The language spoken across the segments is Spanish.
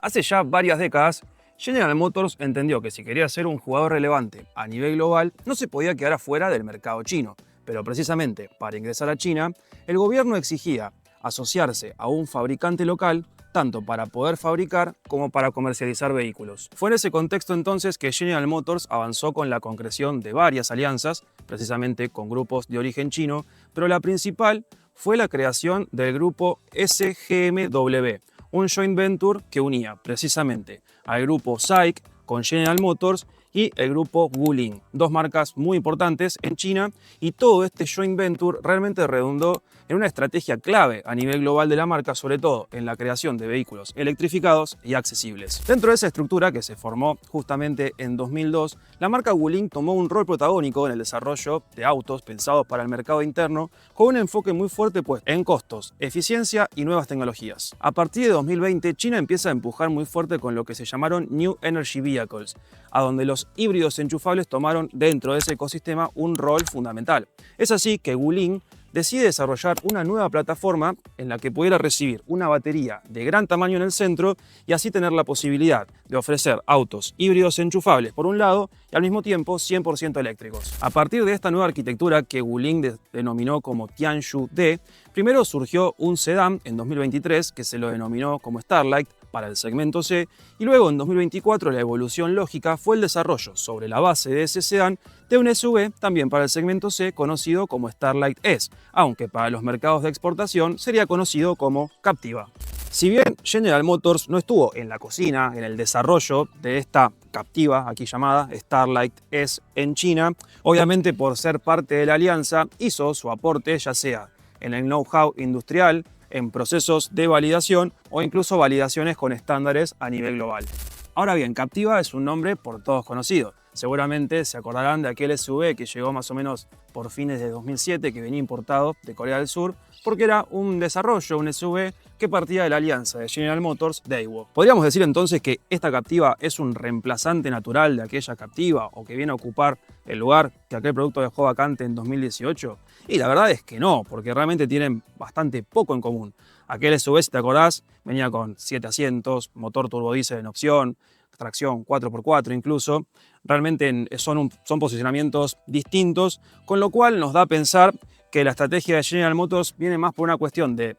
Hace ya varias décadas, General Motors entendió que si quería ser un jugador relevante a nivel global, no se podía quedar afuera del mercado chino. Pero precisamente para ingresar a China, el gobierno exigía asociarse a un fabricante local tanto para poder fabricar como para comercializar vehículos. Fue en ese contexto entonces que General Motors avanzó con la concreción de varias alianzas, precisamente con grupos de origen chino, pero la principal fue la creación del grupo SGMW, un joint venture que unía precisamente al grupo SAIC con General Motors y el grupo Wuling, dos marcas muy importantes en China, y todo este joint venture realmente redundó en una estrategia clave a nivel global de la marca, sobre todo en la creación de vehículos electrificados y accesibles. Dentro de esa estructura, que se formó justamente en 2002, la marca Wuling tomó un rol protagónico en el desarrollo de autos pensados para el mercado interno, con un enfoque muy fuerte puesto en costos, eficiencia y nuevas tecnologías. A partir de 2020, China empieza a empujar muy fuerte con lo que se llamaron New Energy Vehicles, a donde los híbridos enchufables tomaron dentro de ese ecosistema un rol fundamental. Es así que Wuling decide desarrollar una nueva plataforma en la que pudiera recibir una batería de gran tamaño en el centro y así tener la posibilidad de ofrecer autos híbridos enchufables por un lado y al mismo tiempo 100% eléctricos. A partir de esta nueva arquitectura que Wuling denominó como Tianshu D, primero surgió un sedán en 2023 que se lo denominó como Starlight para el segmento C, y luego en 2024 la evolución lógica fue el desarrollo sobre la base de ese sedán de un SUV también para el segmento C conocido como Starlight S, aunque para los mercados de exportación sería conocido como Captiva. Si bien General Motors no estuvo en la cocina, en el desarrollo de esta Captiva, aquí llamada Starlight S en China, obviamente por ser parte de la alianza hizo su aporte ya sea en el know-how industrial, en procesos de validación o incluso validaciones con estándares a nivel global. Ahora bien, Captiva es un nombre por todos conocido. Seguramente se acordarán de aquel SUV que llegó más o menos por fines de 2007, que venía importado de Corea del Sur, porque era un desarrollo, un SUV que partía de la alianza de General Motors Daewoo. Podríamos decir entonces que esta Captiva es un reemplazante natural de aquella Captiva o que viene a ocupar el lugar que aquel producto dejó vacante en 2018. Y la verdad es que no, porque realmente tienen bastante poco en común. Aquel SUV, si te acordás, venía con 7 asientos, motor turbodiesel en opción, tracción 4x4 incluso. Realmente son posicionamientos distintos, con lo cual nos da a pensar que la estrategia de General Motors viene más por una cuestión de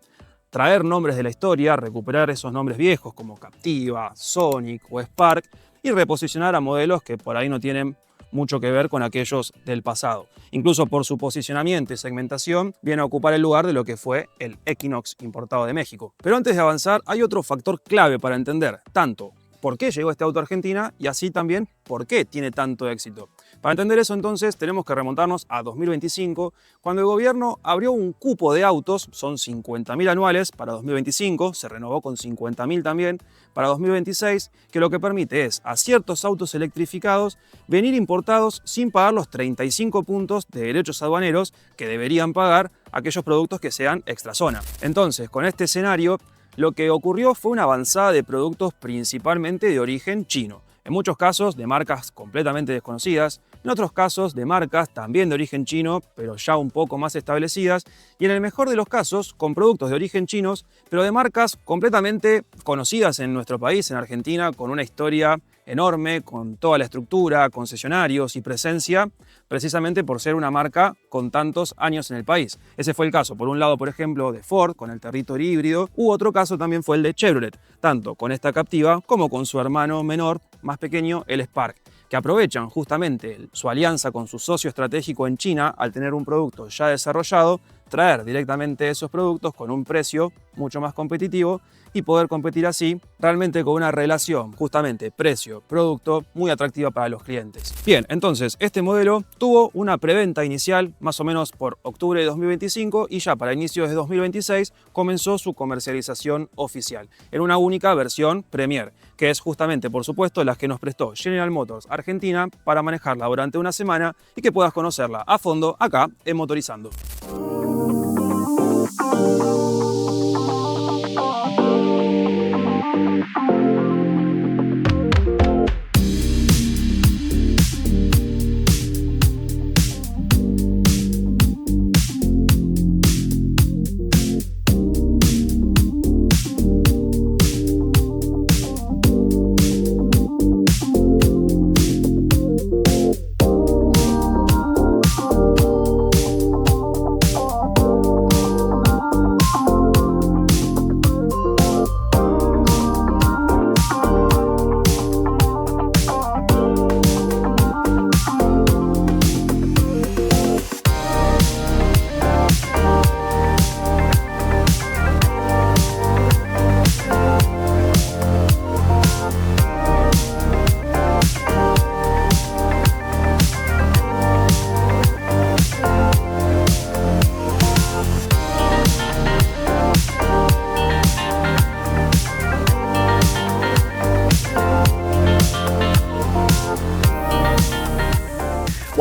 traer nombres de la historia, recuperar esos nombres viejos como Captiva, Sonic o Spark y reposicionar a modelos que por ahí no tienen mucho que ver con aquellos del pasado. Incluso por su posicionamiento y segmentación viene a ocupar el lugar de lo que fue el Equinox importado de México. Pero antes de avanzar hay otro factor clave para entender tanto por qué llegó este auto a Argentina y así también por qué tiene tanto éxito. Para entender eso entonces tenemos que remontarnos a 2025, cuando el gobierno abrió un cupo de autos, son 50.000 anuales para 2025, se renovó con 50.000 también para 2026, que lo que permite es a ciertos autos electrificados venir importados sin pagar los 35 puntos de derechos aduaneros que deberían pagar aquellos productos que sean extrazona. Entonces, con este escenario, lo que ocurrió fue una avanzada de productos principalmente de origen chino. En muchos casos de marcas completamente desconocidas, en otros casos de marcas también de origen chino, pero ya un poco más establecidas, y en el mejor de los casos con productos de origen chinos, pero de marcas completamente conocidas en nuestro país, en Argentina, con una historia enorme, con toda la estructura, concesionarios y presencia, precisamente por ser una marca con tantos años en el país. Ese fue el caso, por un lado, por ejemplo, de Ford con el Territory híbrido, u otro caso también fue el de Chevrolet, tanto con esta Captiva como con su hermano menor, más pequeño, el Spark, que aprovechan justamente su alianza con su socio estratégico en China al tener un producto ya desarrollado, traer directamente esos productos con un precio mucho más competitivo y poder competir así realmente con una relación justamente precio-producto muy atractiva para los clientes. Bien, entonces este modelo tuvo una preventa inicial más o menos por octubre de 2025 y ya para inicios de 2026 comenzó su comercialización oficial en una única versión Premier, que es justamente por supuesto la que nos prestó General Motors Argentina para manejarla durante una semana y que puedas conocerla a fondo acá en Motorizando.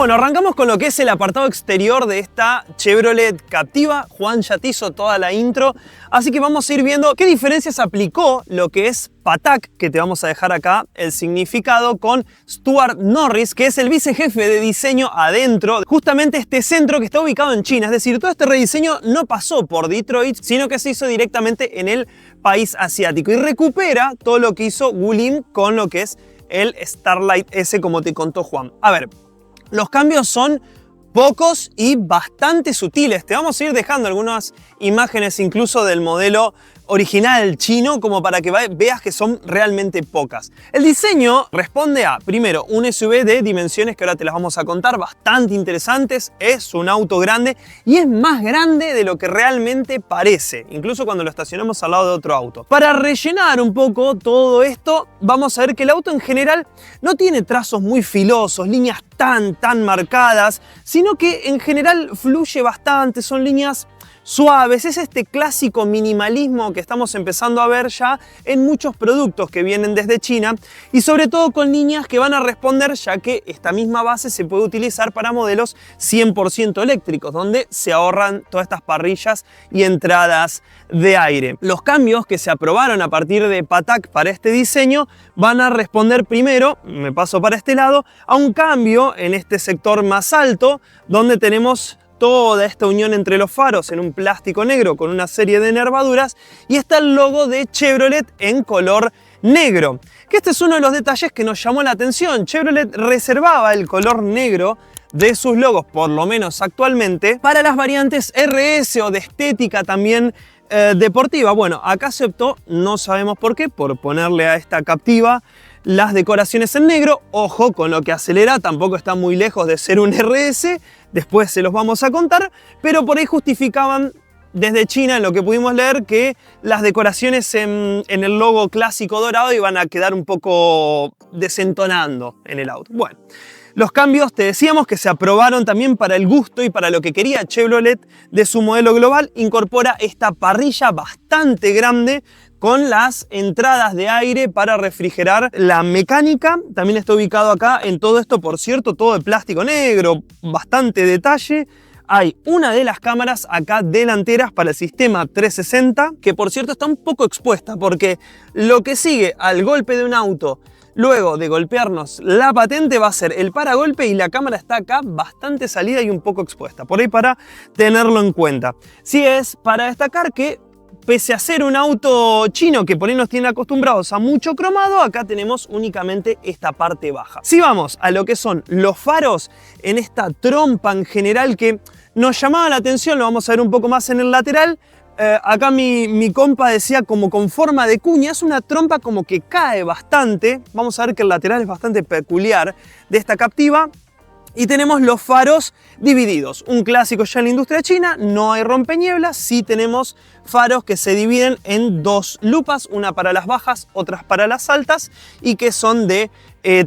bueno, arrancamos con lo que es el apartado exterior de esta Chevrolet Captiva. Juan ya te hizo toda la intro, así que vamos a ir viendo qué diferencias aplicó lo que es PATAC, que te vamos a dejar acá el significado, con Stuart Norris, que es el vicejefe de diseño adentro, justamente este centro que está ubicado en China. Es decir, todo este rediseño no pasó por Detroit, sino que se hizo directamente en el país asiático y recupera todo lo que hizo Wuling con lo que es el Starlight S, como te contó Juan. A ver, los cambios son pocos y bastante sutiles. Te vamos a ir dejando algunas imágenes incluso del modelo original chino, como para que veas que son realmente pocas. El diseño responde a, primero, un SUV de dimensiones que ahora te las vamos a contar, bastante interesantes. Es un auto grande y es más grande de lo que realmente parece, incluso cuando lo estacionamos al lado de otro auto. Para rellenar un poco todo esto, vamos a ver que el auto en general no tiene trazos muy filosos, líneas tan marcadas, sino que en general fluye bastante, son líneas suaves. Es este clásico minimalismo que estamos empezando a ver ya en muchos productos que vienen desde China, y sobre todo con líneas que van a responder, ya que esta misma base se puede utilizar para modelos 100% eléctricos, donde se ahorran todas estas parrillas y entradas de aire. Los cambios que se aprobaron a partir de PATAC para este diseño van a responder primero, me paso para este lado, a un cambio en este sector más alto, donde tenemos toda esta unión entre los faros en un plástico negro con una serie de nervaduras, y está el logo de Chevrolet en color negro, que este es uno de los detalles que nos llamó la atención. Chevrolet reservaba el color negro de sus logos, por lo menos actualmente, para las variantes RS o de estética también deportiva. Bueno, acá se optó, no sabemos por qué, por ponerle a esta Captiva las decoraciones en negro. Ojo con lo que acelera, tampoco está muy lejos de ser un RS, después se los vamos a contar, pero por ahí justificaban desde China, en lo que pudimos leer, que las decoraciones en el logo clásico dorado iban a quedar un poco desentonando en el auto. Bueno, los cambios, te decíamos, que se aprobaron también para el gusto y para lo que quería Chevrolet de su modelo global. Incorpora esta parrilla bastante grande con las entradas de aire para refrigerar la mecánica. También está ubicado acá en todo esto, por cierto, todo de plástico negro, bastante detalle. Hay una de las cámaras acá delanteras para el sistema 360, que por cierto está un poco expuesta, porque lo que sigue al golpe de un auto luego de golpearnos la patente va a ser el paragolpe, y la cámara está acá bastante salida y un poco expuesta, por ahí para tenerlo en cuenta. Sí, es para destacar que pese a ser un auto chino que por ahí nos tiene acostumbrados a mucho cromado, acá tenemos únicamente esta parte baja. Si vamos a lo que son los faros, en esta trompa en general que nos llamaba la atención, lo vamos a ver un poco más en el lateral. Acá mi compa decía como con forma de cuña, es una trompa como que cae bastante. Vamos a ver que el lateral es bastante peculiar de esta Captiva. Y tenemos los faros divididos, un clásico ya en la industria china. No hay rompeñeblas, sí tenemos faros que se dividen en dos lupas, una para las bajas, otras para las altas, y que son de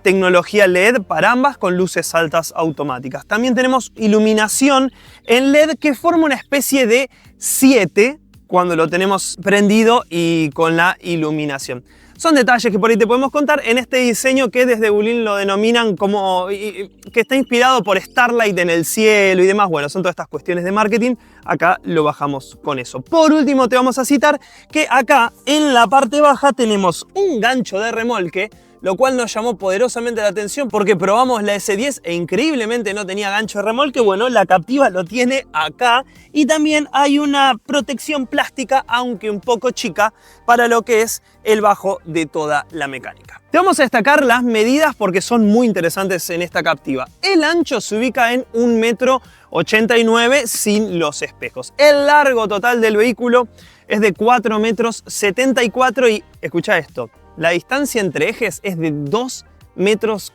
tecnología LED para ambas, con luces altas automáticas. También tenemos iluminación en LED que forma una especie de 7 cuando lo tenemos prendido y con la iluminación. Son detalles que por ahí te podemos contar en este diseño que desde Wuling lo denominan como que está inspirado por Starlight en el cielo y demás. Bueno, son todas estas cuestiones de marketing. Acá lo bajamos con eso. Por último, te vamos a citar que acá en la parte baja tenemos un gancho de remolque, lo cual nos llamó poderosamente la atención porque probamos la S10 e increíblemente no tenía gancho de remolque. Bueno, la Captiva lo tiene acá, y también hay una protección plástica, aunque un poco chica, para lo que es el bajo de toda la mecánica. Te vamos a destacar las medidas porque son muy interesantes en esta Captiva. El ancho se ubica en 1,89 m sin los espejos. El largo total del vehículo es de 4,74 m y, escucha esto, la distancia entre ejes es de 2,80 metros.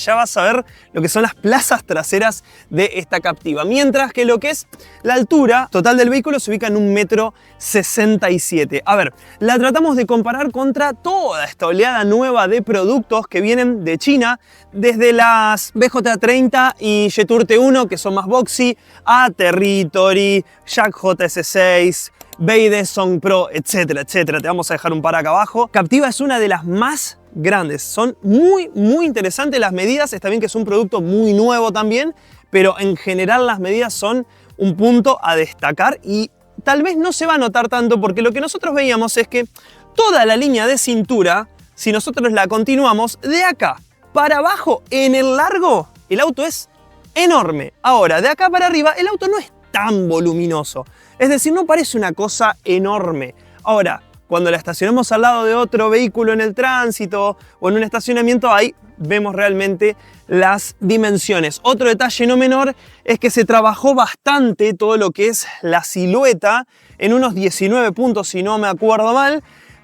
Ya vas a ver lo que son las plazas traseras de esta Captiva. Mientras que lo que es la altura total del vehículo se ubica en 1,67 m. A ver, la tratamos de comparar contra toda esta oleada nueva de productos que vienen de China, desde las BJ30 y Jetour T1, que son más boxy, a Territory, Jack JS6, Beide Song Pro, etcétera, etcétera. Te vamos a dejar un par acá abajo. Captiva es una de las más grandes. Son muy interesantes las medidas. Está bien que es un producto muy nuevo también, pero en general las medidas son un punto a destacar y tal vez no se va a notar tanto porque lo que nosotros veíamos es que toda la línea de cintura, si nosotros la continuamos, de acá para abajo en el largo, el auto es enorme. Ahora, de acá para arriba, el auto no es tan voluminoso. Es decir, no parece una cosa enorme. Ahora, cuando la estacionamos al lado de otro vehículo en el tránsito o en un estacionamiento, ahí vemos realmente las dimensiones. Otro detalle no menor es que se trabajó bastante todo lo que es la silueta en unos 19 puntos, si no me acuerdo mal,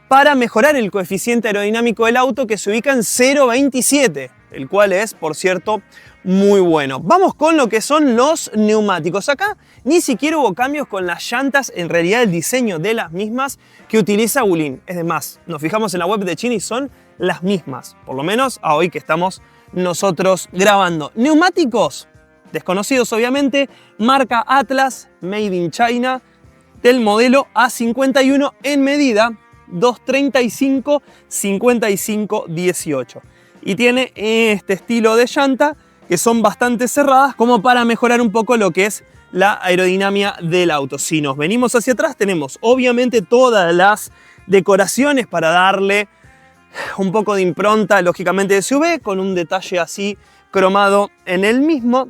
para mejorar el coeficiente aerodinámico del auto, que se ubica en 0,27, el cual es, por cierto, muy bueno. Vamos con lo que son los neumáticos. Acá ni siquiera hubo cambios con las llantas, en realidad el diseño de las mismas que utiliza Wuling. Es más, nos fijamos en la web de China y son las mismas, por lo menos a hoy que estamos nosotros grabando. Neumáticos desconocidos obviamente, marca Atlas, Made in China, del modelo A51 en medida 235-55-18. Y tiene este estilo de llanta que son bastante cerradas como para mejorar un poco lo que es la aerodinámica del auto. Si nos venimos hacia atrás tenemos obviamente todas las decoraciones para darle un poco de impronta lógicamente de SUV con un detalle así cromado en el mismo.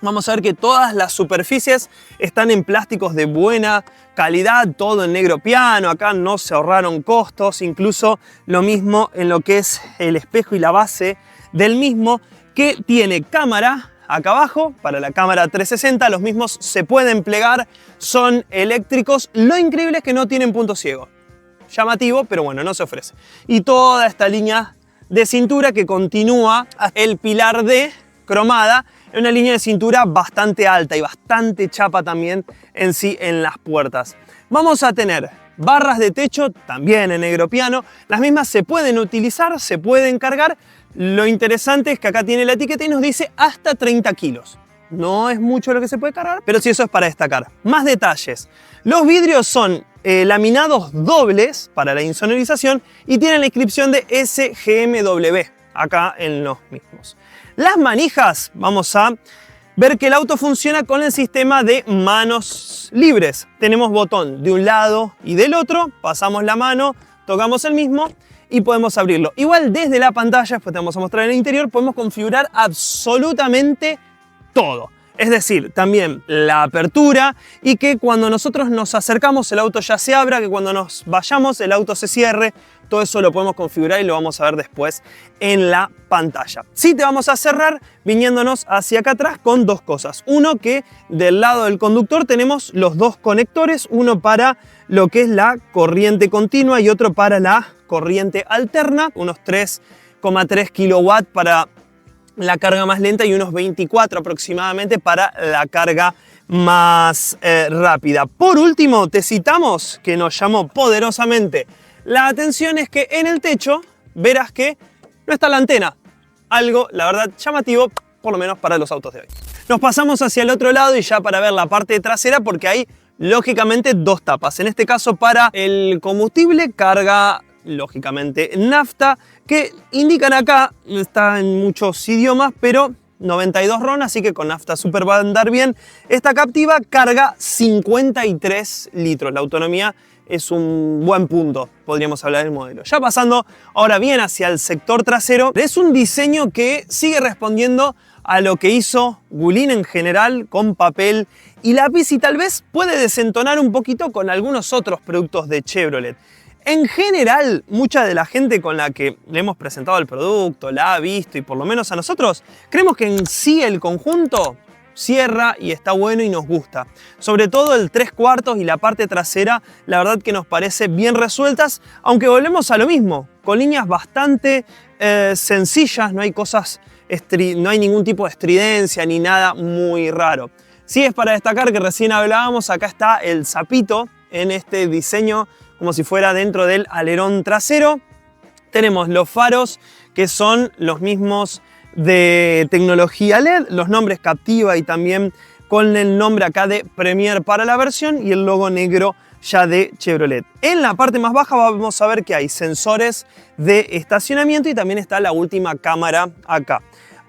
Vamos a ver que todas las superficies están en plásticos de buena calidad, todo en negro piano. Acá no se ahorraron costos, incluso lo mismo en lo que es el espejo y la base del mismo, que tiene cámara acá abajo para la cámara 360. Los mismos se pueden plegar, son eléctricos. Lo increíble es que no tienen punto ciego. Llamativo, pero bueno, no se ofrece. Y toda esta línea de cintura que continúa el pilar D cromada, en una línea de cintura bastante alta y bastante chapa también en sí en las puertas. Vamos a tener barras de techo también en negro piano. Las mismas se pueden utilizar, se pueden cargar. Lo interesante es que acá tiene la etiqueta y nos dice hasta 30 kilos. No es mucho lo que se puede cargar, pero sí, eso es para destacar. Más detalles. Los vidrios son laminados dobles para la insonorización y tienen la inscripción de SGMW acá en los mismos. Las manijas, vamos a ver que el auto funciona con el sistema de manos libres. Tenemos botón de un lado y del otro, pasamos la mano, tocamos el mismo y podemos abrirlo. Igual desde la pantalla, después te vamos a mostrar en el interior, podemos configurar absolutamente todo. Es decir, también la apertura y que cuando nosotros nos acercamos el auto ya se abra, que cuando nos vayamos el auto se cierre. Todo eso lo podemos configurar y lo vamos a ver después en la pantalla. Sí, te vamos a cerrar viniéndonos hacia acá atrás con dos cosas. Uno, que del lado del conductor tenemos los dos conectores, uno para lo que es la corriente continua y otro para la corriente alterna, unos 3,3 kilowatts para la carga más lenta y unos 24 aproximadamente para la carga más rápida. Por último, te citamos que nos llamó poderosamente la atención es que en el techo verás que no está la antena. Algo, la verdad, llamativo, por lo menos para los autos de hoy. Nos pasamos hacia el otro lado y ya para ver la parte trasera, porque hay lógicamente dos tapas. En este caso para el combustible, carga lógicamente nafta, que indican acá, está en muchos idiomas, pero 92 RON, así que con nafta super va a andar bien. Esta Captiva carga 53 litros. La autonomía es un buen punto, podríamos hablar del modelo. Ya pasando ahora bien hacia el sector trasero, es un diseño que sigue respondiendo a lo que hizo Wuling en general con papel y lápiz y tal vez puede desentonar un poquito con algunos otros productos de Chevrolet. En general, mucha de la gente con la que le hemos presentado el producto, la ha visto y por lo menos a nosotros, creemos que en sí el conjunto cierra y está bueno y nos gusta. Sobre todo el 3/4 y la parte trasera, la verdad que nos parece bien resueltas, aunque volvemos a lo mismo, con líneas bastante sencillas, no hay no hay ningún tipo de estridencia ni nada muy raro. Sí es para destacar que recién hablábamos, acá está el sapito en este diseño como si fuera dentro del alerón trasero. Tenemos los faros que son los mismos de tecnología LED, los nombres Captiva y también con el nombre acá de Premier para la versión y el logo negro ya de Chevrolet. En la parte más baja vamos a ver que hay sensores de estacionamiento y también está la última cámara acá.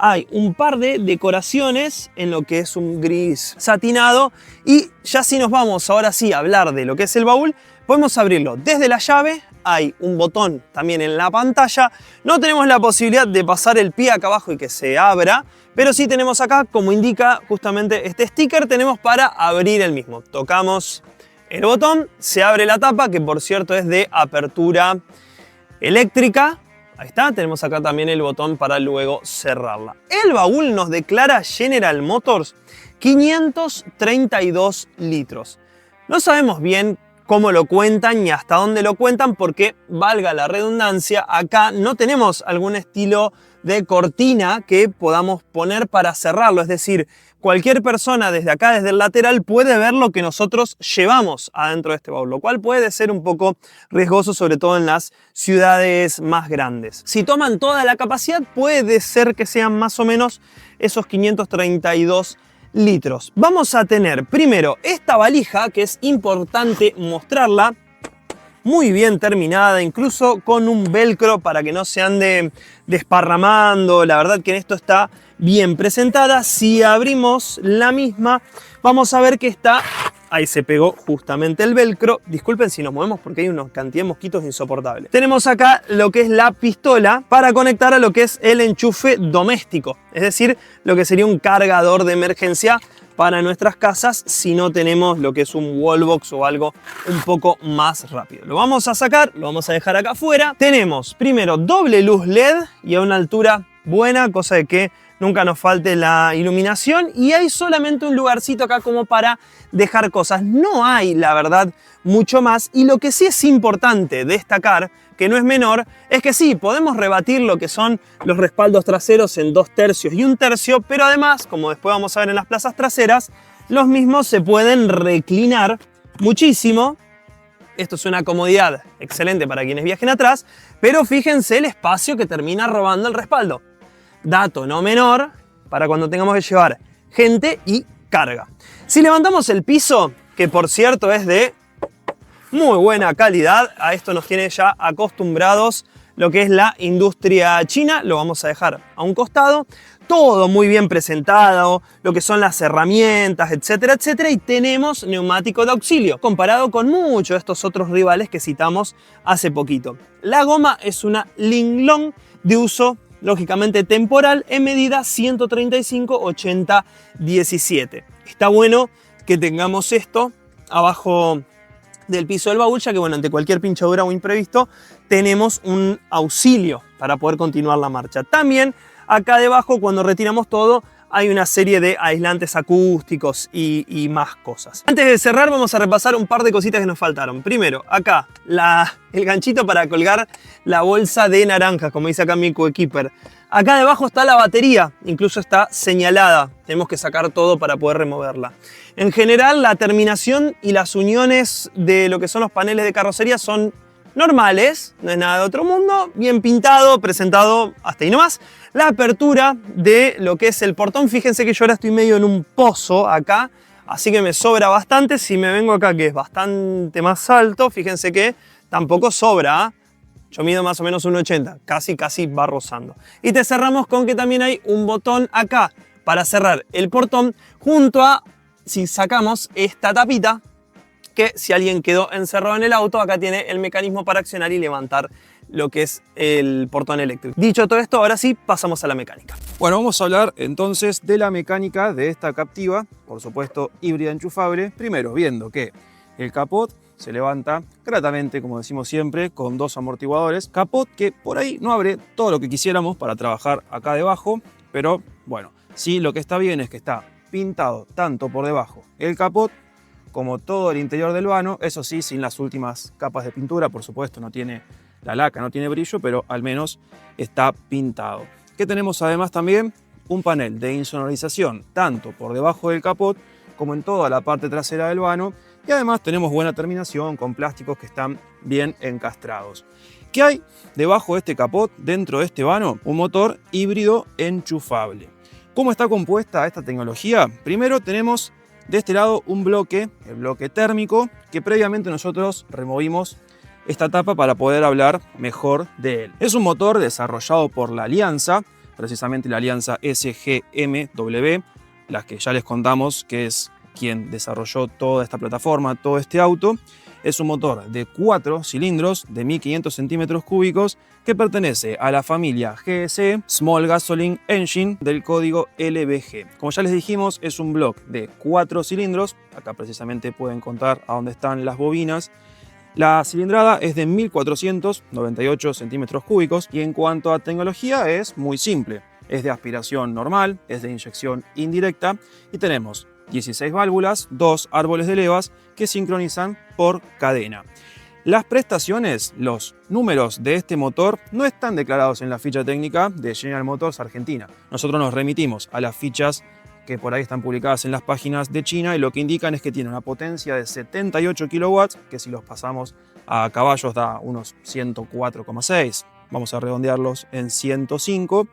Hay un par de decoraciones en lo que es un gris satinado y ya si nos vamos ahora sí a hablar de lo que es el baúl, podemos abrirlo desde la llave. Hay un botón también en la pantalla. No tenemos la posibilidad de pasar el pie acá abajo y que se abra, pero sí tenemos acá, como indica justamente este sticker, tenemos para abrir el mismo. Tocamos el botón, se abre la tapa, que por cierto es de apertura eléctrica. Ahí está, tenemos acá también el botón para luego cerrarla. El baúl nos declara General Motors 532 litros. No sabemos bien cómo lo cuentan ni hasta dónde lo cuentan porque, valga la redundancia, acá no tenemos algún estilo de cortina que podamos poner para cerrarlo. Es decir, cualquier persona desde acá, desde el lateral, puede ver lo que nosotros llevamos adentro de este baúl, lo cual puede ser un poco riesgoso, sobre todo en las ciudades más grandes. Si toman toda la capacidad, puede ser que sean más o menos esos 532 litros. Vamos a tener primero esta valija, que es importante mostrarla, muy bien terminada, incluso con un velcro para que no se ande desparramando. La verdad que en esto está bien presentada. Si abrimos la misma, vamos a ver que está... Ahí se pegó justamente el velcro. Disculpen si nos movemos porque hay una cantidad de mosquitos insoportables. Tenemos acá lo que es la pistola para conectar a lo que es el enchufe doméstico. Es decir, lo que sería un cargador de emergencia para nuestras casas si no tenemos lo que es un wallbox o algo un poco más rápido. Lo vamos a sacar, lo vamos a dejar acá afuera. Tenemos primero doble luz LED y a una altura buena, cosa de que nunca nos falte la iluminación, y hay solamente un lugarcito acá como para dejar cosas. No hay, la verdad, mucho más, y lo que sí es importante destacar, que no es menor, es que sí, podemos rebatir lo que son los respaldos traseros en 2 tercios y 1 tercio, pero además, como después vamos a ver en las plazas traseras, los mismos se pueden reclinar muchísimo. Esto es una comodidad excelente para quienes viajen atrás, pero fíjense el espacio que termina robando el respaldo. Dato no menor para cuando tengamos que llevar gente y carga. Si levantamos el piso, que por cierto es de muy buena calidad, a esto nos tiene ya acostumbrados lo que es la industria china, lo vamos a dejar a un costado. Todo muy bien presentado, lo que son las herramientas, etcétera, etcétera, y tenemos neumático de auxilio, comparado con muchos de estos otros rivales que citamos hace poquito. La goma es una Linglong de uso lógicamente temporal en medida 135/80/17. Está bueno que tengamos esto abajo del piso del baúl, ya que bueno, ante cualquier pinchadura o imprevisto tenemos un auxilio para poder continuar la marcha. También acá debajo, cuando retiramos todo, hay una serie de aislantes acústicos y más cosas. Antes de cerrar, vamos a repasar un par de cositas que nos faltaron. Primero, acá el ganchito para colgar la bolsa de naranjas, como dice acá mi coequiper. Acá debajo está la batería, incluso está señalada. Tenemos que sacar todo para poder removerla. En general, la terminación y las uniones de lo que son los paneles de carrocería son normales, no es nada de otro mundo, bien pintado, presentado hasta ahí nomás. La apertura de lo que es el portón, fíjense que yo ahora estoy medio en un pozo acá, así que me sobra bastante. Si me vengo acá, que es bastante más alto, fíjense que tampoco sobra, ¿eh? Yo mido más o menos 1,80, casi va rozando. Y te cerramos con que también hay un botón acá para cerrar el portón, junto a, si sacamos esta tapita, que si alguien quedó encerrado en el auto, acá tiene el mecanismo para accionar y levantar lo que es el portón eléctrico. Dicho todo esto, ahora sí pasamos a la mecánica. Bueno, vamos a hablar entonces de la mecánica de esta Captiva, por supuesto híbrida enchufable. Primero, viendo que el capot se levanta gratamente, como decimos siempre, con 2 amortiguadores. Capot que por ahí no abre todo lo que quisiéramos para trabajar acá debajo, pero bueno, sí, lo que está bien es que está pintado tanto por debajo el capot como todo el interior del vano, eso sí, sin las últimas capas de pintura, por supuesto, no tiene la laca, no tiene brillo, pero al menos está pintado. ¿Qué tenemos además también? Un panel de insonorización, tanto por debajo del capot como en toda la parte trasera del vano, y además tenemos buena terminación con plásticos que están bien encastrados. ¿Qué hay debajo de este capot, dentro de este vano? Un motor híbrido enchufable. ¿Cómo está compuesta esta tecnología? Primero tenemos De este lado un bloque, el bloque térmico, que previamente nosotros removimos esta tapa para poder hablar mejor de él. Es un motor desarrollado por la Alianza, precisamente la Alianza SGMW, las que ya les contamos que es quien desarrolló toda esta plataforma, todo este auto. Es un motor de 4 cilindros de 1500 centímetros cúbicos que pertenece a la familia GSE Small Gasoline Engine del código LBG. Como ya les dijimos, es un bloque de 4 cilindros. Acá precisamente pueden contar a dónde están las bobinas. La cilindrada es de 1498 centímetros cúbicos y en cuanto a tecnología es muy simple. Es de aspiración normal, es de inyección indirecta y tenemos 16 válvulas, 2 árboles de levas que sincronizan por cadena. Las prestaciones, los números de este motor no están declarados en la ficha técnica de General Motors Argentina. Nosotros nos remitimos a las fichas que por ahí están publicadas en las páginas de China y lo que indican es que tiene una potencia de 78 kilowatts, que si los pasamos a caballos da unos 104,6, vamos a redondearlos en 105,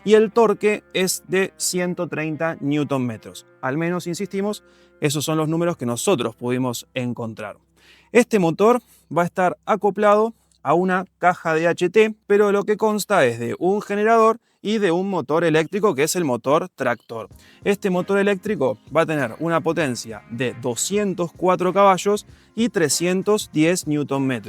y el torque es de 130 Nm. Al menos, insistimos, esos son los números que nosotros pudimos encontrar. Este motor va a estar acoplado a una caja de HT, pero lo que consta es de un generador y de un motor eléctrico que es el motor tractor. Este motor eléctrico va a tener una potencia de 204 caballos y 310 Nm.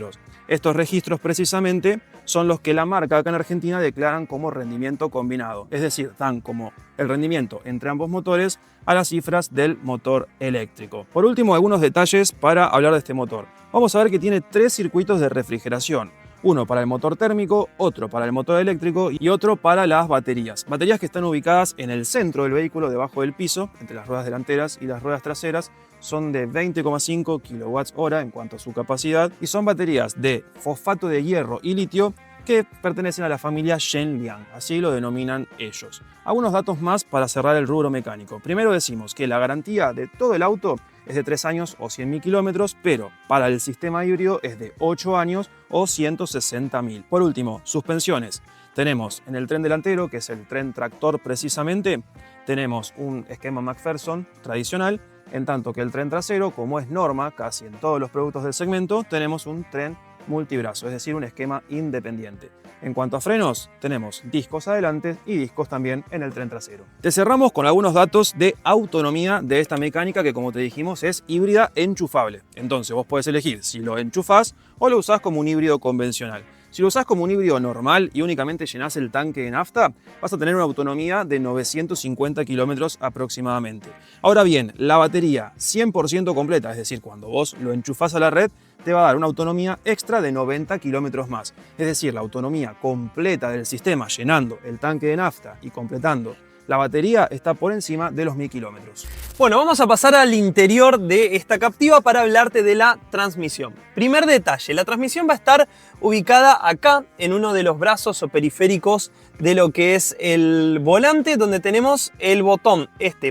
Estos registros precisamente son los que la marca acá en Argentina declaran como rendimiento combinado, es decir, dan como el rendimiento entre ambos motores a las cifras del motor eléctrico. Por último, algunos detalles para hablar de este motor. Vamos a ver que tiene 3 circuitos de refrigeración. Uno para el motor térmico, otro para el motor eléctrico y otro para las baterías. Baterías que están ubicadas en el centro del vehículo, debajo del piso, entre las ruedas delanteras y las ruedas traseras. Son de 20,5 kWh en cuanto a su capacidad y son baterías de fosfato de hierro y litio que pertenecen a la familia Shenliang, así lo denominan ellos. Algunos datos más para cerrar el rubro mecánico. Primero decimos que la garantía de todo el auto es de 3 años o 100.000 kilómetros, pero para el sistema híbrido es de 8 años o 160.000. Por último, suspensiones. Tenemos en el tren delantero, que es el tren tractor precisamente, tenemos un esquema McPherson tradicional, en tanto que el tren trasero, como es norma casi en todos los productos del segmento, tenemos un tren multibrazo, es decir, un esquema independiente. En cuanto a frenos, tenemos discos adelante y discos también en el tren trasero. Te cerramos con algunos datos de autonomía de esta mecánica que, como te dijimos, es híbrida enchufable. Entonces vos podés elegir si lo enchufás o lo usás como un híbrido convencional. Si lo usás como un híbrido normal y únicamente llenás el tanque de nafta, vas a tener una autonomía de 950 kilómetros aproximadamente. Ahora bien, la batería 100% completa, es decir, cuando vos lo enchufás a la red, te va a dar una autonomía extra de 90 kilómetros más. Es decir, la autonomía completa del sistema llenando el tanque de nafta y completando la batería está por encima de los 1000 kilómetros. Bueno, vamos a pasar al interior de esta Captiva para hablarte de la transmisión. Primer detalle, la transmisión va a estar ubicada acá en uno de los brazos o periféricos de lo que es el volante, donde tenemos el botón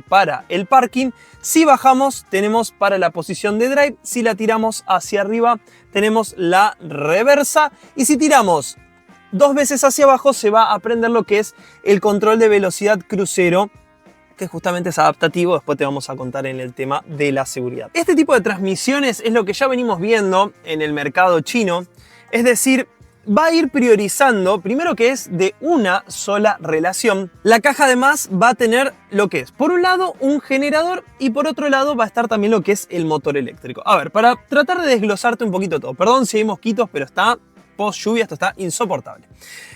para el parking. Si bajamos tenemos para la posición de drive, si la tiramos hacia arriba tenemos la reversa y si tiramos 2 veces hacia abajo se va a prender lo que es el control de velocidad crucero, que justamente es adaptativo, después te vamos a contar en el tema de la seguridad. Este tipo de transmisiones es lo que ya venimos viendo en el mercado chino, es decir, va a ir priorizando, primero que es de una sola relación. La caja además va a tener lo que es, por un lado, un generador y por otro lado va a estar también lo que es el motor eléctrico. A ver, para tratar de desglosarte un poquito todo, perdón si hay mosquitos, pero está post lluvia, esto está insoportable.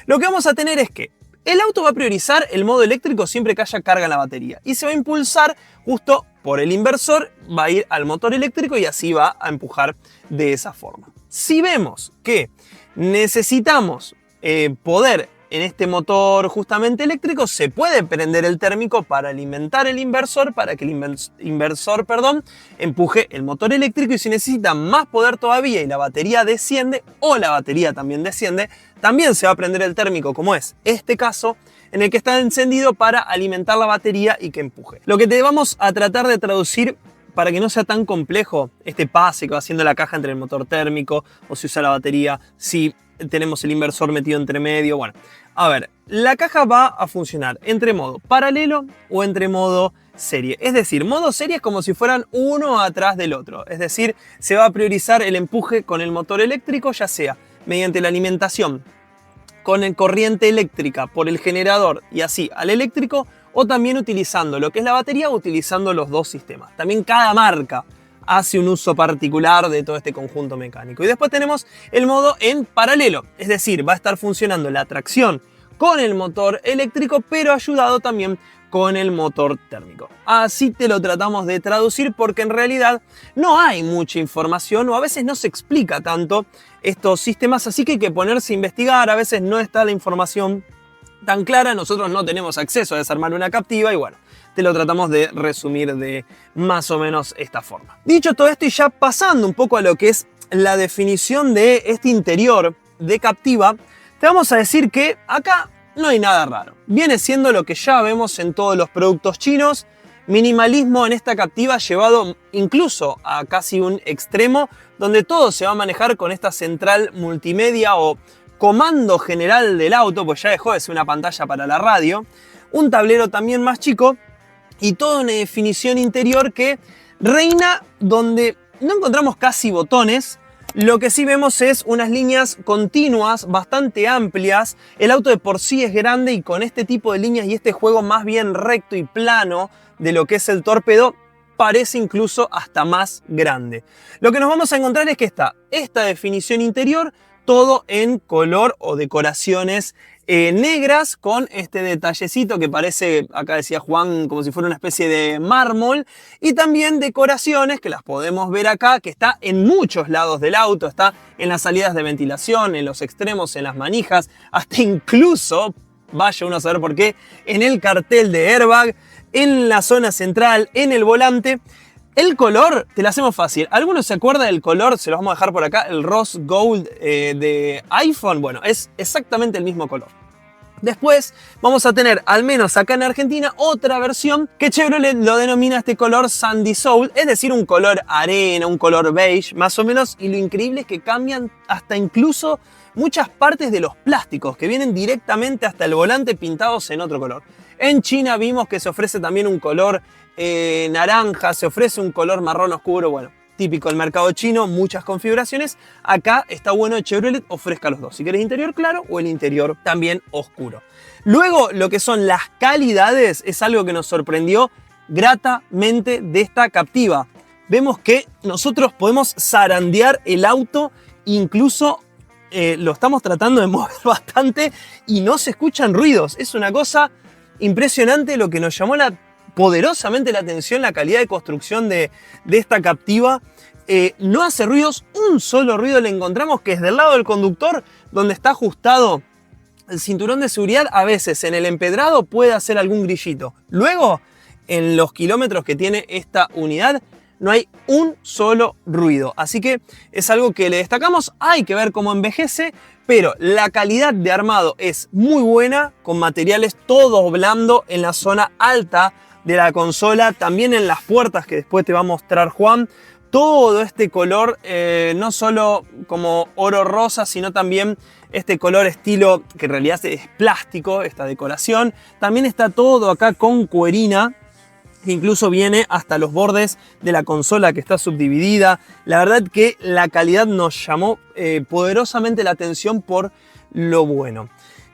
Lo que vamos a tener es que el auto va a priorizar el modo eléctrico siempre que haya carga en la batería y se va a impulsar justo por el inversor, va a ir al motor eléctrico y así va a empujar de esa forma. Si vemos que necesitamos poder en este motor justamente eléctrico, se puede prender el térmico para alimentar el inversor, para que el inversor empuje el motor eléctrico, y si necesita más poder todavía y la batería desciende o la batería también desciende, también se va a prender el térmico, como es este caso, en el que está encendido para alimentar la batería y que empuje. Lo que te vamos a tratar de traducir para que no sea tan complejo este pase que va haciendo la caja entre el motor térmico o si usa la batería, si tenemos el inversor metido entre medio. Bueno, a ver, la caja va a funcionar entre modo paralelo o entre modo serie. Es decir, modo serie es como si fueran uno atrás del otro. Es decir, se va a priorizar el empuje con el motor eléctrico, ya sea mediante la alimentación con el corriente eléctrica por el generador y así al eléctrico, o también utilizando lo que es la batería o utilizando los dos sistemas. También cada marca hace un uso particular de todo este conjunto mecánico. Y después tenemos el modo en paralelo, es decir, va a estar funcionando la tracción con el motor eléctrico, pero ayudado también con el motor térmico. Así te lo tratamos de traducir porque en realidad no hay mucha información o a veces no se explica tanto estos sistemas, así que hay que ponerse a investigar, a veces no está la información tan clara, nosotros no tenemos acceso a desarmar una Captiva y bueno, te lo tratamos de resumir de más o menos esta forma. Dicho todo esto y ya pasando un poco a lo que es la definición de este interior de Captiva, te vamos a decir que acá no hay nada raro. Viene siendo lo que ya vemos en todos los productos chinos, minimalismo en esta Captiva llevado incluso a casi un extremo, donde todo se va a manejar con esta central multimedia o comando general del auto, pues ya dejó de ser una pantalla para la radio, un tablero también más chico y toda una definición interior que reina donde no encontramos casi botones. Lo que sí vemos es unas líneas continuas bastante amplias. El auto de por sí es grande y con este tipo de líneas y este juego más bien recto y plano de lo que es el torpedo, parece incluso hasta más grande. Lo que nos vamos a encontrar es que está esta definición interior, todo en color o decoraciones negras con este detallecito que parece, acá decía Juan, como si fuera una especie de mármol, y también decoraciones que las podemos ver acá, que está en muchos lados del auto, está en las salidas de ventilación, en los extremos, en las manijas, hasta incluso, vaya uno a saber por qué, en el cartel de airbag, en la zona central, en el volante. El color, te lo hacemos fácil. ¿Alguno se acuerda del color? Se los vamos a dejar por acá, el Rose Gold de iPhone. Bueno, es exactamente el mismo color. Después vamos a tener, al menos acá en Argentina, otra versión que Chevrolet lo denomina este color Sandy Soul, es decir, un color arena, un color beige, más o menos. Y lo increíble es que cambian hasta incluso muchas partes de los plásticos, que vienen directamente hasta el volante pintados en otro color. En China vimos que se ofrece también un color naranja, se ofrece un color marrón oscuro, bueno, típico del mercado chino, muchas configuraciones. Acá está bueno que Chevrolet ofrezca los dos, si querés interior claro o el interior también oscuro. Luego, lo que son las calidades es algo que nos sorprendió gratamente de esta Captiva. Vemos que nosotros podemos zarandear el auto, incluso lo estamos tratando de mover bastante y no se escuchan ruidos. Es una cosa impresionante. Lo que nos llamó poderosamente la atención, la calidad de construcción de esta Captiva. No hace ruidos, un solo ruido le encontramos, que es del lado del conductor, donde está ajustado el cinturón de seguridad. A veces en el empedrado puede hacer algún grillito. Luego, en los kilómetros que tiene esta unidad, no hay un solo ruido. Así que es algo que le destacamos. Hay que ver cómo envejece, pero la calidad de armado es muy buena, con materiales todo blando en la zona alta de la consola, también en las puertas que después te va a mostrar Juan. Todo este color, no solo como oro rosa, sino también este color estilo, que en realidad es plástico, esta decoración. También está todo acá con cuerina, que incluso viene hasta los bordes de la consola, que está subdividida. La verdad que la calidad nos llamó poderosamente la atención por lo bueno.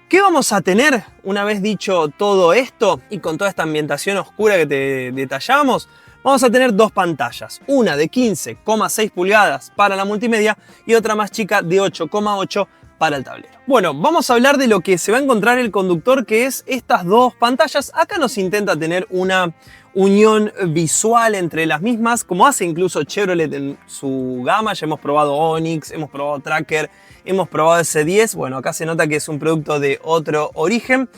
¿Qué vamos a tener una vez dicho todo esto y con toda esta ambientación oscura que te detallamos? Vamos a tener dos pantallas, una de 15,6 pulgadas para la multimedia y otra más chica de 8,8 para el tablero. Bueno, vamos a hablar de lo que se va a encontrar el conductor, que es estas dos pantallas. Acá nos intenta tener una unión visual entre las mismas, como hace incluso Chevrolet en su gama. Ya hemos probado Onix, hemos probado Tracker, hemos probado S10. Bueno, acá se nota que es un producto de otro origen,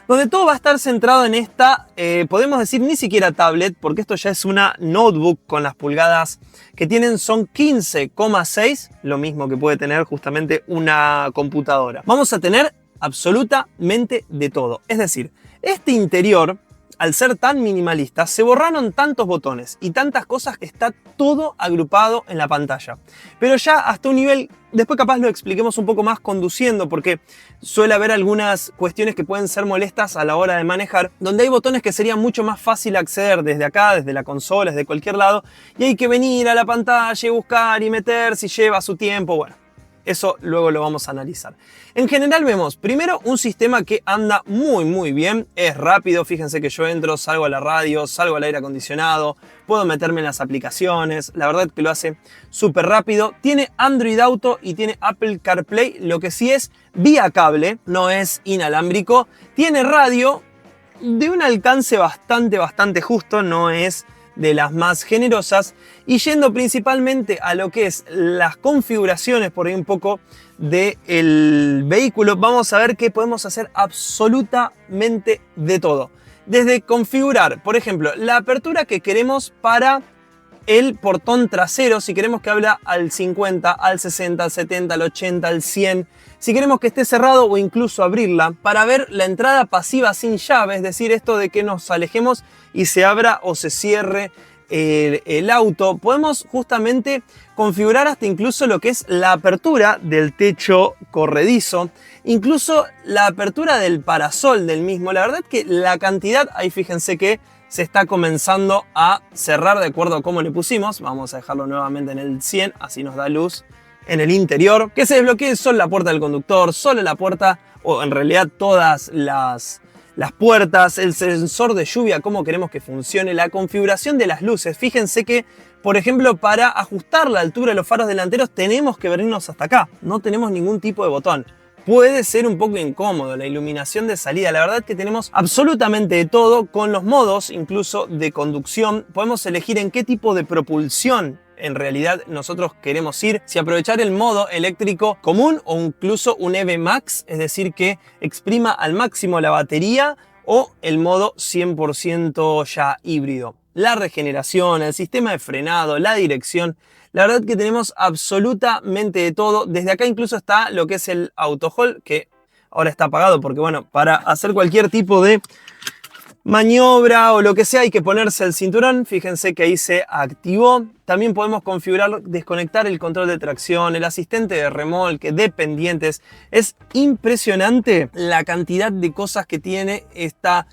donde todo va a estar centrado en esta, podemos decir ni siquiera tablet, porque esto ya es una notebook con las pulgadas que tienen, son 15,6, lo mismo que puede tener justamente una computadora. Vamos a tener absolutamente de todo, es decir, este interior, al ser tan minimalista, se borraron tantos botones y tantas cosas que está todo agrupado en la pantalla. Pero ya hasta un nivel, después capaz lo expliquemos un poco más conduciendo, porque suele haber algunas cuestiones que pueden ser molestas a la hora de manejar, donde hay botones que sería mucho más fácil acceder desde acá, desde la consola, desde cualquier lado, y hay que venir a la pantalla y buscar y meter si lleva su tiempo, bueno. Eso luego lo vamos a analizar. En general vemos primero un sistema que anda muy bien, es rápido, fíjense que yo entro, salgo a la radio, salgo al aire acondicionado, puedo meterme en las aplicaciones, la verdad que lo hace súper rápido. Tiene Android Auto y tiene Apple CarPlay, lo que sí es vía cable, no es inalámbrico. Tiene radio de un alcance bastante justo, no es de las más generosas, y yendo principalmente a lo que es las configuraciones por ahí un poco del vehículo, vamos a ver que podemos hacer absolutamente de todo. Desde configurar, por ejemplo, la apertura que queremos para el portón trasero, si queremos que habla al 50, al 60, al 70, al 80, al 100, si queremos que esté cerrado o incluso abrirla, para ver la entrada pasiva sin llave, es decir, esto de que nos alejemos y se abra o se cierre el auto. Podemos justamente configurar hasta incluso lo que es la apertura del techo corredizo, incluso la apertura del parasol del mismo. La verdad que la cantidad, ahí fíjense que se está comenzando a cerrar de acuerdo a cómo le pusimos. Vamos a dejarlo nuevamente en el 100, así nos da luz en el interior. Que se desbloquee solo la puerta del conductor, solo la puerta, o en realidad todas las puertas, el sensor de lluvia, cómo queremos que funcione, la configuración de las luces. Fíjense que, por ejemplo, para ajustar la altura de los faros delanteros tenemos que venirnos hasta acá. No tenemos ningún tipo de botón. Puede ser un poco incómodo la iluminación de salida. La verdad es que tenemos absolutamente de todo con los modos, incluso de conducción. Podemos elegir en qué tipo de propulsión en realidad nosotros queremos ir, si aprovechar el modo eléctrico común o incluso un EV Max, es decir, que exprima al máximo la batería, o el modo 100% ya híbrido. La regeneración, el sistema de frenado, la dirección, la verdad que tenemos absolutamente de todo. Desde acá incluso está lo que es el auto hold, que ahora está apagado porque bueno, para hacer cualquier tipo de maniobra o lo que sea hay que ponerse el cinturón. Fíjense que ahí se activó. También podemos configurar, desconectar el control de tracción, el asistente de remolque, de pendientes. Es impresionante la cantidad de cosas que tiene esta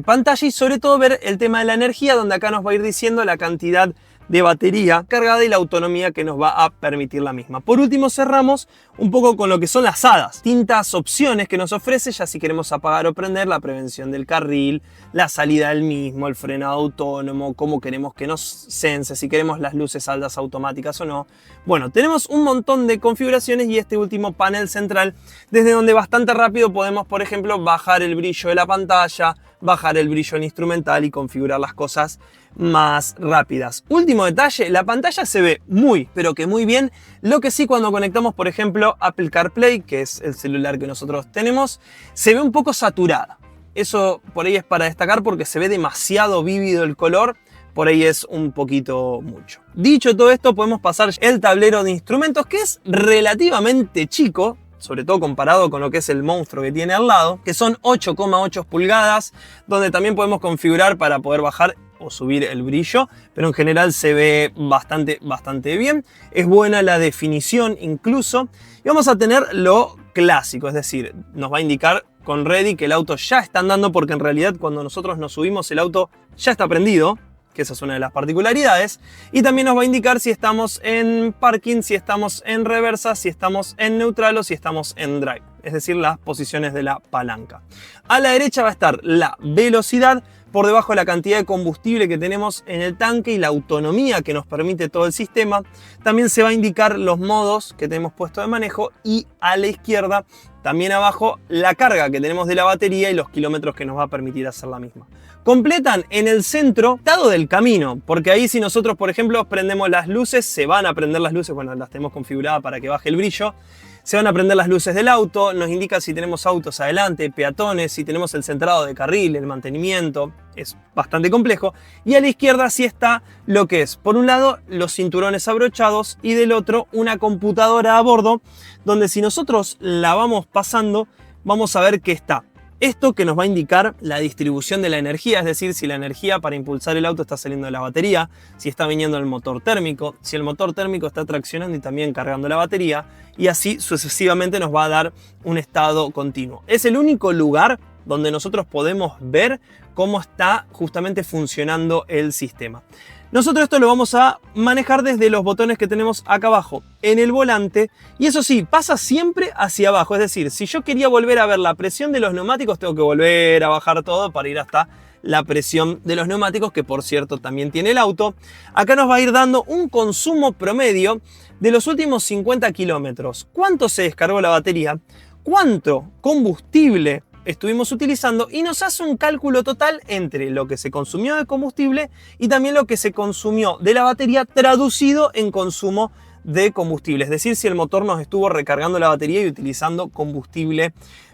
pantalla, y sobre todo ver el tema de la energía, donde acá nos va a ir diciendo la cantidad de batería cargada y la autonomía que nos va a permitir la misma. Por último, cerramos un poco con lo que son las hadas, distintas opciones que nos ofrece, ya si queremos apagar o prender, la prevención del carril, la salida del mismo, el frenado autónomo, cómo queremos que nos sense, si queremos las luces altas automáticas o no. Bueno, tenemos un montón de configuraciones, y este último panel central, desde donde bastante rápido podemos, por ejemplo, bajar el brillo de la pantalla, bajar el brillo en instrumental y configurar las cosas más rápidas. Último detalle, la pantalla se ve muy, pero que muy bien. Lo que sí, cuando conectamos, por ejemplo, Apple CarPlay, que es el celular que nosotros tenemos, se ve un poco saturada. Eso por ahí es para destacar, porque se ve demasiado vívido el color. Por ahí es un poquito mucho. Dicho todo esto, podemos pasar el tablero de instrumentos, que es relativamente chico, sobre todo comparado con lo que es el monstruo que tiene al lado, que son 8,8 pulgadas, donde también podemos configurar para poder bajar o subir el brillo, pero en general se ve bastante bien. Es buena la definición incluso, y vamos a tener lo clásico, es decir, nos va a indicar con Ready que el auto ya está andando, porque en realidad cuando nosotros nos subimos el auto ya está prendido, que esa es una de las particularidades, y también nos va a indicar si estamos en parking, si estamos en reversa, si estamos en neutral o si estamos en drive, es decir, las posiciones de la palanca. A la derecha va a estar la velocidad, por debajo la cantidad de combustible que tenemos en el tanque y la autonomía que nos permite todo el sistema. También se va a indicar los modos que tenemos puesto de manejo, y a la izquierda, también abajo, la carga que tenemos de la batería y los kilómetros que nos va a permitir hacer la misma. Completan en el centro estado del camino, porque ahí si nosotros, por ejemplo, prendemos las luces, se van a prender las luces, bueno, las tenemos configuradas para que baje el brillo, se van a prender las luces del auto, nos indica si tenemos autos adelante, peatones, si tenemos el centrado de carril, el mantenimiento, es bastante complejo. Y a la izquierda sí está lo que es, por un lado, los cinturones abrochados, y del otro, una computadora a bordo, donde si nosotros la vamos pasando, vamos a ver que está Esto que nos va a indicar la distribución de la energía, es decir, si la energía para impulsar el auto está saliendo de la batería, si está viniendo del motor térmico, si el motor térmico está traccionando y también cargando la batería, y así sucesivamente nos va a dar un estado continuo. Es el único lugar donde nosotros podemos ver cómo está justamente funcionando el sistema. Nosotros esto lo vamos a manejar desde los botones que tenemos acá abajo en el volante, y eso sí, pasa siempre hacia abajo. Es decir, si yo quería volver a ver la presión de los neumáticos, tengo que volver a bajar todo para ir hasta la presión de los neumáticos, que por cierto también tiene el auto. Acá nos va a ir dando un consumo promedio de los últimos 50 kilómetros. ¿Cuánto se descargó la batería? ¿Cuánto combustible estuvimos utilizando? Y nos hace un cálculo total entre lo que se consumió de combustible y también lo que se consumió de la batería traducido en consumo de combustible. Es decir, si el motor nos estuvo recargando la batería y utilizando combustible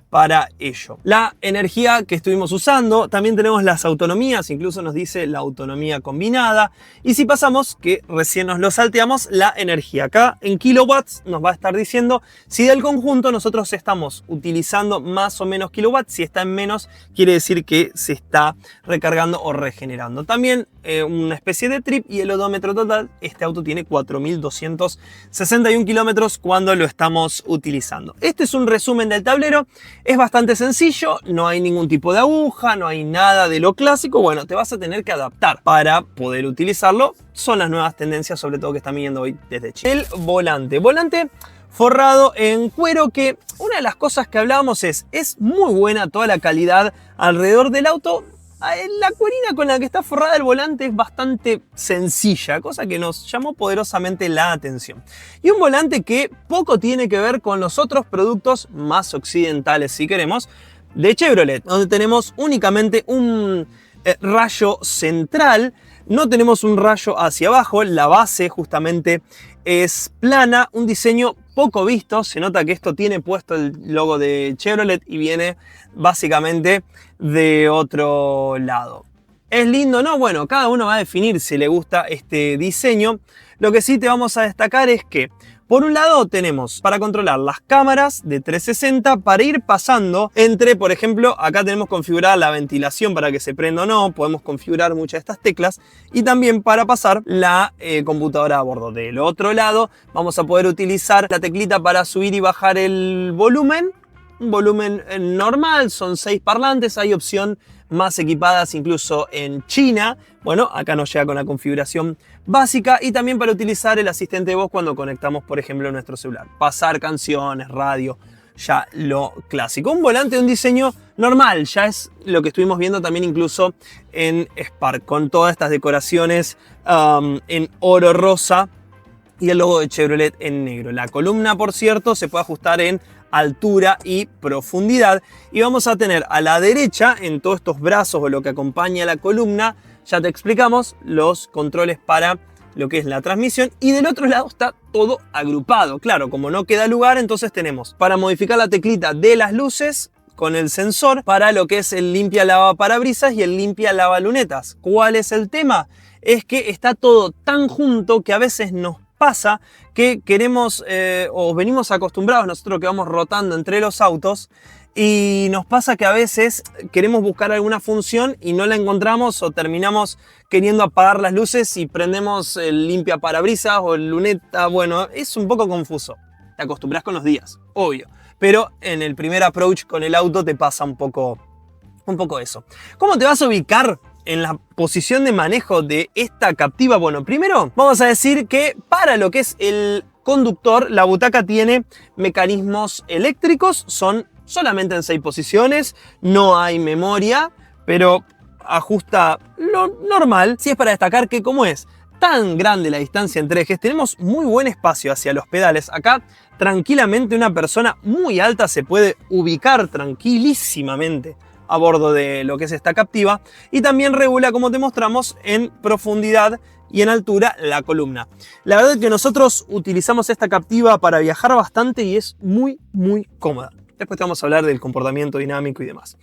para ello. La energía que estuvimos usando, también tenemos las autonomías, incluso nos dice la autonomía combinada, y si pasamos, que recién nos lo salteamos, la energía. Acá en kilowatts nos va a estar diciendo si del conjunto nosotros estamos utilizando más o menos kilowatts. Si está en menos, quiere decir que se está recargando o regenerando. También una especie de trip y el odómetro total. Este auto tiene 4.261 kilómetros cuando lo estamos utilizando. Este es un resumen del tablero. Es bastante sencillo, no hay ningún tipo de aguja, no hay nada de lo clásico. Bueno, te vas a tener que adaptar para poder utilizarlo. Son las nuevas tendencias, sobre todo que están viniendo hoy desde China. El volante. Volante forrado en cuero, que una de las cosas que hablábamos es muy buena toda la calidad alrededor del auto. La cuerina con la que está forrada el volante es bastante sencilla, cosa que nos llamó poderosamente la atención. Y un volante que poco tiene que ver con los otros productos más occidentales, si queremos, de Chevrolet, donde tenemos únicamente un rayo central, no tenemos un rayo hacia abajo, la base justamente es plana, un diseño poco visto. Se nota que esto tiene puesto el logo de Chevrolet y viene básicamente de otro lado. ¿Es lindo? No, bueno, cada uno va a definir si le gusta este diseño. Lo que sí te vamos a destacar es que, por un lado, tenemos para controlar las cámaras de 360 para ir pasando entre, por ejemplo, acá tenemos configurada la ventilación para que se prenda o no, podemos configurar muchas de estas teclas, y también para pasar la computadora a bordo. Del otro lado vamos a poder utilizar la teclita para subir y bajar el volumen. Un volumen normal, son 6 parlantes, hay opción más equipadas incluso en China. Bueno, acá nos llega con la configuración básica, y también para utilizar el asistente de voz cuando conectamos, por ejemplo, nuestro celular. Pasar canciones, radio, ya lo clásico. Un volante de un diseño normal, ya es lo que estuvimos viendo también incluso en Spark, con todas estas decoraciones en oro rosa y el logo de Chevrolet en negro. La columna, por cierto, se puede ajustar en altura y profundidad, y vamos a tener a la derecha, en todos estos brazos o lo que acompaña a la columna, ya te explicamos, los controles para lo que es la transmisión, y del otro lado está todo agrupado. Claro, como no queda lugar, entonces tenemos para modificar la teclita de las luces con el sensor, para lo que es el limpia lava parabrisas y el limpia lava lunetas. ¿Cuál es el tema? Es que está todo tan junto que a veces nos pasa que queremos o venimos acostumbrados nosotros que vamos rotando entre los autos, y nos pasa que a veces queremos buscar alguna función y no la encontramos, o terminamos queriendo apagar las luces y prendemos el limpia parabrisas o el luneta. Bueno, es un poco confuso. Te acostumbras con los días, obvio, pero en el primer approach con el auto te pasa un poco eso. ¿Cómo te vas a ubicar en la posición de manejo de esta Captiva? Bueno, primero vamos a decir que para lo que es el conductor, la butaca tiene mecanismos eléctricos, son solamente en 6 posiciones, no hay memoria, pero ajusta lo normal. Sí, es para destacar que, como es tan grande la distancia entre ejes, tenemos muy buen espacio hacia los pedales. Acá tranquilamente una persona muy alta se puede ubicar tranquilísimamente a bordo de lo que es esta Captiva, y también regula, como te mostramos, en profundidad y en altura la columna. La verdad es que nosotros utilizamos esta Captiva para viajar bastante y es muy cómoda. Después te vamos a hablar del comportamiento dinámico y demás.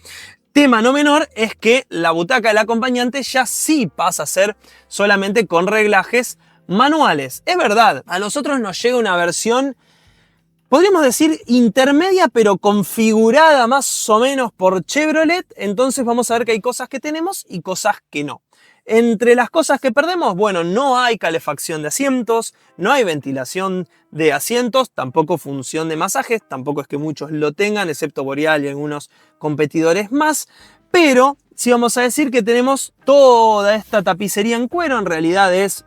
Tema no menor es que la butaca del acompañante ya sí pasa a ser solamente con reglajes manuales. Es verdad, a nosotros nos llega una versión podríamos decir intermedia, pero configurada más o menos por Chevrolet. Entonces vamos a ver que hay cosas que tenemos y cosas que no. Entre las cosas que perdemos, bueno, no hay calefacción de asientos, no hay ventilación de asientos, tampoco función de masajes, tampoco es que muchos lo tengan, excepto Boreal y algunos competidores más, pero sí vamos a decir que tenemos toda esta tapicería en cuero, en realidad es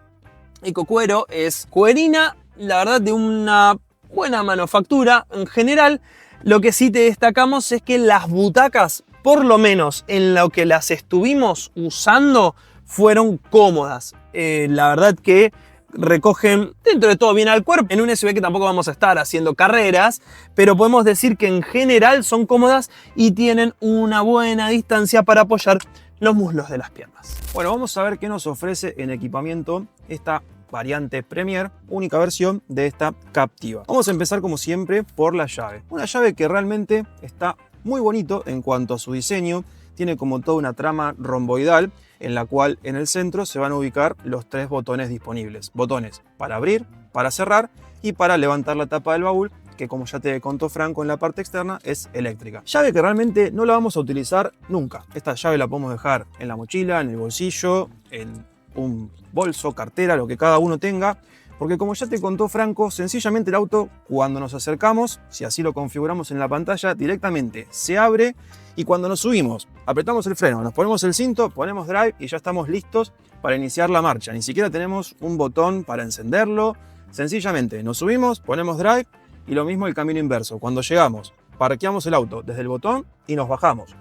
ecocuero, es cuerina, la verdad de una buena manufactura en general. Lo que sí te destacamos es que las butacas, por lo menos en lo que las estuvimos usando, fueron cómodas. La verdad que recogen dentro de todo bien al cuerpo. En un SUV que tampoco vamos a estar haciendo carreras, pero podemos decir que en general son cómodas y tienen una buena distancia para apoyar los muslos de las piernas. Bueno, vamos a ver qué nos ofrece en equipamiento esta variante Premier, única versión de esta Captiva. Vamos a empezar como siempre por la llave. Una llave que realmente está muy bonito en cuanto a su diseño. Tiene como toda una trama romboidal en la cual en el centro se van a ubicar los 3 botones disponibles. Botones para abrir, para cerrar y para levantar la tapa del baúl, que como ya te contó Franco en la parte externa es eléctrica. Llave que realmente no la vamos a utilizar nunca. Esta llave la podemos dejar en la mochila, en el bolsillo, en un bolso, cartera, lo que cada uno tenga. Porque como ya te contó Franco, sencillamente el auto cuando nos acercamos, si así lo configuramos en la pantalla, directamente se abre y cuando nos subimos, apretamos el freno, nos ponemos el cinto, ponemos drive y ya estamos listos para iniciar la marcha. Ni siquiera tenemos un botón para encenderlo, sencillamente nos subimos, ponemos drive y lo mismo el camino inverso. Cuando llegamos, parqueamos el auto desde el botón y nos bajamos.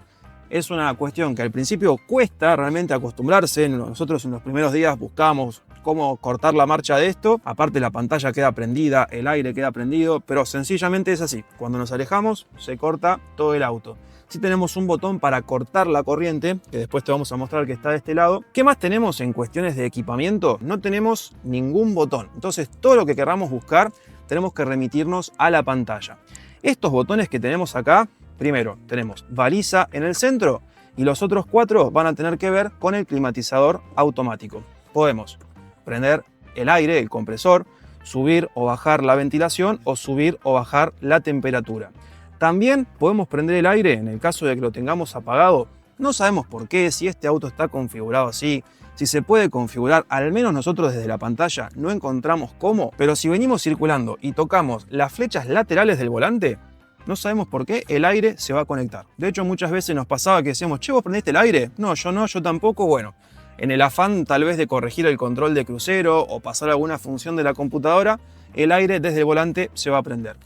Es una cuestión que al principio cuesta realmente acostumbrarse. Nosotros en los primeros días buscamos cómo cortar la marcha de esto. Aparte la pantalla queda prendida, el aire queda prendido, pero sencillamente es así. Cuando nos alejamos se corta todo el auto. Sí tenemos un botón para cortar la corriente, que después te vamos a mostrar que está de este lado. ¿Qué más tenemos en cuestiones de equipamiento? No tenemos ningún botón. Entonces todo lo que queramos buscar tenemos que remitirnos a la pantalla. Estos botones que tenemos acá, primero tenemos baliza en el centro y los otros 4 van a tener que ver con el climatizador automático. Podemos prender el aire, el compresor, subir o bajar la ventilación o subir o bajar la temperatura. También podemos prender el aire en el caso de que lo tengamos apagado. No sabemos por qué, si este auto está configurado así, si se puede configurar, al menos nosotros desde la pantalla no encontramos cómo, pero si venimos circulando y tocamos las flechas laterales del volante, no sabemos por qué el aire se va a conectar. De hecho, muchas veces nos pasaba que decíamos, che, ¿vos prendiste el aire? No, yo tampoco. Bueno, en el afán tal vez de corregir el control de crucero o pasar alguna función de la computadora, el aire desde el volante se va a prender.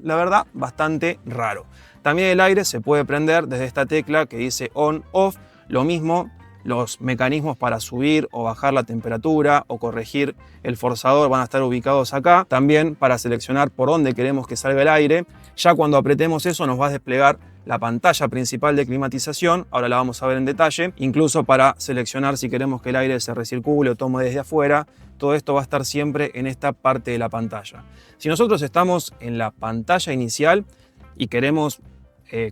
La verdad, bastante raro. También el aire se puede prender desde esta tecla que dice on-off. Lo mismo, los mecanismos para subir o bajar la temperatura o corregir el forzador van a estar ubicados acá. También para seleccionar por dónde queremos que salga el aire. Ya cuando apretemos eso nos va a desplegar la pantalla principal de climatización. Ahora la vamos a ver en detalle. Incluso para seleccionar si queremos que el aire se recircule o tome desde afuera. Todo esto va a estar siempre en esta parte de la pantalla. Si nosotros estamos en la pantalla inicial y queremos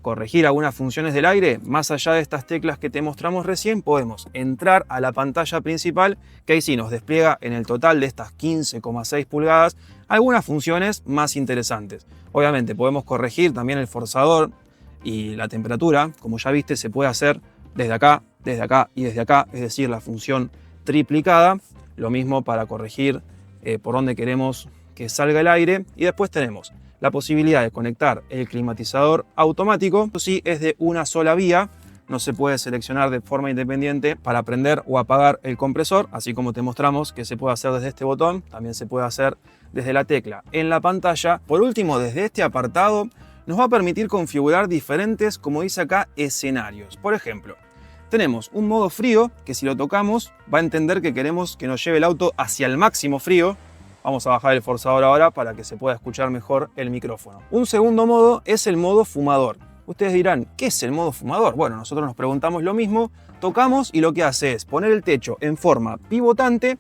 corregir algunas funciones del aire, más allá de estas teclas que te mostramos recién, podemos entrar a la pantalla principal, que ahí sí nos despliega en el total de estas 15,6 pulgadas algunas funciones más interesantes. Obviamente podemos corregir también el forzador y la temperatura. Como ya viste, se puede hacer desde acá y desde acá, es decir, la función triplicada. Lo mismo para corregir por dónde queremos que salga el aire. Y después tenemos la posibilidad de conectar el climatizador automático. Esto sí es de una sola vía, no se puede seleccionar de forma independiente para prender o apagar el compresor, así como te mostramos que se puede hacer desde este botón, también se puede hacer desde la tecla en la pantalla. Por último, desde este apartado nos va a permitir configurar diferentes, como dice acá, escenarios. Por ejemplo, tenemos un modo frío que si lo tocamos va a entender que queremos que nos lleve el auto hacia el máximo frío. Vamos a bajar el forzador ahora para que se pueda escuchar mejor el micrófono. Un segundo modo es el modo fumador. Ustedes dirán, ¿qué es el modo fumador? Bueno, nosotros nos preguntamos lo mismo, tocamos y lo que hace es poner el techo en forma pivotante,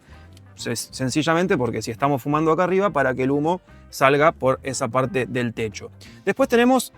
sencillamente porque si estamos fumando acá arriba, para que el humo salga por esa parte del techo. Después tenemos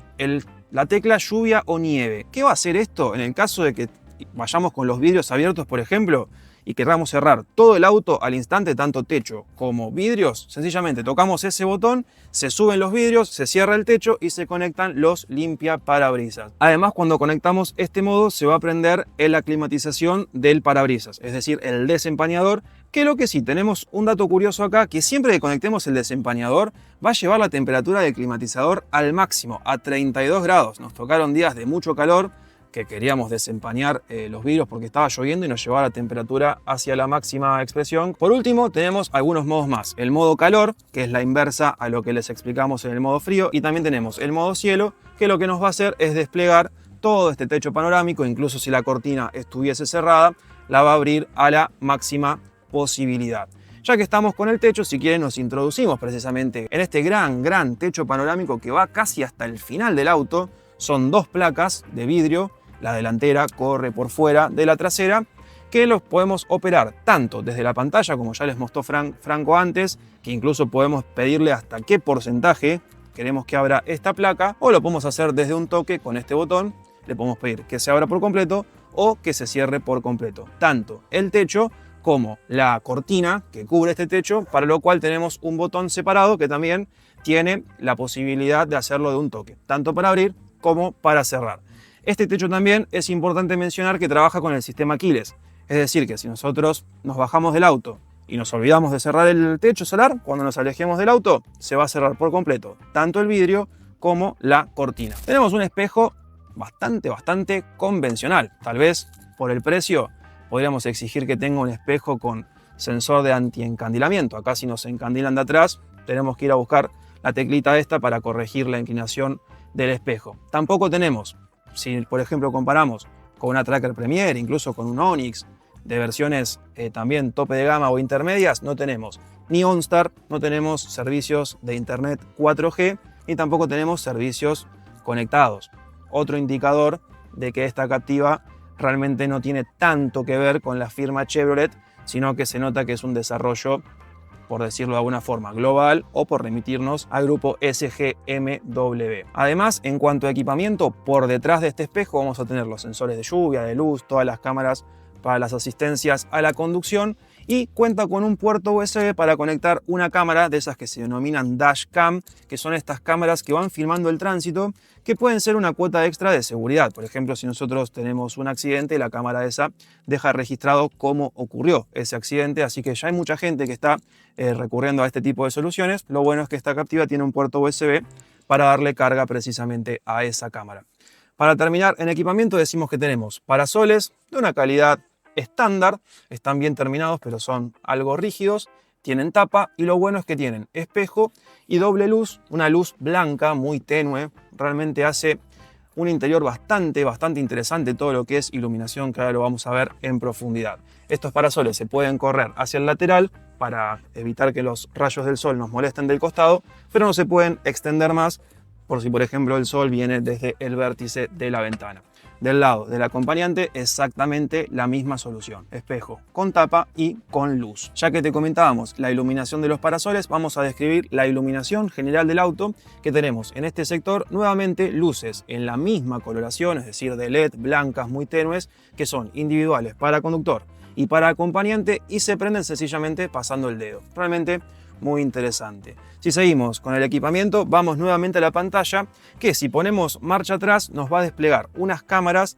la tecla lluvia o nieve. ¿Qué va a hacer esto en el caso de que vayamos con los vidrios abiertos, por ejemplo, y queramos cerrar todo el auto al instante, tanto techo como vidrios, sencillamente tocamos ese botón, se suben los vidrios, se cierra el techo y se conectan los limpiaparabrisas. Además, cuando conectamos este modo se va a prender la climatización del parabrisas, es decir, el desempañador, que lo que sí, tenemos un dato curioso acá, que siempre que conectemos el desempañador va a llevar la temperatura del climatizador al máximo, a 32 grados. Nos tocaron días de mucho calor, que queríamos desempañar los vidrios porque estaba lloviendo y nos llevaba la temperatura hacia la máxima expresión. Por último, tenemos algunos modos más. El modo calor, que es la inversa a lo que les explicamos en el modo frío, y también tenemos el modo cielo, que lo que nos va a hacer es desplegar todo este techo panorámico, incluso si la cortina estuviese cerrada, la va a abrir a la máxima posibilidad. Ya que estamos con el techo, si quieren nos introducimos precisamente en este gran techo panorámico que va casi hasta el final del auto. Son 2 placas de vidrio. La delantera corre por fuera de la trasera, que los podemos operar tanto desde la pantalla, como ya les mostró Franco antes, que incluso podemos pedirle hasta qué porcentaje queremos que abra esta placa, o lo podemos hacer desde un toque con este botón. Le podemos pedir que se abra por completo o que se cierre por completo, tanto el techo como la cortina que cubre este techo, para lo cual tenemos un botón separado que también tiene la posibilidad de hacerlo de un toque, tanto para abrir como para cerrar. Este techo también es importante mencionar que trabaja con el sistema keyless, es decir, que si nosotros nos bajamos del auto y nos olvidamos de cerrar el techo solar, cuando nos alejemos del auto se va a cerrar por completo, tanto el vidrio como la cortina. Tenemos un espejo bastante convencional. Tal vez por el precio podríamos exigir que tenga un espejo con sensor de antiencandilamiento. Acá si nos encandilan de atrás, tenemos que ir a buscar la teclita esta para corregir la inclinación del espejo. Tampoco tenemos, si por ejemplo comparamos con una Tracker Premier, incluso con un Onix de versiones también tope de gama o intermedias, no tenemos ni OnStar, no tenemos servicios de internet 4G, ni tampoco tenemos servicios conectados. Otro indicador de que esta Captiva realmente no tiene tanto que ver con la firma Chevrolet, sino que se nota que es un desarrollo, por decirlo de alguna forma, global, o por remitirnos al grupo SGMW. Además, en cuanto a equipamiento, por detrás de este espejo vamos a tener los sensores de lluvia, de luz, todas las cámaras para las asistencias a la conducción, y cuenta con un puerto USB para conectar una cámara de esas que se denominan dashcam, que son estas cámaras que van filmando el tránsito, que pueden ser una cuota extra de seguridad. Por ejemplo, si nosotros tenemos un accidente, la cámara esa deja registrado cómo ocurrió ese accidente, así que ya hay mucha gente que está recurriendo a este tipo de soluciones. Lo bueno es que esta Captiva tiene un puerto USB para darle carga precisamente a esa cámara. Para terminar, en equipamiento decimos que tenemos parasoles de una calidad estándar, están bien terminados pero son algo rígidos, tienen tapa, y lo bueno es que tienen espejo y doble luz, una luz blanca muy tenue, realmente hace un interior bastante interesante, todo lo que es iluminación, que ahora lo vamos a ver en profundidad. Estos parasoles se pueden correr hacia el lateral para evitar que los rayos del sol nos molesten del costado, pero no se pueden extender más por si por ejemplo el sol viene desde el vértice de la ventana. Del lado del acompañante, exactamente la misma solución, espejo con tapa y con luz. Ya que te comentábamos la iluminación de los parasoles, vamos a describir la iluminación general del auto, que tenemos en este sector nuevamente luces en la misma coloración, es decir, de LED, blancas muy tenues, que son individuales para conductor y para acompañante, y se prenden sencillamente pasando el dedo. Realmente muy interesante. Si seguimos con el equipamiento, vamos nuevamente a la pantalla, que si ponemos marcha atrás nos va a desplegar unas cámaras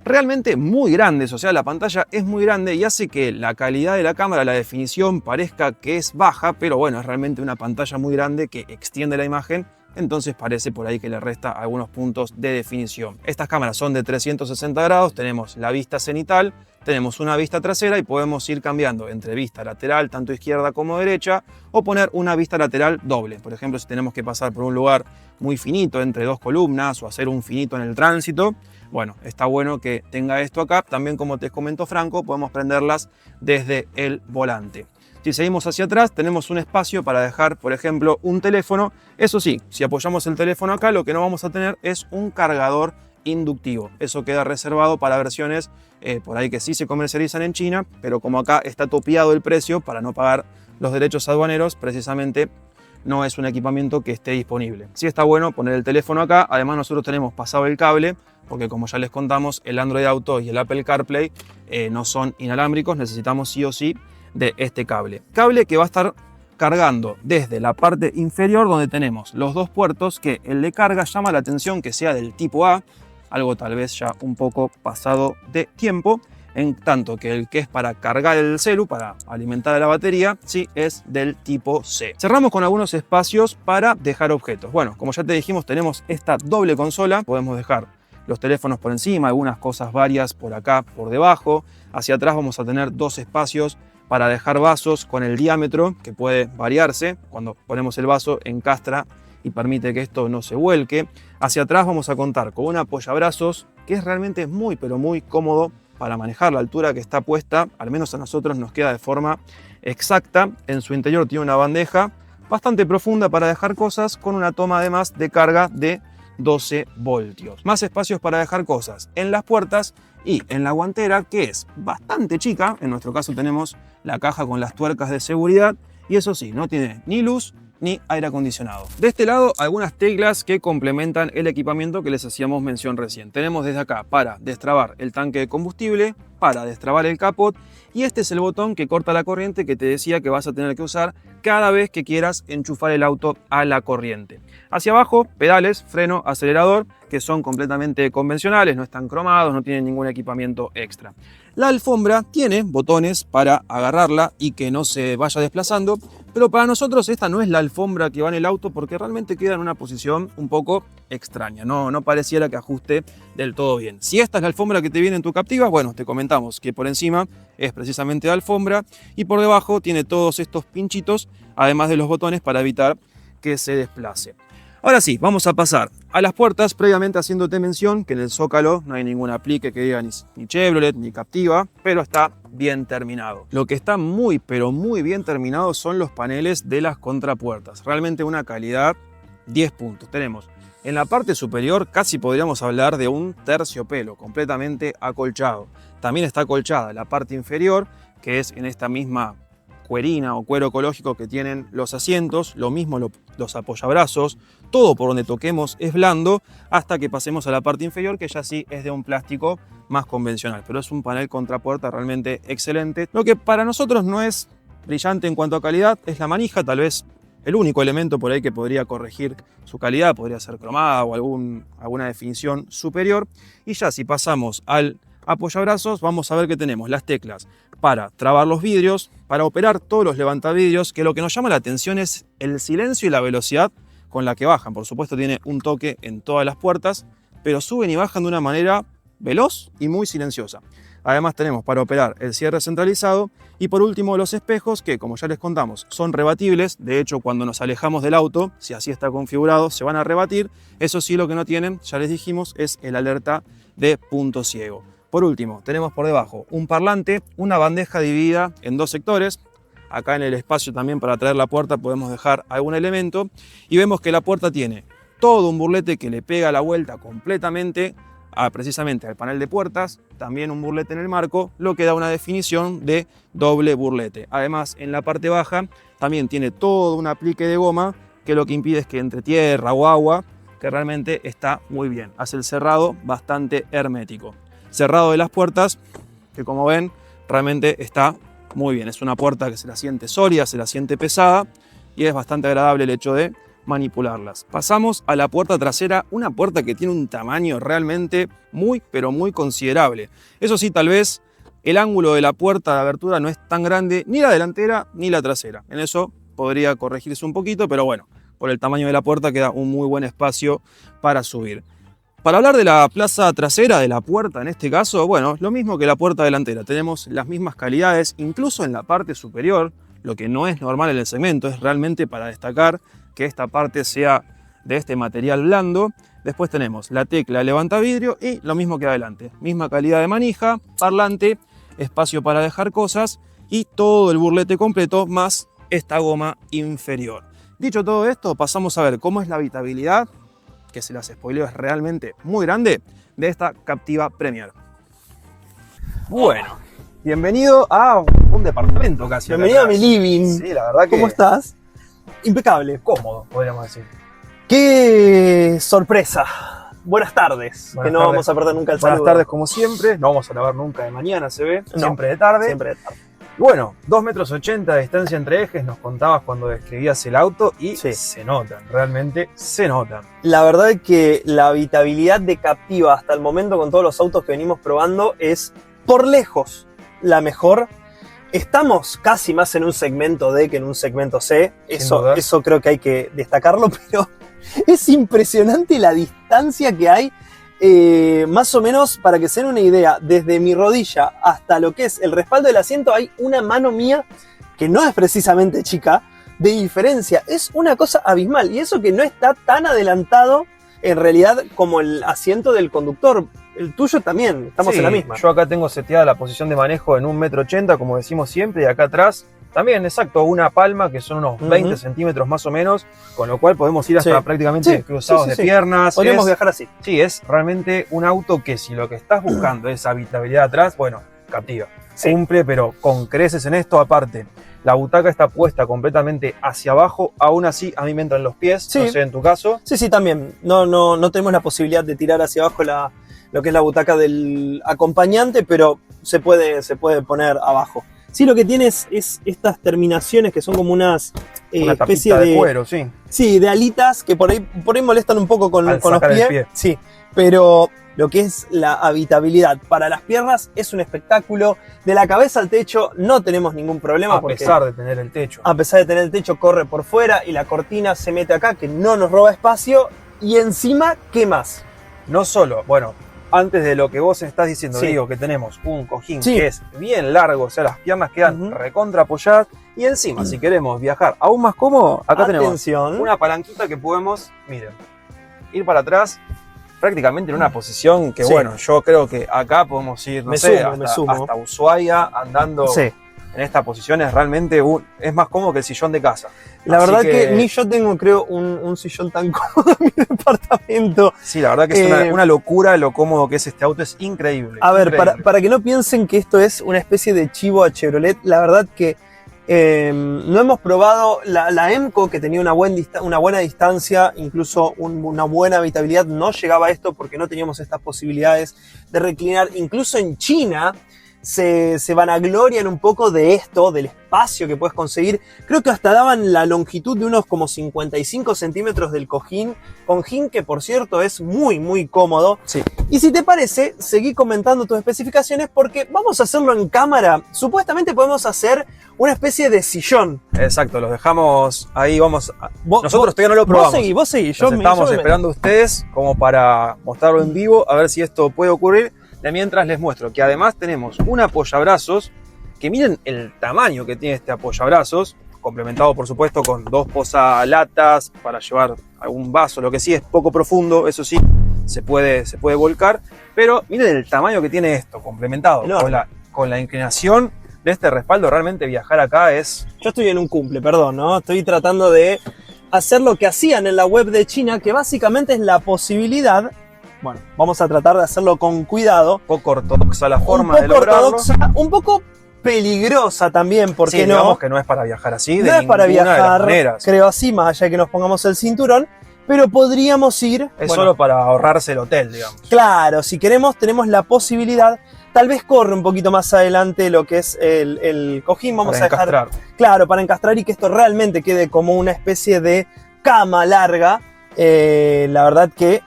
realmente muy grandes. O sea, la pantalla es muy grande y hace que la calidad de la cámara, la definición, parezca que es baja, pero bueno, es realmente una pantalla muy grande que extiende la imagen, entonces parece por ahí que le resta algunos puntos de definición. Estas cámaras son de 360 grados, tenemos la vista cenital, tenemos una vista trasera y podemos ir cambiando entre vista lateral, tanto izquierda como derecha, o poner una vista lateral doble. Por ejemplo, si tenemos que pasar por un lugar muy finito entre dos columnas o hacer un finito en el tránsito, bueno, está bueno que tenga esto acá. También, como te comentó Franco, podemos prenderlas desde el volante. Si seguimos hacia atrás, tenemos un espacio para dejar, por ejemplo, un teléfono. Eso sí, si apoyamos el teléfono acá, lo que no vamos a tener es un cargador inductivo. Eso queda reservado para versiones por ahí que sí se comercializan en China, pero como acá está topeado el precio para no pagar los derechos aduaneros, precisamente no es un equipamiento que esté disponible. Sí está bueno poner el teléfono acá, además nosotros tenemos pasado el cable, porque como ya les contamos, el Android Auto y el Apple CarPlay no son inalámbricos, necesitamos sí o sí de este cable. Cable que va a estar cargando desde la parte inferior donde tenemos los dos puertos, que el de carga llama la atención que sea del tipo A, algo tal vez ya un poco pasado de tiempo, en tanto que el que es para cargar el celu, para alimentar la batería, sí es del tipo C. Cerramos con algunos espacios para dejar objetos. Bueno, como ya te dijimos, tenemos esta doble consola, podemos dejar los teléfonos por encima, algunas cosas varias por acá, por debajo. Hacia atrás vamos a tener dos espacios para dejar vasos con el diámetro, que puede variarse. Cuando ponemos el vaso encastra y permite que esto no se vuelque. Hacia atrás vamos a contar con un apoyabrazos que es realmente muy, pero muy cómodo para manejar la altura que está puesta. Al menos a nosotros nos queda de forma exacta. En su interior tiene una bandeja bastante profunda para dejar cosas, con una toma además de carga de 12 voltios. Más espacios para dejar cosas en las puertas y en la guantera, que es bastante chica. En nuestro caso tenemos la caja con las tuercas de seguridad y eso sí, no tiene ni luz ni aire acondicionado. De este lado, algunas teclas que complementan el equipamiento que les hacíamos mención recién. Tenemos desde acá para destrabar el tanque de combustible, para destrabar el capot, y este es el botón que corta la corriente que te decía que vas a tener que usar cada vez que quieras enchufar el auto a la corriente. Hacia abajo, pedales, freno, acelerador, que son completamente convencionales, no están cromados, no tienen ningún equipamiento extra. La alfombra tiene botones para agarrarla y que no se vaya desplazando, pero para nosotros esta no es la alfombra que va en el auto, porque realmente queda en una posición un poco extraña, no pareciera que ajuste del todo bien. Si esta es la alfombra que te viene en tu Captiva, bueno, te comentamos que por encima es precisamente la alfombra y por debajo tiene todos estos pinchitos, además de los botones para evitar que se desplace. Ahora sí, vamos a pasar a las puertas, previamente haciéndote mención que en el zócalo no hay ningún aplique que diga ni Chevrolet ni Captiva, pero está bien terminado. Lo que está muy, pero muy bien terminado son los paneles de las contrapuertas. Realmente una calidad 10 puntos. Tenemos en la parte superior, casi podríamos hablar de un terciopelo, completamente acolchado. También está acolchada la parte inferior, que es en esta misma cuerina o cuero ecológico que tienen los asientos, lo mismo los apoyabrazos, todo por donde toquemos es blando, hasta que pasemos a la parte inferior, que ya sí es de un plástico más convencional, pero es un panel contrapuerta realmente excelente. Lo que para nosotros no es brillante en cuanto a calidad es la manija, tal vez el único elemento por ahí que podría corregir su calidad, podría ser cromada o alguna definición superior. Y ya si pasamos al apoyabrazos, vamos a ver que tenemos las teclas para trabar los vidrios, para operar todos los levantavidrios, que lo que nos llama la atención es el silencio y la velocidad con la que bajan. Por supuesto tiene un toque en todas las puertas, pero suben y bajan de una manera veloz y muy silenciosa. Además tenemos para operar el cierre centralizado y por último los espejos, que como ya les contamos son rebatibles. De hecho, cuando nos alejamos del auto, si así está configurado, se van a rebatir. Eso sí, lo que no tienen, ya les dijimos, es el alerta de punto ciego. Por último, tenemos por debajo un parlante, una bandeja dividida en dos sectores. Acá en el espacio también para traer la puerta podemos dejar algún elemento. Y vemos que la puerta tiene todo un burlete que le pega la vuelta completamente precisamente al panel de puertas. También un burlete en el marco, lo que da una definición de doble burlete. Además, en la parte baja también tiene todo un aplique de goma que lo que impide es que entre tierra o agua, que realmente está muy bien. Hace el cerrado bastante hermético. Cerrado de las puertas, que como ven realmente está muy bien. Es una puerta que se la siente sólida, se la siente pesada y es bastante agradable el hecho de manipularlas. Pasamos a la puerta trasera, una puerta que tiene un tamaño realmente muy, pero muy considerable. Eso sí, tal vez el ángulo de la puerta de abertura no es tan grande, ni la delantera ni la trasera. En eso podría corregirse un poquito, pero bueno, por el tamaño de la puerta queda un muy buen espacio para subir. Para hablar de la plaza trasera de la puerta, en este caso, bueno, lo mismo que la puerta delantera. Tenemos las mismas calidades, incluso en la parte superior, lo que no es normal en el segmento, es realmente para destacar que esta parte sea de este material blando. Después tenemos la tecla levantavidrio y lo mismo que adelante. Misma calidad de manija, parlante, espacio para dejar cosas y todo el burlete completo más esta goma inferior. Dicho todo esto, pasamos a ver cómo es la habitabilidad, que se las spoileo, es realmente muy grande, de esta Captiva Premier. Bueno, bienvenido a un departamento casi. Bienvenido a mi living. Sí, la verdad que ¿Cómo estás? impecable. cómodo, podríamos decir. ¡Qué sorpresa! Buenas tardes, Buenas que no tardes. vamos a perder nunca el Buenas saludo. tardes como siempre, no vamos a grabar nunca de mañana, se ve, No, siempre de tarde. Siempre de tarde. Y bueno, 2,80 metros de distancia entre ejes, nos contabas cuando describías el auto y Sí. se notan, realmente se notan. La verdad es que la habitabilidad de Captiva hasta el momento con todos los autos que venimos probando es por lejos la mejor. Estamos casi más en un segmento D que en un segmento C, Sin duda. eso creo que hay que destacarlo, pero es impresionante la distancia que hay. Más o menos, para que se den una idea, desde mi rodilla hasta lo que es el respaldo del asiento hay una mano mía, que no es precisamente chica, de diferencia. Es una cosa abismal, y eso que no está tan adelantado en realidad como el asiento del conductor. El tuyo también, estamos Sí, en la misma. Yo acá tengo seteada la posición de manejo en 1,80 m, como decimos siempre, y acá atrás también, exacto, una palma que son unos 20 Ujú. centímetros más o menos, con lo cual podemos ir hasta Sí. prácticamente Sí, cruzados sí, sí, de sí. piernas. Podríamos viajar así. Sí, es realmente un auto que si lo que estás buscando es habitabilidad atrás, bueno, Captiva. Sí. Cumple, pero con creces en esto. Aparte, la butaca está puesta completamente hacia abajo, aún así a mí me entran los pies, Sí. no sé en tu caso. Sí, sí, también. No tenemos la posibilidad de tirar hacia abajo lo que es la butaca del acompañante, pero se puede poner abajo. Sí, lo que tiene es estas terminaciones que son como Una especie tapita de cuero, sí. Sí, de alitas que por ahí molestan un poco con Al los sacar el pies. pie. Sí, pero lo que es la habitabilidad para las piernas es un espectáculo. De la cabeza al techo no tenemos ningún problema A porque pesar de tener el techo. a pesar de tener el techo corre por fuera y la cortina se mete acá que no nos roba espacio. Y encima, ¿qué más? No solo, bueno, antes de lo que vos estás diciendo, Sí. digo que tenemos un cojín Sí. que es bien largo, o sea, las piernas quedan Ujú. recontra apoyadas. Y encima, si queremos viajar aún más cómodo, acá tenemos Atención. una palanquita que podemos, miren, ir para atrás prácticamente en una posición que, Sí. bueno, yo creo que acá podemos ir, no Me sé, sumo, me hasta, sumo. hasta Ushuaia andando Sí. en esta posición. Es realmente es más cómodo que el sillón de casa. La Así verdad que ni yo tengo, creo, un sillón tan cómodo en mi departamento. Sí, la verdad que es Eh, una locura lo cómodo que es este auto, es increíble. A ver, increíble. para que no piensen que esto es una especie de chivo a Chevrolet, la verdad que no hemos probado la Emco, que tenía una buena distancia, incluso una buena habitabilidad, no llegaba a esto porque no teníamos estas posibilidades de reclinar. Incluso en China se vanaglorian un poco de esto, del espacio que puedes conseguir. Creo que hasta daban la longitud de unos como 55 centímetros del cojín que por cierto es muy, muy cómodo. Sí. Y si te parece, seguí comentando tus especificaciones porque vamos a hacerlo en cámara. Supuestamente podemos hacer una especie de sillón. Exacto, los dejamos ahí, vamos. Vos- Nosotros vos- todavía no lo probamos. Vos seguí. Nos estamos esperando a ustedes como para mostrarlo en vivo, a ver si esto puede ocurrir. De mientras les muestro que además tenemos un apoyabrazos, que miren el tamaño que tiene este apoyabrazos, complementado por supuesto con dos posalatas para llevar algún vaso, lo que sí es poco profundo, eso sí, se puede volcar, pero miren el tamaño que tiene esto, complementado Enorme. con la inclinación de este respaldo. Realmente viajar acá es... Yo estoy en un cumple, perdón, ¿no? Estoy tratando de hacer lo que hacían en la web de China, que básicamente es la posibilidad. Bueno, vamos a tratar de hacerlo con cuidado. un poco ortodoxa la forma un de poco lograrlo. ortodoxa, un poco peligrosa también, ¿por Sí, qué no? digamos que no es para viajar así, de No es para ninguna de las viajar, maneras. creo así, más allá de que nos pongamos el cinturón, pero podríamos ir. Es bueno, solo para ahorrarse el hotel, digamos. claro, si queremos, tenemos la posibilidad. Tal vez corre un poquito más adelante lo que es el cojín. Vamos Para a dejar. encastrar. Claro, para encastrar y que esto realmente quede como una especie de cama larga. La verdad que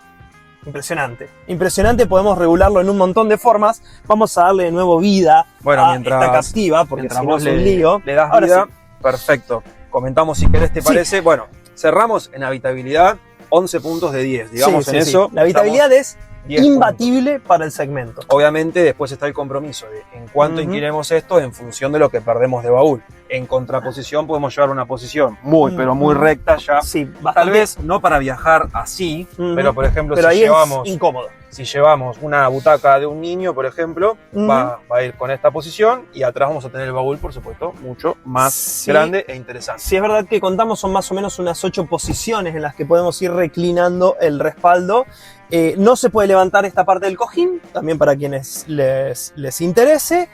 impresionante. Impresionante, podemos regularlo en un montón de formas. Vamos a darle de nuevo vida Bueno, a mientras- esta Captiva, porque Mientras si no vos es un lío. le das Ahora vida, sí. perfecto. Comentamos si querés, ¿te Sí. parece? Bueno, cerramos en habitabilidad 11 puntos de 10, digamos Sí, en sí, eso. sí. La habitabilidad es 10 imbatible para el segmento. Obviamente después está el compromiso de en cuánto Ujú. inclinemos esto en función de lo que perdemos de baúl. En contraposición podemos llevar una posición muy, pero muy Ujú. recta ya. Sí, Tal bastante. vez no para viajar así, Ujú. pero por ejemplo Pero si ahí llevamos... es incómodo. Si llevamos una butaca de un niño, por ejemplo, Ujú. va a ir con esta posición y atrás vamos a tener el baúl, por supuesto, mucho más Sí. grande e interesante. Si es verdad que contamos, son más o menos unas 8 posiciones en las que podemos ir reclinando el respaldo. No se puede levantar esta parte del cojín, también para quienes les interese.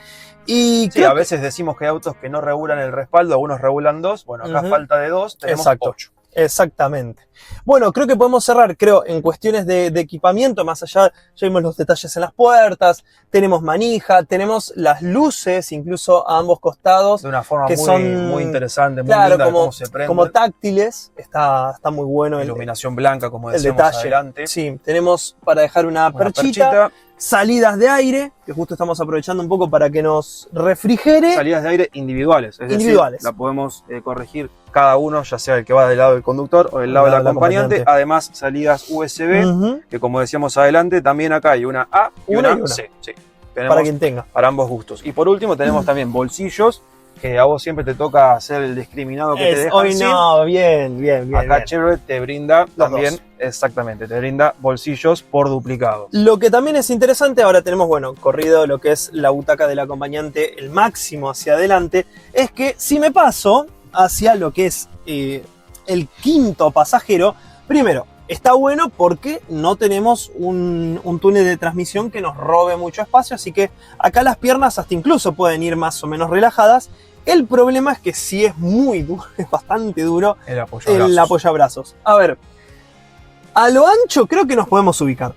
Y sí, a veces decimos que hay autos que no regulan el respaldo, algunos regulan 2. Bueno, acá falta de 2, tenemos 8. Exactamente. Bueno, creo que podemos cerrar, en cuestiones de equipamiento, más allá, ya vimos los detalles en las puertas, tenemos manija, tenemos las luces, incluso a ambos costados. De una forma que son muy interesante, muy claro, linda, como, cómo se prende. como táctiles, está muy bueno. Iluminación blanca, como el decíamos detalle. adelante. Sí, tenemos para dejar una perchita. Salidas de aire, que justo estamos aprovechando un poco para que nos refrigere. Salidas de aire individuales, es individuales. decir, la podemos corregir cada uno, ya sea el que va del lado del conductor o del lado del acompañante. Además, salidas USB, que como decíamos adelante, también acá hay una A y una C. Sí, para quien tenga. Para ambos gustos. Y por último tenemos también bolsillos, que a vos siempre te toca hacer el discriminado que te dejan hoy no, bien. Acá Chevrolet te brinda también, exactamente, te brinda bolsillos por duplicado. Lo que también es interesante, ahora tenemos, corrido lo que es la butaca del acompañante, el máximo hacia adelante, es que si me paso hacia lo que es el quinto pasajero, primero, está bueno porque no tenemos un túnel de transmisión que nos robe mucho espacio, así que acá las piernas hasta incluso pueden ir más o menos relajadas. El problema es que sí es muy duro, es bastante duro el apoyabrazos. A ver, a lo ancho creo que nos podemos ubicar.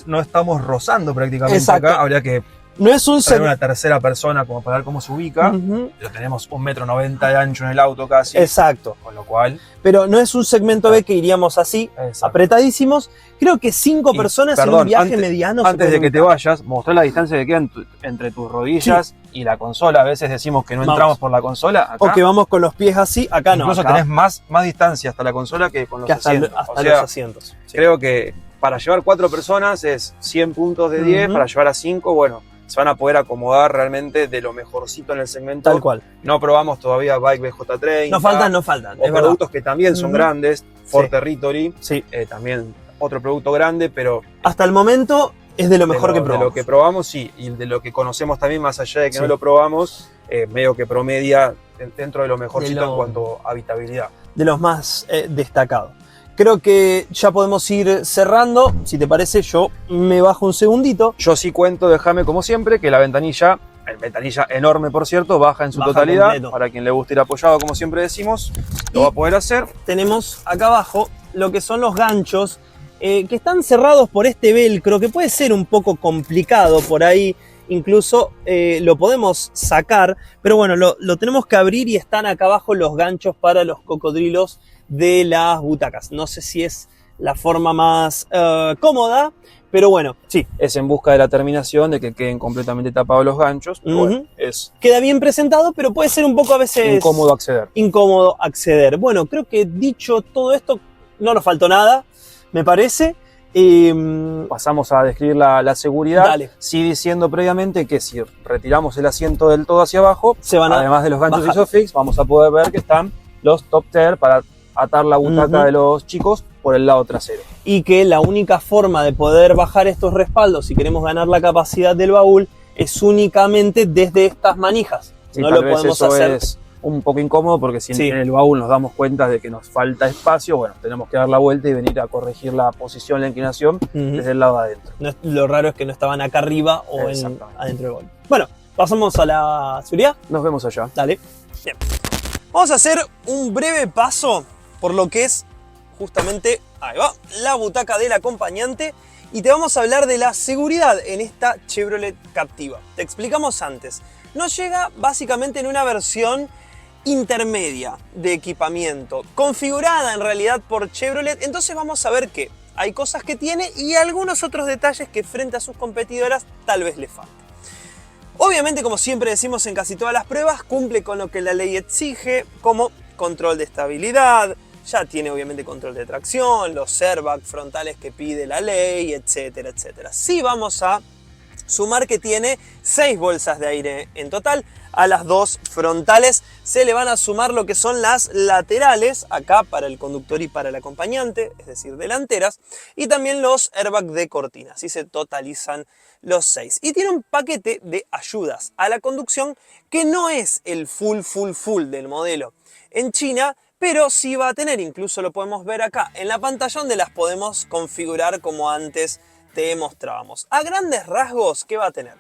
No estamos rozando prácticamente. Exacto. Acá, habría que no es una tercera persona como para ver cómo se ubica. Pero tenemos 1,90 m de ancho en el auto casi. Exacto. Con lo cual... Pero no es un segmento B que iríamos así, apretadísimos. Creo que 5 personas en un viaje mediano. Antes de que te vayas, mostrar la distancia que queda entre tus rodillas y la consola. A veces decimos que no entramos por la consola. Acá, o que vamos con los pies así, acá no. Incluso tenés más distancia hasta la consola que con los asientos. Hasta los asientos. Sí. Creo que para llevar 4 personas es 100 puntos de 10, para llevar a 5, se van a poder acomodar realmente de lo mejorcito en el segmento. Tal cual. No probamos todavía Bike BJ30. No faltan. O productos que también son grandes. Ford Territory. Sí. También otro producto grande, pero... Hasta el momento es de lo mejor que probamos. De lo que probamos, sí. Y de lo que conocemos también, más allá de que no lo probamos, medio que promedia dentro de lo mejorcito en cuanto a habitabilidad. De los más destacados. Creo que ya podemos ir cerrando. Si te parece, yo me bajo un segundito. Yo sí cuento, déjame como siempre, que la ventanilla enorme por cierto, baja en su totalidad. Completo. Para quien le guste ir apoyado, como siempre decimos, lo va a poder hacer. Tenemos acá abajo lo que son los ganchos, que están cerrados por este velcro, que puede ser un poco complicado por ahí. Incluso lo podemos sacar, pero lo tenemos que abrir y están acá abajo los ganchos para los cocodrilos de las butacas. No sé si es la forma más cómoda, pero sí. Es en busca de la terminación, de que queden completamente tapados los ganchos. Queda bien presentado, pero puede ser un poco a veces... Incómodo acceder. Bueno, creo que dicho todo esto, no nos faltó nada, me parece. Pasamos a describir la seguridad. Dale. Sí, diciendo previamente que si retiramos el asiento del todo hacia abajo, además de los ganchos Isofix, vamos a poder ver que están los top tier para atar la butaca de los chicos por el lado trasero. Y que la única forma de poder bajar estos respaldos, si queremos ganar la capacidad del baúl, es únicamente desde estas manijas. Sí, no lo podemos hacer. Es un poco incómodo porque si en el baúl nos damos cuenta de que nos falta espacio, tenemos que dar la vuelta y venir a corregir la posición, la inclinación desde el lado de adentro. Lo raro es que no estaban acá arriba o adentro del baúl. Bueno, pasamos a la seguridad. Nos vemos allá. Dale. Bien. Vamos a hacer un breve paso por lo que es justamente, ahí va, la butaca del acompañante, y te vamos a hablar de la seguridad en esta Chevrolet Captiva. Te explicamos antes. Nos llega básicamente en una versión intermedia de equipamiento, configurada en realidad por Chevrolet. Entonces vamos a ver que hay cosas que tiene y algunos otros detalles que frente a sus competidoras tal vez le faltan. Obviamente, como siempre decimos en casi todas las pruebas, cumple con lo que la ley exige, como control de estabilidad, ya tiene obviamente control de tracción, los airbags frontales que pide la ley, etcétera, etcétera. Sí vamos a sumar que tiene 6 bolsas de aire en total. A las 2 frontales se le van a sumar lo que son las laterales, acá para el conductor y para el acompañante, es decir, delanteras, y también los airbags de cortina, así se totalizan los 6. Y tiene un paquete de ayudas a la conducción que no es el full del modelo en China, pero sí va a tener, incluso lo podemos ver acá en la pantalla donde las podemos configurar como antes te mostrábamos. A grandes rasgos, ¿qué va a tener?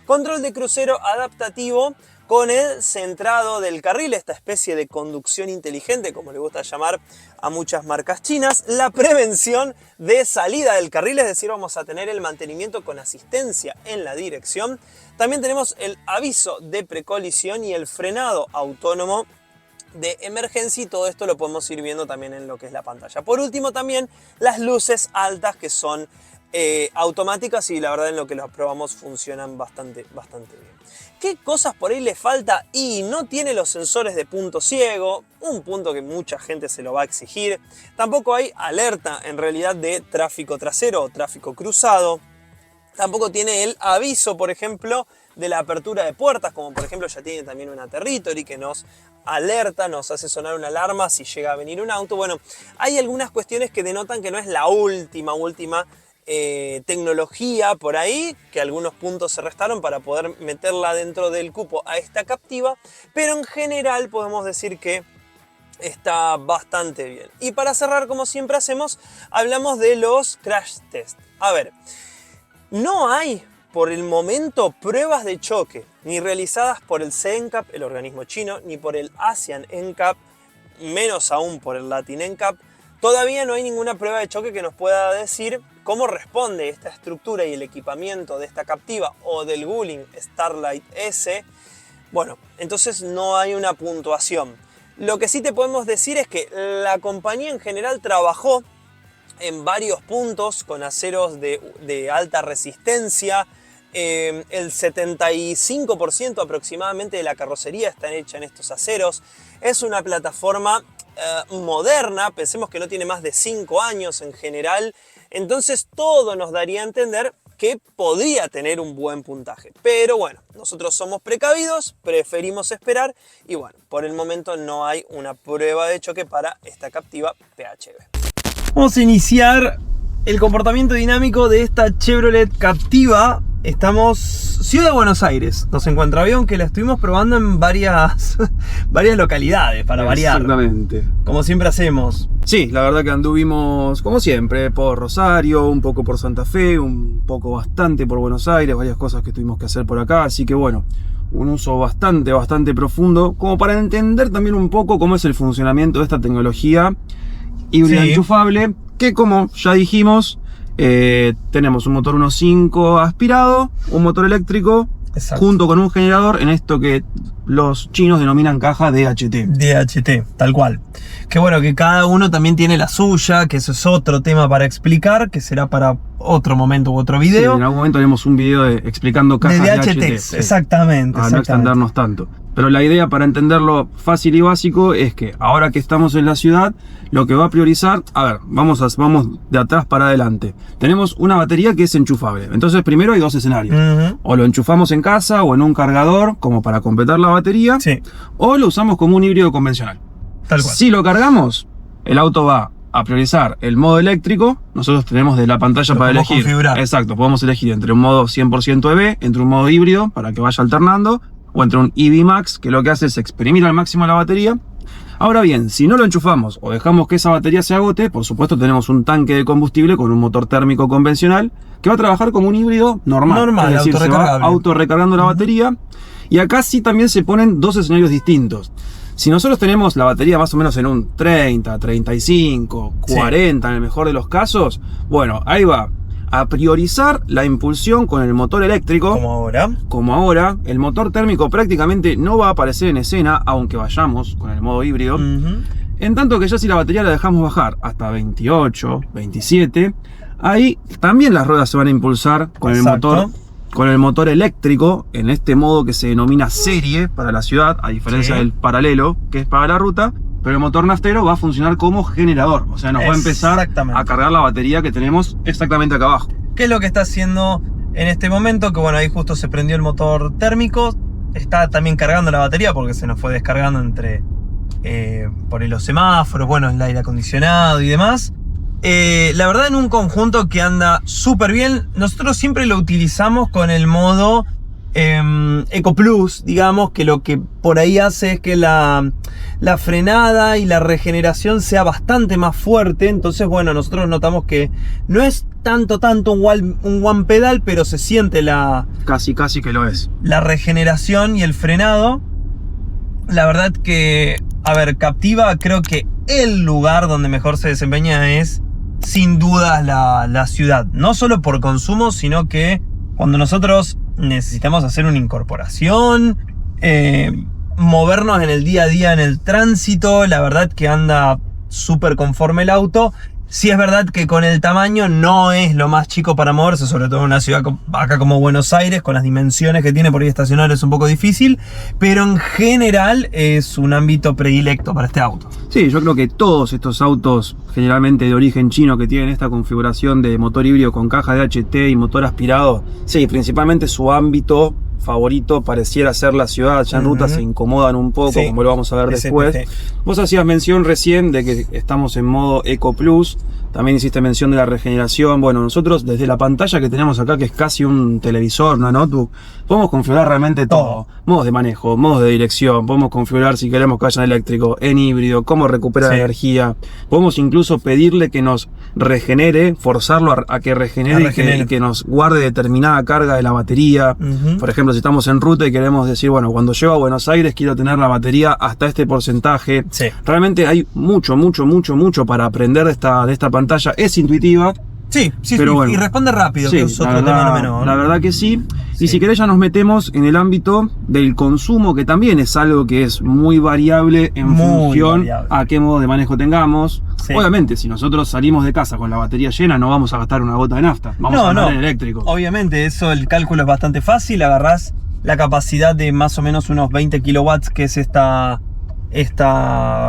Control de crucero adaptativo con el centrado del carril, esta especie de conducción inteligente, como le gusta llamar a muchas marcas chinas. La prevención de salida del carril, es decir, vamos a tener el mantenimiento con asistencia en la dirección. También tenemos el aviso de precolisión y el frenado autónomo de emergencia, y todo esto lo podemos ir viendo también en lo que es la pantalla. Por último, también las luces altas, que son automáticas, y la verdad en lo que las probamos funcionan bastante bien. ¿Qué cosas por ahí le falta? Y no tiene los sensores de punto ciego, un punto que mucha gente se lo va a exigir. Tampoco hay alerta en realidad de tráfico trasero o tráfico cruzado. Tampoco tiene el aviso, por ejemplo, de la apertura de puertas, como por ejemplo ya tiene también una Territory que nos alerta, nos hace sonar una alarma si llega a venir un auto. Bueno, hay algunas cuestiones que denotan que no es la última tecnología por ahí, que algunos puntos se restaron para poder meterla dentro del cupo a esta Captiva, pero en general podemos decir que está bastante bien. Y para cerrar, como siempre hacemos, hablamos de los crash test. A ver, no hay por el momento pruebas de choque, ni realizadas por el CNCAP, el organismo chino, ni por el ASEAN NCAP, menos aún por el Latin NCAP. Todavía no hay ninguna prueba de choque que nos pueda decir cómo responde esta estructura y el equipamiento de esta Captiva o del Wuling Starlight S. Bueno, entonces no hay una puntuación. Lo que sí te podemos decir es que la compañía en general trabajó en varios puntos con aceros de alta resistencia. El 75% aproximadamente de la carrocería está hecha en estos aceros. Es una plataforma moderna, pensemos que no tiene más de 5 años en general, entonces todo nos daría a entender que podría tener un buen puntaje. Pero bueno, nosotros somos precavidos, preferimos esperar, y bueno, por el momento no hay una prueba de choque para esta Captiva PHEV. Vamos a iniciar el comportamiento dinámico de esta Chevrolet Captiva. Estamos Ciudad de Buenos Aires. Nos encuentra bien, que la estuvimos probando en varias localidades para variar. Exactamente. Como siempre hacemos. Sí, la verdad que anduvimos, como siempre, por Rosario, un poco por Santa Fe, un poco bastante por Buenos Aires, varias cosas que tuvimos que hacer por acá, así que bueno, un uso bastante profundo, como para entender también un poco cómo es el funcionamiento de esta tecnología híbrida enchufable, que como ya dijimos, tenemos un motor 1.5 aspirado, un motor eléctrico, junto con un generador en esto que los chinos denominan caja DHT. DHT, tal cual. Que bueno, que cada uno también tiene la suya, que eso es otro tema para explicar, que será para otro momento u otro video. Sí, en algún momento haremos un video explicando cajas de DHT. DHT. Sí. Exactamente. No extendernos tanto. Pero la idea, para entenderlo fácil y básico, es que ahora que estamos en la ciudad, lo que va a priorizar, a ver, vamos de atrás para adelante. Tenemos una batería que es enchufable. Entonces primero hay dos escenarios. O lo enchufamos en casa o en un cargador como para completar la batería, o lo usamos como un híbrido convencional. Tal cual. Si lo cargamos, el auto va a priorizar el modo eléctrico. Nosotros tenemos de la pantalla para elegir. Configurar. Exacto, podemos elegir entre un modo 100% EV, entre un modo híbrido para que vaya alternando, o entre un EV Max, que lo que hace es exprimir al máximo la batería. Ahora bien, si no lo enchufamos o dejamos que esa batería se agote, por supuesto tenemos un tanque de combustible con un motor térmico convencional que va a trabajar como un híbrido normal. Es decir, se va autorrecargando la batería. Y acá sí también se ponen dos escenarios distintos. Si nosotros tenemos la batería más o menos en un 30, 35, 40 en el mejor de los casos, bueno, ahí va a priorizar la impulsión con el motor eléctrico. Como ahora, el motor térmico prácticamente no va a aparecer en escena, aunque vayamos con el modo híbrido. En tanto que ya si la batería la dejamos bajar hasta 28, 27, ahí también las ruedas se van a impulsar con el motor eléctrico, en este modo que se denomina serie para la ciudad, a diferencia del paralelo, que es para la ruta. Pero el motor naftero va a funcionar como generador, o sea, nos va a empezar a cargar la batería que tenemos exactamente acá abajo. ¿Qué es lo que está haciendo en este momento? Que bueno, ahí justo se prendió el motor térmico, está también cargando la batería porque se nos fue descargando por los semáforos, bueno, el aire acondicionado y demás. La verdad, en un conjunto que anda súper bien. Nosotros siempre lo utilizamos con el modo Eco Plus, digamos, que lo que por ahí hace es que la frenada y la regeneración sea bastante más fuerte. Entonces, bueno, nosotros notamos que no es tanto un one pedal, pero se siente Casi que lo es. la regeneración y el frenado. La verdad que, a ver, Captiva, creo que el lugar donde mejor se desempeña es sin duda la ciudad. No solo por consumo, sino que cuando nosotros necesitamos hacer una incorporación, movernos en el día a día en el tránsito, la verdad que anda súper conforme el auto. Sí es verdad que con el tamaño no es lo más chico para moverse, sobre todo en una ciudad acá como Buenos Aires, con las dimensiones que tiene, por ahí estacionar es un poco difícil, pero en general es un ámbito predilecto para este auto. Sí, yo creo que todos estos autos, generalmente de origen chino, que tienen esta configuración de motor híbrido con caja de DHT y motor aspirado, sí, principalmente su ámbito favorito pareciera ser la ciudad. Ya en ruta se incomodan un poco, sí, como lo vamos a ver después. Vos hacías mención recién de que estamos en modo Eco Plus. También hiciste mención de la regeneración. Bueno, nosotros desde la pantalla que tenemos acá, que es casi un televisor, una notebook, podemos configurar realmente todo. Modos de manejo, modos de dirección, podemos configurar si queremos que haya en eléctrico, en híbrido, cómo recuperar energía. Podemos incluso pedirle que nos regenere, forzarlo a que regenere y que nos guarde determinada carga de la batería. Por ejemplo, si estamos en ruta y queremos decir, bueno, cuando llego a Buenos Aires quiero tener la batería hasta este porcentaje. Realmente hay mucho para aprender de esta pantalla. Es intuitiva. Sí, pero bueno, y responde rápido, que es otro tema no menor. La verdad que sí. Y si querés ya nos metemos en el ámbito del consumo, que también es algo que es muy variable en función a qué modo de manejo tengamos. Obviamente, si nosotros salimos de casa con la batería llena, no vamos a gastar una gota de nafta. Vamos a andar en eléctrico. Obviamente, eso, el cálculo es bastante fácil. Agarrás la capacidad de más o menos unos 20 kilowatts, que es esta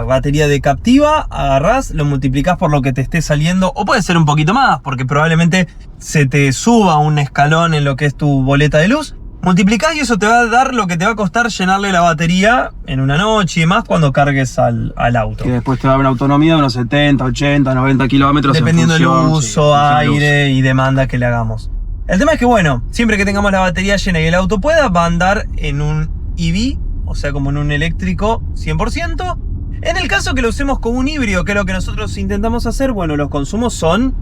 batería de Captiva, agarrás, lo multiplicás por lo que te esté saliendo, o puede ser un poquito más, porque probablemente se te suba un escalón en lo que es tu boleta de luz. Multiplicás y eso te va a dar lo que te va a costar llenarle la batería en una noche y demás cuando cargues al auto. Que después te da una autonomía de unos 70, 80, 90 kilómetros. Dependiendo del uso, aire y demanda que le hagamos. El tema es que, bueno, siempre que tengamos la batería llena y el auto pueda, va a andar en un EV, o sea, como en un eléctrico 100%. En el caso que lo usemos como un híbrido, que es lo que nosotros intentamos hacer, bueno, los consumos son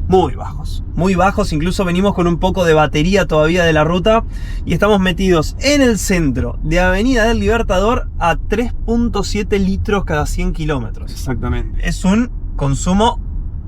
muy bajos. Muy bajos, incluso venimos con un poco de batería todavía de la ruta y estamos metidos en el centro de Avenida del Libertador a 3.7 litros cada 100 kilómetros. Exactamente. Es un consumo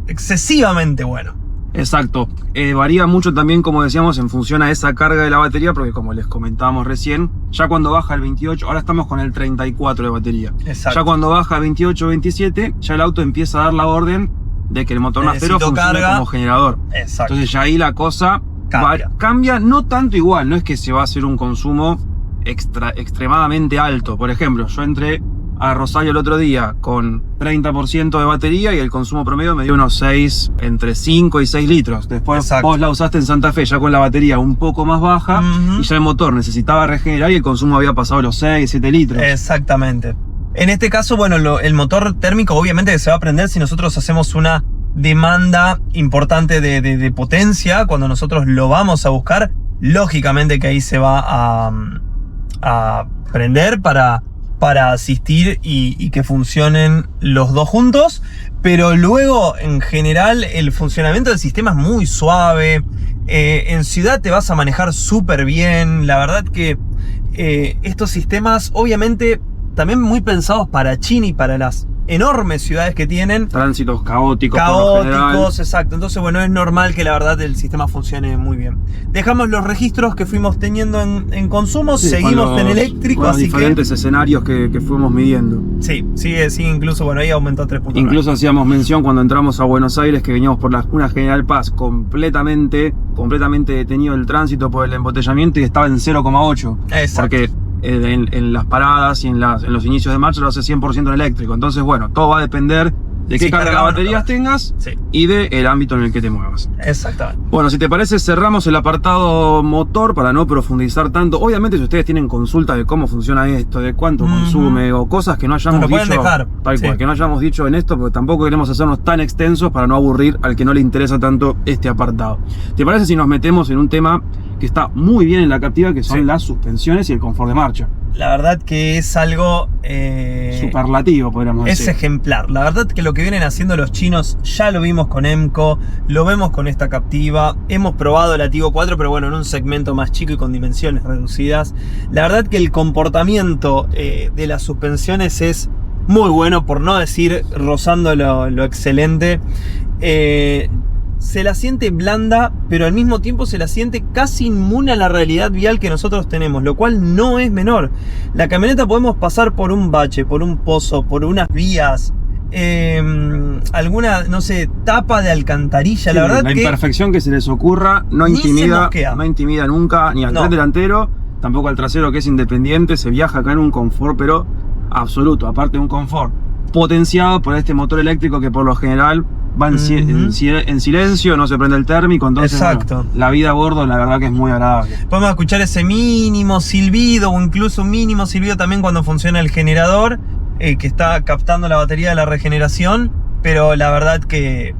excesivamente bueno. Exacto. Varía mucho también, como decíamos, en función a esa carga de la batería, porque como les comentábamos recién, ya cuando baja el 28, ahora estamos con el 34 de batería. Exacto. Ya cuando baja 28, 27, ya el auto empieza a dar la orden de que el motor naftero funcione como generador. Exacto. Entonces ya ahí la cosa cambia, no tanto igual, no es que se va a hacer un consumo extremadamente alto. Por ejemplo, yo entré a Rosario el otro día con 30% de batería y el consumo promedio me dio unos 6, entre 5 y 6 litros. Después vos la usaste en Santa Fe ya con la batería un poco más baja y ya el motor necesitaba regenerar y el consumo había pasado los 6, 7 litros. Exactamente. En este caso, bueno, el motor térmico obviamente que se va a prender si nosotros hacemos una demanda importante de potencia. Cuando nosotros lo vamos a buscar, lógicamente que ahí se va a prender para asistir y que funcionen los dos juntos. Pero luego, en general, el funcionamiento del sistema es muy suave. En ciudad te vas a manejar súper bien. La verdad que estos sistemas, obviamente, también muy pensados para China y para las enormes ciudades que tienen. Tránsitos caóticos. Exacto. Entonces, bueno, es normal que la verdad el sistema funcione muy bien. Dejamos los registros que fuimos teniendo en consumo, seguimos en eléctrico. Con los diferentes escenarios que fuimos midiendo. Sí, incluso, bueno, ahí aumentó 3 puntos. Incluso hacíamos mención cuando entramos a Buenos Aires que veníamos por una General Paz completamente detenido el tránsito por el embotellamiento y estaba en 0,8. Exacto. Porque en las paradas y en los inicios de marcha lo hace 100% en eléctrico. Entonces, bueno, todo va a depender de qué carga de baterías tengas y del ámbito en el que te muevas. Exactamente. Bueno, si te parece, cerramos el apartado motor para no profundizar tanto. Obviamente, si ustedes tienen consultas de cómo funciona esto, de cuánto consume o cosas que no hayamos dicho, dejar. Tal cual, que no hayamos dicho en esto, porque tampoco queremos hacernos tan extensos para no aburrir al que no le interesa tanto este apartado. ¿Te parece si nos metemos en un tema que está muy bien en la Captiva, que son las suspensiones y el confort de marcha? La verdad que es algo superlativo, podríamos decir. Es ejemplar. La verdad que lo que vienen haciendo los chinos ya lo vimos con EMCO, lo vemos con esta Captiva. Hemos probado la Tigo 4, pero bueno, en un segmento más chico y con dimensiones reducidas. La verdad que el comportamiento de las suspensiones es muy bueno, por no decir rozando lo excelente. Se la siente blanda, pero al mismo tiempo se la siente casi inmune a la realidad vial que nosotros tenemos, lo cual no es menor. La camioneta podemos pasar por un bache, por un pozo, por unas vías, alguna, no sé, tapa de alcantarilla. Sí, la verdad la que imperfección que se les ocurra no intimida nunca, ni al tren delantero, tampoco al trasero, que es independiente. Se viaja acá en un confort, pero absoluto, aparte de un confort potenciado por este motor eléctrico que por lo general va en silencio, no se prende el térmico, entonces bueno, la vida a bordo la verdad que es muy agradable. Podemos escuchar ese mínimo silbido o incluso un mínimo silbido también cuando funciona el generador que está captando la batería de la regeneración, pero la verdad que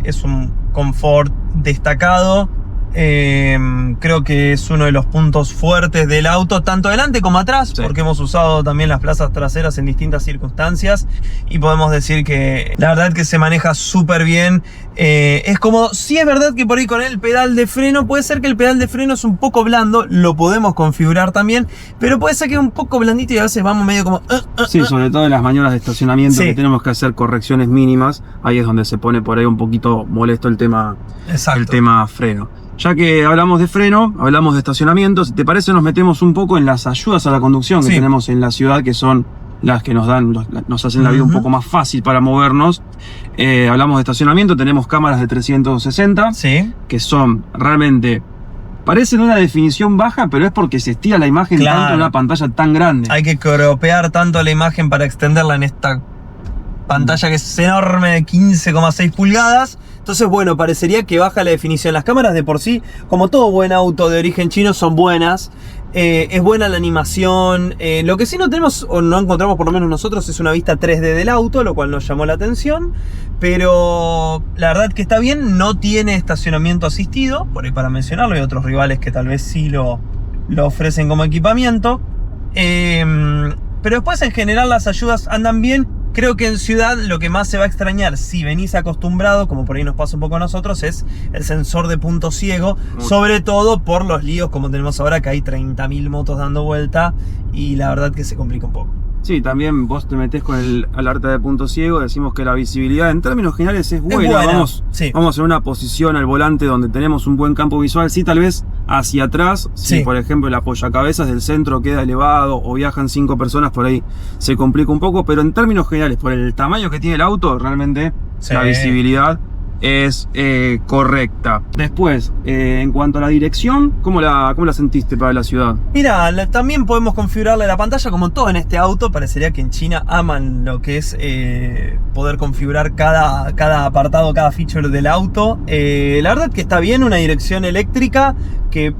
es un confort destacado. Creo que es uno de los puntos fuertes del auto, tanto adelante como atrás, porque hemos usado también las plazas traseras en distintas circunstancias y podemos decir que la verdad que se maneja súper bien. Es como, sí es verdad que por ahí con el pedal de freno, puede ser que el pedal de freno es un poco blando, lo podemos configurar también, pero puede ser que es un poco blandito y a veces vamos medio como... Sí, sobre todo en las maniobras de estacionamiento que tenemos que hacer correcciones mínimas, ahí es donde se pone por ahí un poquito molesto el tema freno. Ya que hablamos de freno, hablamos de estacionamiento, si te parece nos metemos un poco en las ayudas a la conducción que tenemos en la ciudad, que son las que nos hacen la vida un poco más fácil para movernos. Hablamos de estacionamiento, tenemos cámaras de 360, que son realmente... Parecen una definición baja, pero es porque se estira la imagen tanto en una pantalla tan grande. Hay que cropear tanto la imagen para extenderla en esta pantalla que es enorme de 15,6 pulgadas. Entonces, bueno, parecería que baja la definición. Las cámaras de por sí, como todo buen auto de origen chino, son buenas. Es buena la animación. Lo que sí no tenemos, o no encontramos por lo menos nosotros, es una vista 3D del auto, lo cual nos llamó la atención. Pero la verdad que está bien. No tiene estacionamiento asistido, por ahí para mencionarlo. Hay otros rivales que tal vez sí lo ofrecen como equipamiento. Pero después en general las ayudas andan bien. Creo que en ciudad lo que más se va a extrañar, si venís acostumbrado, como por ahí nos pasa un poco a nosotros, es el sensor de punto ciego. Sobre todo por los líos como tenemos ahora, que hay 30.000 motos dando vuelta y la verdad que se complica un poco. Sí, también vos te metés con el alerta de punto ciego, decimos que la visibilidad en términos generales es buena. Vamos en una posición al volante donde tenemos un buen campo visual, sí, tal vez hacia atrás, si por ejemplo el apoyacabezas del centro queda elevado o viajan 5 personas, por ahí se complica un poco, pero en términos generales, por el tamaño que tiene el auto, realmente la visibilidad es correcta. Después, en cuanto a la dirección, ¿cómo la sentiste para la ciudad? Mira, también podemos configurarle la pantalla como todo en este auto. Parecería que en China aman lo que es poder configurar cada apartado, cada feature del auto. La verdad que está bien, una dirección eléctrica que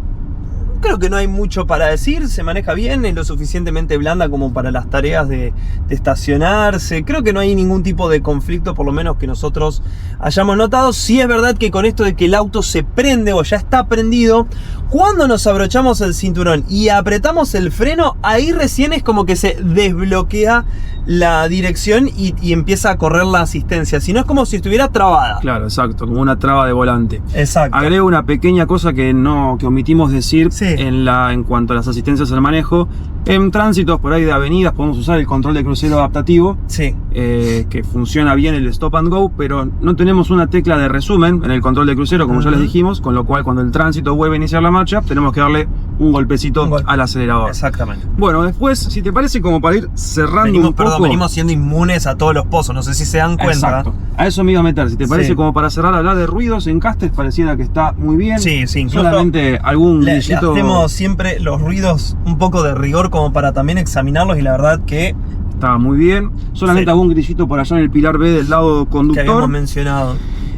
creo que no hay mucho para decir, se maneja bien, es lo suficientemente blanda como para las tareas de estacionarse. Creo que no hay ningún tipo de conflicto, por lo menos que nosotros hayamos notado. Sí es verdad que con esto de que el auto se prende o ya está prendido, cuando nos abrochamos el cinturón y apretamos el freno, ahí recién es como que se desbloquea la dirección y empieza a correr la asistencia. Si no, es como si estuviera trabada. Claro, exacto, como una traba de volante. Exacto. Agrego una pequeña cosa que omitimos decir. En cuanto a las asistencias al manejo. En tránsitos por ahí de avenidas podemos usar el control de crucero adaptativo, que funciona bien el stop and go, pero no tenemos una tecla de resumen en el control de crucero, como ya les dijimos, con lo cual cuando el tránsito vuelve a iniciar la marcha, tenemos que darle un golpecito al acelerador. Exactamente. Bueno, después, si te parece, como para ir cerrando un poco... venimos siendo inmunes a todos los pozos, no sé si se dan cuenta. Exacto. A eso me iba a meter, si te parece, como para cerrar, hablar de ruidos, encastes, pareciera que está muy bien. Sí, solamente algún brillito... Hacemos siempre los ruidos un poco de rigor como para también examinarlos y la verdad que estaba muy bien. Solamente Sí. algún grillito por allá en el pilar B del lado Que conductor. habíamos mencionado.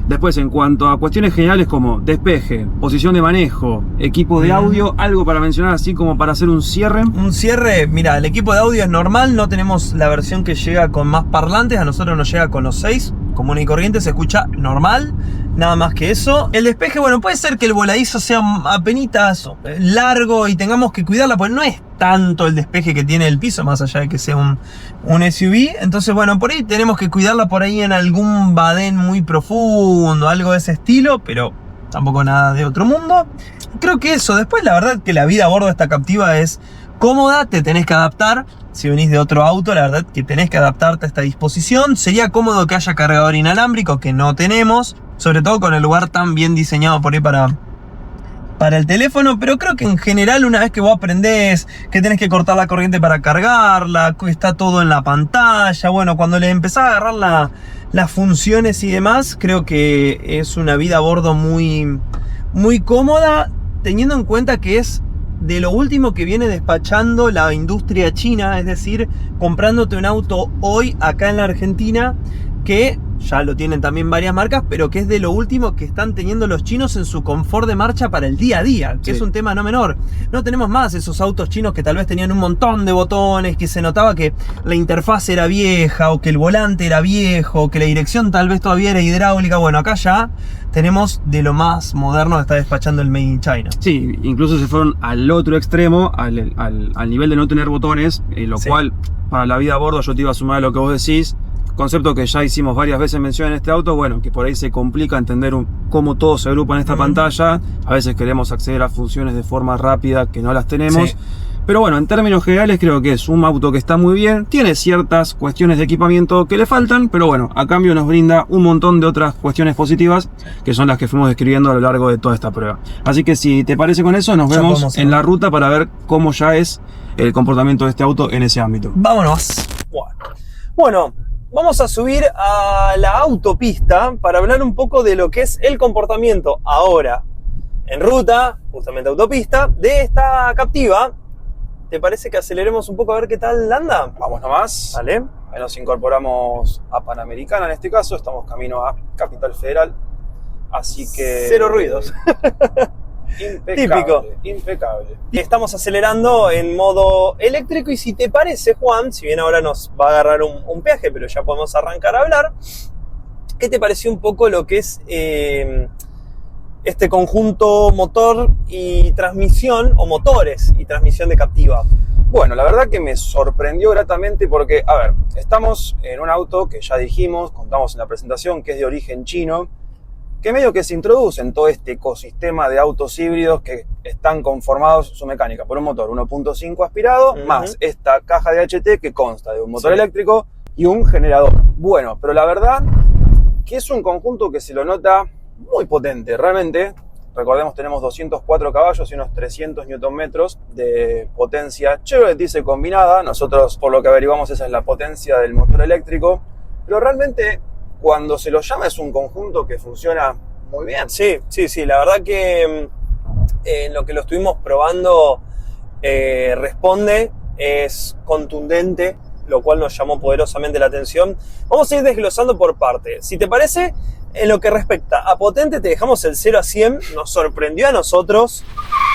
Después, en cuanto a cuestiones generales como despeje, posición de manejo, equipo de audio, algo para mencionar así como para hacer un cierre. Un cierre, mira, el equipo de audio es normal, no tenemos la versión que llega con más parlantes, a nosotros nos llega con los 6, común y corriente, se escucha normal, nada más que eso. El despeje, bueno, puede ser que el voladizo sea apenitas largo y tengamos que cuidarla, pues no es tanto el despeje que tiene el piso, más allá de que sea un SUV. Entonces, bueno, por ahí tenemos que cuidarla por ahí en algún badén muy profundo, algo de ese estilo, pero tampoco nada de otro mundo. Creo que eso, después la verdad que la vida a bordo de esta Captiva es cómoda, te tenés que adaptar. Si venís de otro auto, la verdad que tenés que adaptarte a esta disposición. Sería cómodo que haya cargador inalámbrico, que no tenemos, sobre todo con el lugar tan bien diseñado por ahí para el teléfono, pero creo que en general una vez que vos aprendés que tenés que cortar la corriente para cargarla, que está todo en la pantalla, bueno, cuando le empezás a agarrar las funciones y demás, creo que es una vida a bordo muy, muy cómoda, teniendo en cuenta que es de lo último que viene despachando la industria china, es decir, comprándote un auto hoy acá en la Argentina, que ya lo tienen también varias marcas, pero que es de lo último que están teniendo los chinos en su confort de marcha para el día a día, que Sí. es un tema no menor. No tenemos más esos autos chinos que tal vez tenían un montón de botones, que se notaba que la interfaz era vieja, o que el volante era viejo, o que la dirección tal vez todavía era hidráulica. Bueno, acá ya tenemos de lo más moderno que está despachando el Made in China. Sí, incluso se fueron al otro extremo, al nivel de no tener botones, lo Sí. cual para la vida a bordo yo te iba a sumar a lo que vos decís. Concepto que ya hicimos varias veces mención en este auto, bueno, que por ahí se complica entender cómo todo se agrupa en esta pantalla. A veces queremos acceder a funciones de forma rápida que no las tenemos. Sí. Pero bueno, en términos generales creo que es un auto que está muy bien. Tiene ciertas cuestiones de equipamiento que le faltan, pero bueno, a cambio nos brinda un montón de otras cuestiones positivas que son las que fuimos describiendo a lo largo de toda esta prueba. Así que si te parece con eso, nos Ya vemos podemos en la ruta para ver cómo ya es el comportamiento de este auto en ese ámbito. Vámonos. Bueno, vamos a subir a la autopista para hablar un poco de lo que es el comportamiento ahora en ruta, justamente autopista, de esta Captiva. ¿Te parece que aceleremos un poco a ver qué tal anda? Vamos nomás. Vale. Ahí nos incorporamos a Panamericana en este caso, estamos camino a Capital Federal. Así que... Cero ruidos. Típico. Impecable. Estamos acelerando en modo eléctrico y si te parece, Juan, si bien ahora nos va a agarrar un peaje, pero ya podemos arrancar a hablar, ¿qué te pareció un poco lo que es este conjunto motor y transmisión, o motores y transmisión de Captiva? Bueno, la verdad que me sorprendió gratamente porque, a ver, estamos en un auto que ya dijimos, contamos en la presentación, que es de origen chino, que medio que se introduce en todo este ecosistema de autos híbridos que están conformados su mecánica por un motor 1.5 aspirado, más esta caja de HT que consta de un motor eléctrico y un generador. Bueno, pero la verdad que es un conjunto que se lo nota muy potente, realmente. Recordemos, tenemos 204 caballos y unos 300 Nm de potencia Chevrolet Diesel combinada. Nosotros, por lo que averiguamos, esa es la potencia del motor eléctrico. Pero realmente, cuando se lo llama, es un conjunto que funciona muy bien. Sí, la verdad que en lo que lo estuvimos probando responde, es contundente, lo cual nos llamó poderosamente la atención. Vamos a ir desglosando por parte. Si te parece, en lo que respecta a potente, te dejamos el 0 a 100. Nos sorprendió a nosotros.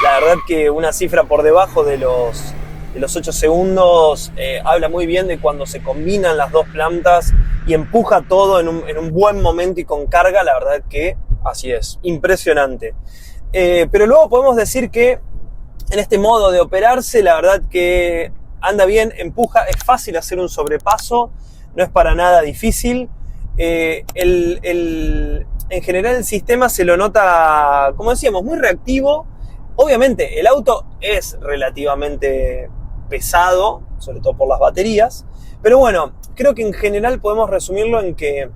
La verdad que una cifra por debajo de los 8 segundos habla muy bien de cuando se combinan las dos plantas y empuja todo en un buen momento y con carga. La verdad que Así es. impresionante. Pero luego podemos decir que en este modo de operarse, la verdad que anda bien, empuja, es fácil hacer un sobrepaso, no es para nada difícil. En general el sistema se lo nota, como decíamos, muy reactivo. Obviamente el auto es relativamente pesado, sobre todo por las baterías, pero bueno, creo que en general podemos resumirlo en que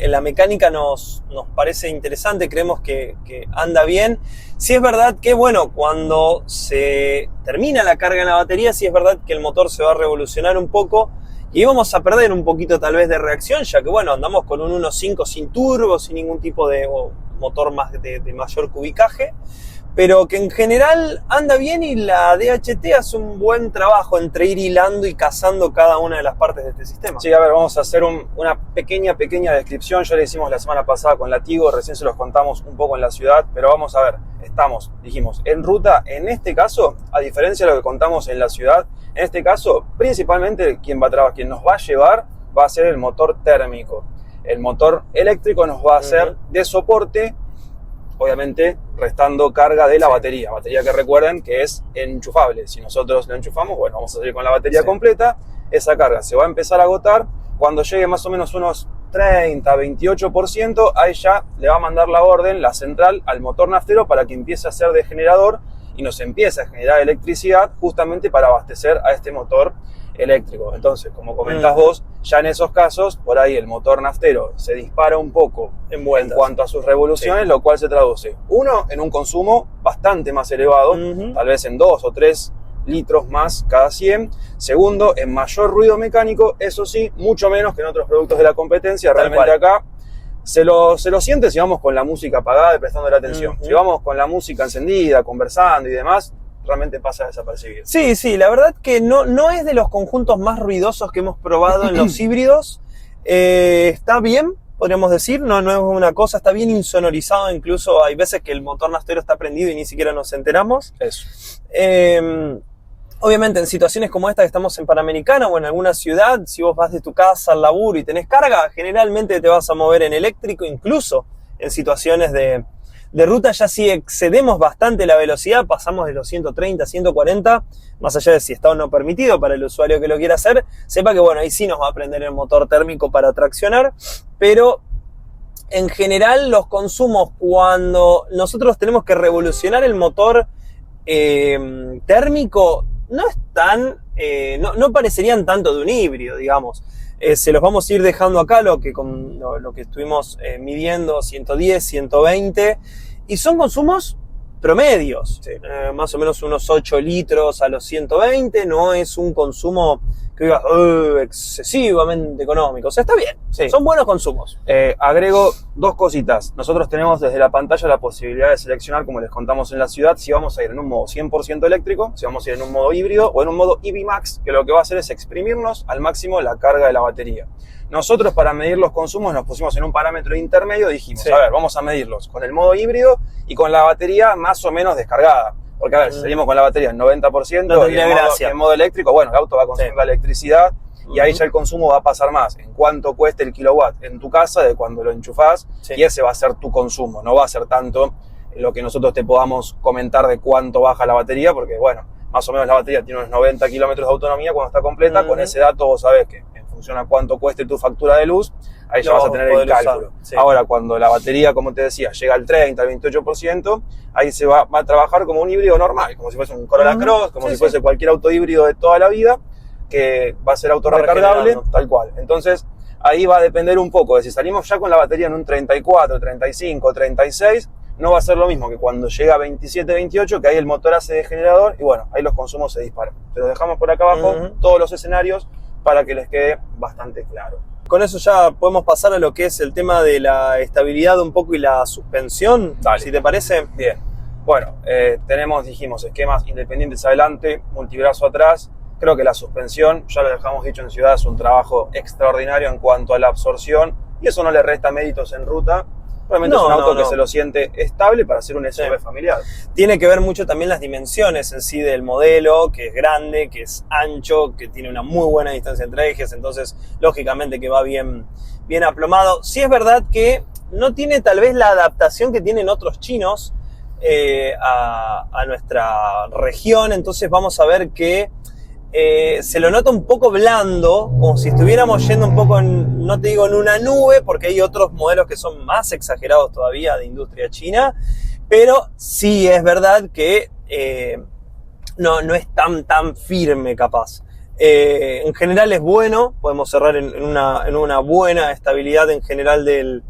la mecánica nos parece interesante, creemos que anda bien. Sí es verdad que, bueno, cuando se termina la carga en la batería, sí es verdad que el motor se va a revolucionar un poco y vamos a perder un poquito tal vez de reacción, ya que, bueno, andamos con un 1.5 sin turbo, sin ningún tipo de motor más de mayor cubicaje. pero que en general anda bien y la DHT hace un buen trabajo entre ir hilando y cazando cada una de las partes de este sistema. Sí, a ver, vamos a hacer una pequeña descripción. Ya le hicimos la semana pasada con la Tigo, recién se los contamos un poco en la ciudad, pero vamos a ver, dijimos, en ruta. En este caso, a diferencia de lo que contamos en la ciudad, en este caso, principalmente quien nos va a llevar va a ser el motor térmico. El motor eléctrico nos va a hacer de soporte, obviamente restando carga de la batería que recuerden que es enchufable. Si nosotros lo enchufamos, bueno, vamos a salir con la batería completa, esa carga se va a empezar a agotar, cuando llegue más o menos unos 30, 28%, ahí ya le va a mandar la orden, la central, al motor naftero para que empiece a ser de generador y nos empiece a generar electricidad justamente para abastecer a este motor eléctrico. Entonces, como comentás vos, ya en esos casos, por ahí el motor naftero se dispara un poco en cuanto a sus revoluciones, lo cual se traduce, uno, en un consumo bastante más elevado, tal vez en 2 o 3 litros más cada 100. Segundo, en mayor ruido mecánico, eso sí, mucho menos que en otros productos de la competencia. Realmente acá se lo siente si vamos con la música apagada y prestando la atención. Si vamos con la música encendida, conversando y demás, realmente pasa desapercibido. Sí, la verdad que no es de los conjuntos más ruidosos que hemos probado en los híbridos. Está bien, podríamos decir, no es una cosa, está bien insonorizado, incluso hay veces que el motor naftero está prendido y ni siquiera nos enteramos. Eso. Obviamente en situaciones como esta que estamos en Panamericana o en alguna ciudad, si vos vas de tu casa al laburo y tenés carga, generalmente te vas a mover en eléctrico, incluso en situaciones de ruta. Ya si excedemos bastante la velocidad, pasamos de los 130, 140, más allá de si está o no permitido para el usuario que lo quiera hacer, sepa que bueno, ahí sí nos va a prender el motor térmico para traccionar, pero en general los consumos, cuando nosotros tenemos que revolucionar el motor térmico, no parecerían tanto de un híbrido, digamos. Se los vamos a ir dejando acá, lo que estuvimos midiendo, 110, 120, y son consumos promedios, más o menos unos 8 litros a los 120, no es un consumo que digas excesivamente económico, o sea, está bien, son buenos consumos. Agrego 2 cositas. Nosotros tenemos desde la pantalla la posibilidad de seleccionar, como les contamos en la ciudad, si vamos a ir en un modo 100% eléctrico, si vamos a ir en un modo híbrido o en un modo EV Max, que lo que va a hacer es exprimirnos al máximo la carga de la batería. Nosotros, para medir los consumos, nos pusimos en un parámetro intermedio, dijimos, a ver, vamos a medirlos con el modo híbrido y con la batería más o menos descargada. Porque a ver, si salimos con la batería en 90% no y en modo eléctrico, bueno, el auto va a consumir la electricidad y ahí ya el consumo va a pasar más en cuánto cueste el kilowatt en tu casa de cuando lo enchufás, y ese va a ser tu consumo, no va a ser tanto lo que nosotros te podamos comentar de cuánto baja la batería, porque bueno, más o menos la batería tiene unos 90 kilómetros de autonomía cuando está completa. Con ese dato vos sabés que en función a cuánto cueste tu factura de luz, ahí ya vas a tener el cálculo. Ahora, cuando la batería, como te decía, llega al 30, al 28%, ahí se va a trabajar como un híbrido normal, como si fuese un Corolla Cross, como si fuese cualquier auto híbrido de toda la vida, que va a ser autorrecargable, tal cual. Entonces, ahí va a depender un poco de si salimos ya con la batería en un 34, 35, 36, no va a ser lo mismo que cuando llega a 27, 28, que ahí el motor hace de generador y bueno, ahí los consumos se disparan. Te los dejamos por acá abajo, todos los escenarios, para que les quede bastante claro. Con eso ya podemos pasar a lo que es el tema de la estabilidad un poco y la suspensión, si te parece. Bien. Bueno, dijimos, esquemas independientes adelante, multibrazo atrás. Creo que la suspensión, ya lo dejamos dicho en ciudad, es un trabajo extraordinario en cuanto a la absorción y eso no le resta méritos en ruta. Realmente es un auto que se lo siente estable para ser un SUV familiar. Tiene que ver mucho también las dimensiones en sí del modelo, que es grande, que es ancho, que tiene una muy buena distancia entre ejes, entonces lógicamente que va bien aplomado. Sí es verdad que no tiene tal vez la adaptación que tienen otros chinos a nuestra región, entonces vamos a ver que se lo nota un poco blando, como si estuviéramos yendo un poco, no te digo en una nube, porque hay otros modelos que son más exagerados todavía de industria china, pero sí es verdad que no es tan firme capaz. En general es bueno, podemos cerrar en una buena estabilidad en general del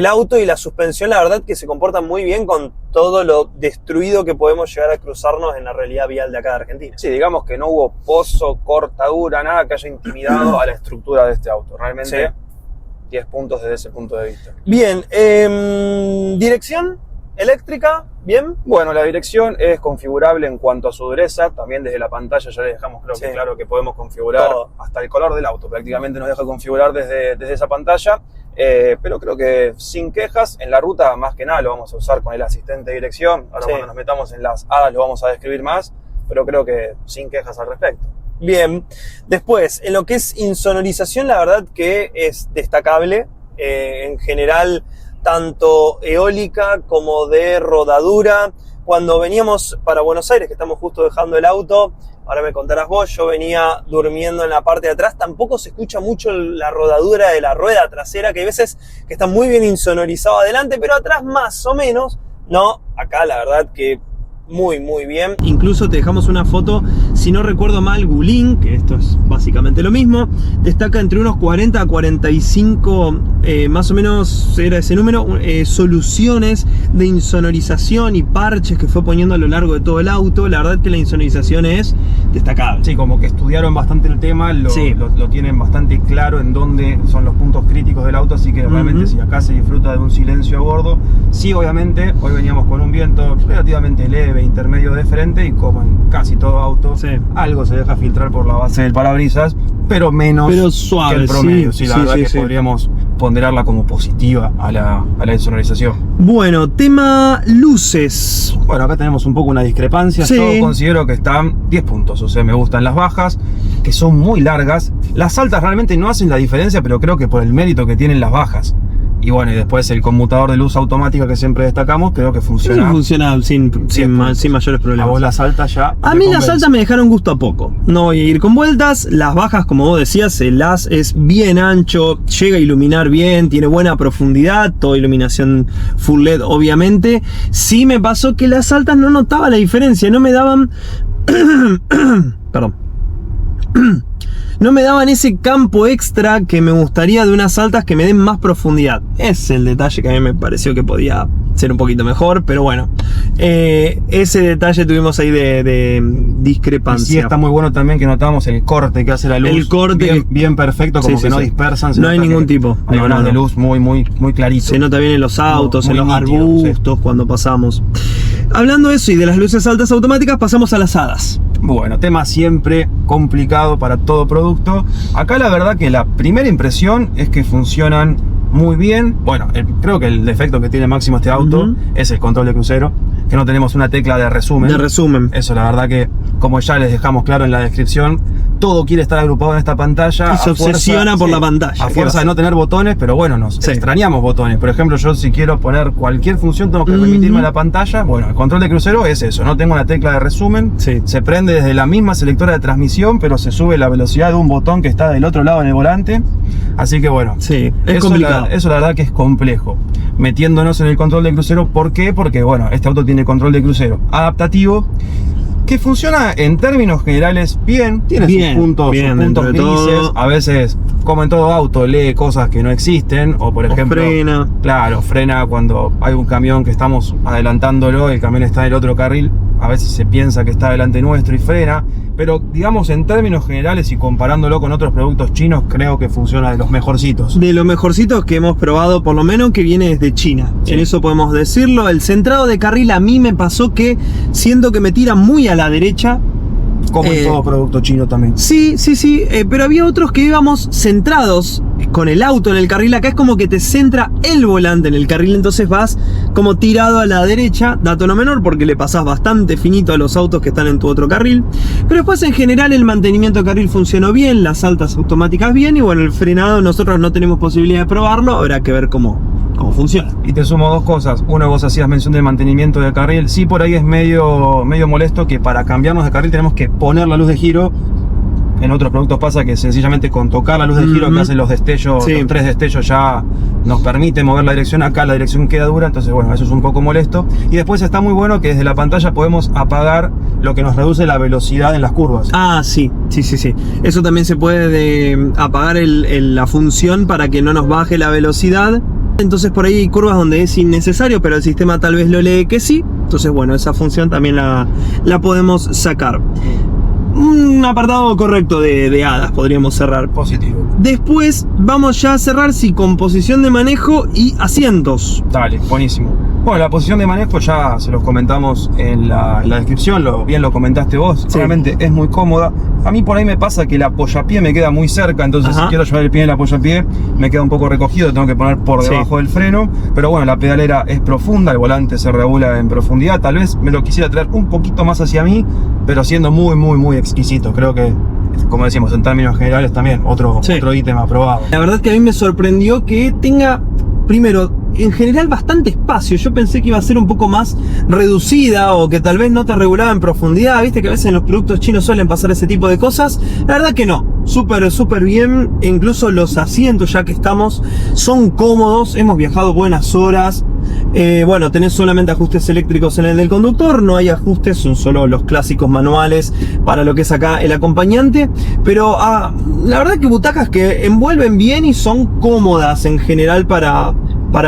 auto, y la suspensión la verdad que se comporta muy bien con todo lo destruido que podemos llegar a cruzarnos en la realidad vial de acá de Argentina. Sí, digamos que no hubo pozo, cortadura, nada que haya intimidado a la estructura de este auto. Realmente 10 puntos desde ese punto de vista. Bien, dirección eléctrica, ¿bien? Bueno, la dirección es configurable en cuanto a su dureza. También desde la pantalla ya le dejamos Sí. claro que podemos configurar Todo. hasta el color del auto. Prácticamente nos deja configurar desde esa pantalla. Pero creo que sin quejas. En la ruta, más que nada, lo vamos a usar con el asistente de dirección. Ahora Sí. cuando nos metamos en las hadas lo vamos a describir más. Pero creo que sin quejas al respecto. Bien. Después, en lo que es insonorización, la verdad que es destacable. En general, tanto eólica como de rodadura. Cuando veníamos para Buenos Aires, que estamos justo dejando el auto, ahora me contarás vos, yo venía durmiendo en la parte de atrás, tampoco se escucha mucho la rodadura de la rueda trasera, que hay veces que está muy bien insonorizado adelante, pero atrás más o menos. No, acá la verdad que muy bien. Incluso te dejamos una foto, si no recuerdo mal, Gulin, que esto es básicamente lo mismo, destaca entre unos 40 a 45, más o menos era ese número, soluciones de insonorización y parches que fue poniendo a lo largo de todo el auto. La verdad que la insonorización es destacable. Sí, como que estudiaron bastante el tema, Sí. lo tienen bastante claro en dónde son los puntos críticos del auto, así que realmente si acá se disfruta de un silencio a bordo, sí, obviamente, hoy veníamos con un viento relativamente leve, intermedio de frente, y como en casi todo auto, Sí. algo se deja filtrar por la base del parabrisas, pero menos Pero suave, que el promedio. sí, Sí, la sí, verdad sí, que sí. podríamos ponderarla como positiva a la insonorización. Bueno, tema luces. Bueno, acá tenemos un poco una discrepancia. Sí. Yo considero que están 10 puntos. O sea, me gustan las bajas, que son muy largas. Las altas realmente no hacen la diferencia, pero creo que por el mérito que tienen las bajas. Y bueno, y después el conmutador de luz automática que siempre destacamos, creo que funciona. Funciona sin mayores A problemas. vos las altas ya. A te mí las convence. altas me dejaron gusto a poco. No voy a ir con vueltas. Las bajas, como vos decías, el as es bien ancho, llega a iluminar bien, tiene buena profundidad, toda iluminación full LED, obviamente. Sí me pasó que las altas no notaba la diferencia, no me daban... Perdón. No me daban ese campo extra que me gustaría de unas altas que me den más profundidad. Es el detalle que a mí me pareció que podía ser un poquito mejor, pero bueno. Ese detalle tuvimos ahí de Y discrepancia. sí, está muy bueno también que notamos el corte que hace la luz. El corte bien, que- bien perfecto, como Sí, que sí, no sí. dispersan. se No hay nota ningún que tipo. Hay No, unas no, de no. luz muy clarito. Se nota bien en los autos, Muy en los nítido, arbustos, cuando pasamos. Hablando de eso y de las luces altas automáticas, pasamos a las hadas. Bueno, tema siempre complicado para todo producto. Acá la verdad que la primera impresión es que funcionan muy bien. Bueno, creo que el defecto que tiene máximo este auto Ujú. es el control de crucero, que no tenemos una tecla de resumen. De resumen. Eso la verdad que, como ya les dejamos claro en la descripción, todo quiere estar agrupado en esta pantalla. Y se a fuerza- obsesiona por la pantalla. A ¿Qué fuerza va a de no tener botones, pero bueno, nos Sí. extrañamos botones. Por ejemplo, yo si quiero poner cualquier función tengo que remitirme a la pantalla. Bueno, el control de crucero es eso, no tengo una tecla de resumen. Sí. Se prende desde la misma selectora de transmisión, pero se sube la velocidad de un botón que está del otro lado en el volante. Así que bueno, Sí, es eso complicado. eso la verdad que es complejo. Metiéndonos en el control de crucero, ¿por qué? Porque bueno, este auto tiene control de crucero adaptativo, que funciona en términos generales bien, tiene Bien, sus puntos bien, dentro de grises, todo. a veces, como en todo auto, lee cosas que no existen, o por ejemplo, frena. claro, frena cuando hay un camión que estamos adelantándolo, el camión está en el otro carril, a veces se piensa que está delante nuestro y frena, pero digamos en términos generales y comparándolo con otros productos chinos, creo que funciona de los mejorcitos. De los mejorcitos que hemos probado, por lo menos que viene desde China. Sí. En eso podemos decirlo. El centrado de carril a mí me pasó que siento que me tira muy a la derecha. Como en todo producto chino también. Sí, pero había otros que íbamos centrados con el auto en el carril. Acá es como que te centra el volante en el carril, entonces vas como tirado a la derecha, dato no menor porque le pasás bastante finito a los autos que están en tu otro carril. Pero después en general el mantenimiento de carril funcionó bien, las altas automáticas bien, y bueno, el frenado nosotros no tenemos posibilidad de probarlo, habrá que ver cómo funciona. Y te sumo dos cosas. Uno, vos hacías mención del mantenimiento de carril. Sí, por ahí es medio molesto que para cambiarnos de carril tenemos que poner la luz de giro. En otros productos pasa que sencillamente con tocar la luz de giro que hacen los destellos, Sí. los 3 destellos ya nos permite mover la dirección. Acá la dirección queda dura, entonces bueno, eso es un poco molesto. Y después está muy bueno que desde la pantalla podemos apagar lo que nos reduce la velocidad en las curvas. Ah, sí. Eso también se puede apagar la función para que no nos baje la velocidad. Entonces por ahí hay curvas donde es innecesario, pero el sistema tal vez lo lee que sí. Entonces bueno, esa función también la podemos sacar. Un apartado correcto de hadas podríamos cerrar. Positivo. Después vamos ya a cerrar con posición de manejo y asientos. Dale, buenísimo. Bueno, la posición de manejo ya se los comentamos en la descripción, bien lo comentaste vos, Sí. realmente es muy cómoda. A mí por ahí me pasa que el apoyapié me queda muy cerca, entonces Ajá. si quiero llevar el pie en el apoyapié me queda un poco recogido, tengo que poner por Sí. debajo del freno, pero bueno, la pedalera es profunda, el volante se regula en profundidad, tal vez me lo quisiera traer un poquito más hacia mí, pero siendo muy exquisito, creo que, como decimos, en términos generales también, otro ítem aprobado. La verdad que a mí me sorprendió que tenga, primero, en general bastante espacio. Yo pensé que iba a ser un poco más reducida o que tal vez no te regulaba en profundidad. Viste que a veces en los productos chinos suelen pasar ese tipo de cosas. La verdad que no. Súper bien. E incluso los asientos, ya que estamos, son cómodos. Hemos viajado buenas horas. Bueno, tenés solamente ajustes eléctricos en el del conductor. No hay ajustes, son solo los clásicos manuales para lo que es acá el acompañante. Pero la verdad que butacas que envuelven bien y son cómodas en general para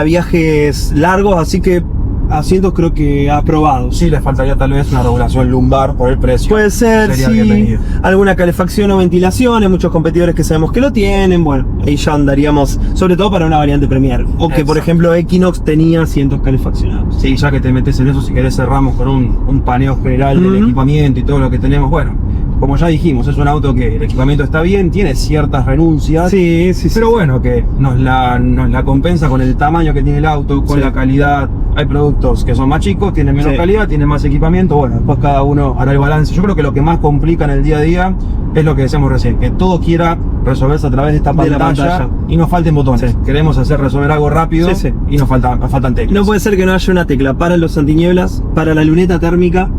viajes largos, así que asientos creo que aprobados. Sí, le faltaría tal vez una regulación lumbar por el precio. Puede ser, Sería sí, bienvenido. alguna calefacción o ventilación, hay muchos competidores que sabemos que lo tienen, bueno, ahí ya andaríamos, sobre todo para una variante Premier, o que por Exacto. ejemplo Equinox tenía asientos calefaccionados. Sí, ya que te metes en eso, si querés cerramos con un paneo general del equipamiento y todo lo que tenemos. Bueno, como ya dijimos, es un auto que el equipamiento está bien, tiene ciertas renuncias, Sí, pero bueno, que nos la compensa con el tamaño que tiene el auto, con Sí. la calidad. Hay productos que son más chicos, tienen menos Sí. calidad, tienen más equipamiento, bueno, después cada uno hará el balance. Yo creo que lo que más complica en el día a día es lo que decíamos recién, que todo quiera resolverse a través de esta De la pantalla, pantalla. y nos falten botones. Sí. Queremos resolver algo rápido Sí, sí. y nos faltan teclas. No puede ser que no haya una tecla para los antinieblas, para la luneta térmica.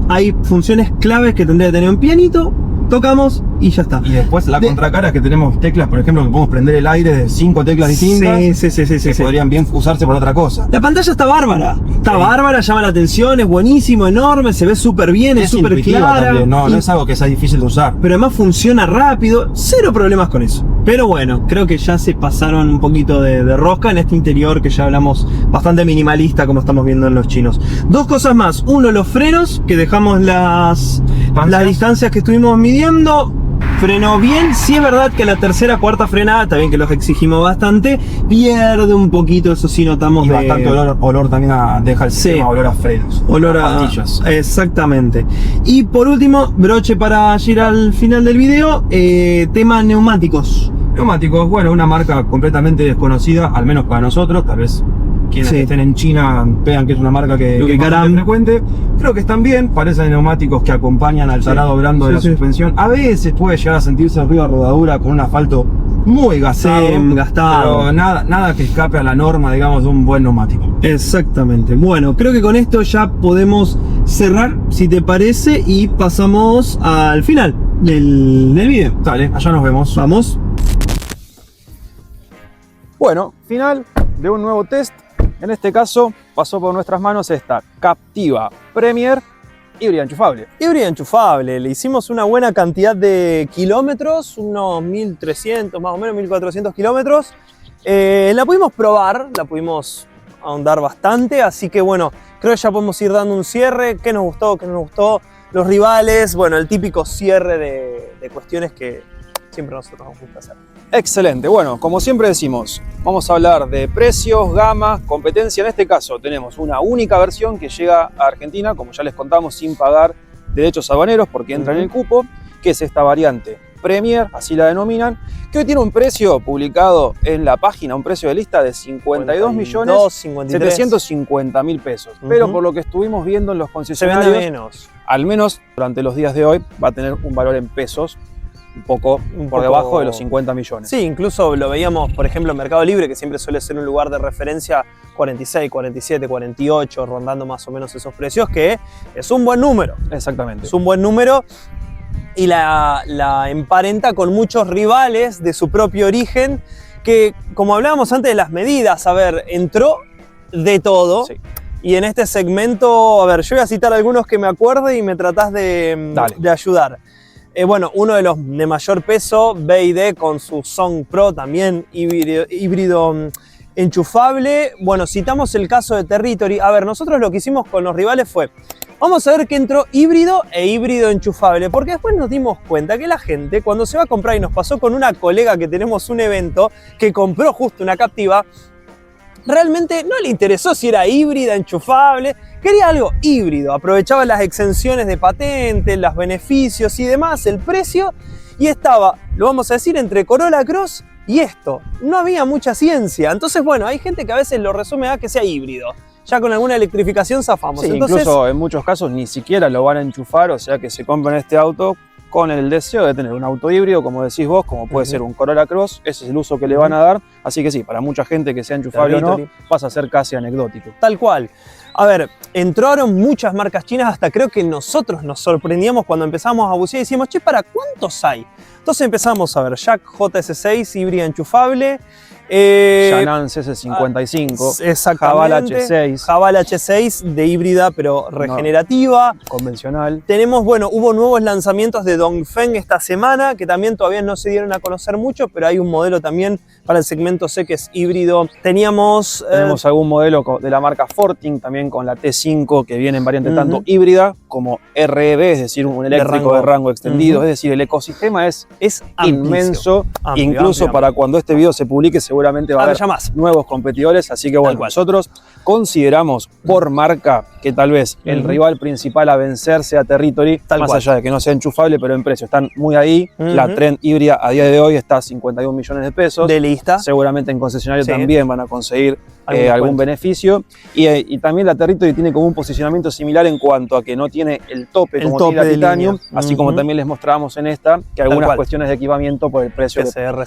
Hay funciones claves que tendría que tener un pianito, tocamos y ya está. Y después la De- contracara es que tenemos teclas, por ejemplo, que podemos prender el aire de 5 teclas distintas Sí. que podrían bien usarse por otra cosa. La pantalla está bárbara, bárbara, llama la atención, es buenísimo, enorme, se ve súper bien, es súper intuitiva clara. también, no y- es algo que sea difícil de usar. Pero además funciona rápido, cero problemas con eso. Pero bueno, creo que ya se pasaron un poquito de rosca en este interior que ya hablamos bastante minimalista como estamos viendo en los chinos. Dos cosas más. Uno, los frenos, que dejamos las distancias que estuvimos midiendo. Frenó bien, sí es verdad que la tercera, cuarta frenada, también que los exigimos bastante, pierde un poquito, eso sí notamos. Y bastante olor también deja el sistema, olor a frenos. Olor a pastillas. Exactamente. Y por último, broche para ir al final del video, tema neumáticos. Neumáticos, bueno, una marca completamente desconocida, al menos para nosotros, tal vez quienes Sí. estén en China vean que es una marca que Lo que es bastante caram. frecuente. Creo que están bien, parecen neumáticos que acompañan al talado blando de la suspensión. A veces puede llegar a sentirse el ruido de rodadura con un asfalto muy gastado, pero nada que escape a la norma, digamos, de un buen neumático. Exactamente. Bueno, creo que con esto ya podemos cerrar, si te parece, y pasamos al final del video. Dale, allá nos vemos. Vamos. Bueno, final de un nuevo test. En este caso pasó por nuestras manos esta Captiva Premier híbrida enchufable. Híbrida enchufable, le hicimos una buena cantidad de kilómetros, unos 1300, más o menos 1400 kilómetros. La pudimos probar, la pudimos ahondar bastante, así que bueno, creo que ya podemos ir dando un cierre, qué nos gustó, qué no nos gustó, los rivales, bueno, el típico cierre de cuestiones que siempre a nosotros nos gusta hacer. Excelente, bueno, como siempre decimos, vamos a hablar de precios, gamas, competencia. En este caso tenemos una única versión que llega a Argentina, como ya les contamos, sin pagar derechos aduaneros porque entra en el cupo, que es esta variante Premier, así la denominan, que hoy tiene un precio publicado en la página, un precio de lista de 52.750.000 pesos. Pero por lo que estuvimos viendo en los Se concesionarios, vende menos. al menos durante los días de hoy, va a tener un valor en pesos un poco por debajo de los 50 millones. Sí, incluso lo veíamos, por ejemplo, en Mercado Libre, que siempre suele ser un lugar de referencia, 46, 47, 48, rondando más o menos esos precios, que es un buen número. Exactamente. Es un buen número y la emparenta con muchos rivales de su propio origen, que, como hablábamos antes de las medidas, a ver, entró de todo. Sí. Y en este segmento, a ver, yo voy a citar algunos que me acuerde y me tratás de ayudar. Bueno, uno de los de mayor peso, BYD con su Song Pro, también híbrido enchufable. Bueno, citamos el caso de Territory. A ver, nosotros lo que hicimos con los rivales fue, vamos a ver que entró híbrido e híbrido enchufable, porque después nos dimos cuenta que la gente, cuando se va a comprar, y nos pasó con una colega que tenemos un evento, que compró justo una Captiva, realmente no le interesó si era híbrida, enchufable, quería algo híbrido, aprovechaba las exenciones de patente, los beneficios y demás, el precio, y estaba, lo vamos a decir, entre Corolla Cross y esto. No había mucha ciencia. Entonces, bueno, hay gente que a veces lo resume a que sea híbrido. Ya con alguna electrificación zafamos. Sí, entonces, incluso en muchos casos ni siquiera lo van a enchufar, o sea que se compran este auto con el deseo de tener un auto híbrido, como decís vos, como puede ser un Corolla Cross, ese es el uso que le van a dar, así que sí, para mucha gente que sea enchufable o no, pasa a ser casi anecdótico. Tal cual. A ver, entraron muchas marcas chinas, hasta creo que nosotros nos sorprendíamos cuando empezamos a bucear y decíamos, che, ¿para cuántos hay? Entonces empezamos a ver Jack JS6 híbrida enchufable, Yan'an CS55, exactamente, Haval H6, Haval H6 de híbrida pero regenerativa, convencional. Tenemos, bueno, hubo nuevos lanzamientos de Dongfeng esta semana, que también todavía no se dieron a conocer mucho, pero hay un modelo también para el segmento C que es híbrido. Tenemos algún modelo de la marca Forting, también con la T5, que viene en variante tanto híbrida como REV, es decir, un eléctrico de rango extendido. Es decir, el ecosistema es inmenso, incluso para cuando este video se publique seguramente va a haber nuevos competidores, así que bueno, nosotros consideramos por marca que tal vez el rival principal a vencer sea Territory, más allá de que no sea enchufable, pero en precio están muy ahí. La Trend híbrida a día de hoy está a 51 millones de pesos. De lista. Seguramente en concesionario también van a conseguir algún beneficio. Y también la Territory tiene como un posicionamiento similar en cuanto a que no tiene el tope como tiene la Titanium, así como también les mostrábamos en esta, que algunas cuestiones de equipamiento por el precio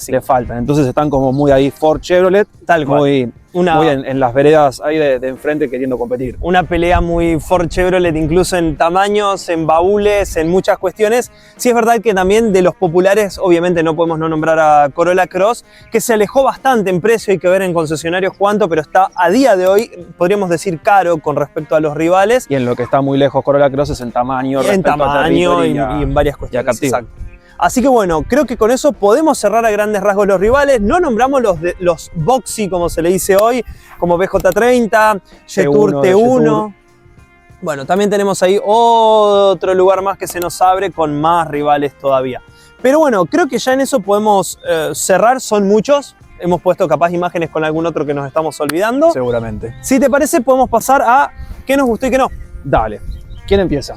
le faltan. Entonces están como muy ahí Ford Chevrolet, muy en las veredas ahí de enfrente queriendo competir. Una pelea muy Ford Chevrolet, incluso en tamaños, en baúles, en muchas cuestiones. Sí es verdad que también de los populares, obviamente no podemos no nombrar a Corolla Cross, que se alejó bastante en precio, hay que ver en concesionarios cuánto, pero está a día de hoy, podríamos decir, caro con respecto a los rivales. Y en lo que está muy lejos Corolla Cross es en tamaño, y en varias cuestiones. Exacto. Así que bueno, creo que con eso podemos cerrar a grandes rasgos los rivales. No nombramos los boxy, como se le dice hoy, como BJ30, Jetour T1. Bueno, también tenemos ahí otro lugar más que se nos abre con más rivales todavía. Pero bueno, creo que ya en eso podemos cerrar, son muchos. Hemos puesto capaz imágenes con algún otro que nos estamos olvidando. Seguramente. Si te parece, podemos pasar a qué nos gustó y qué no. Dale. ¿Quién empieza?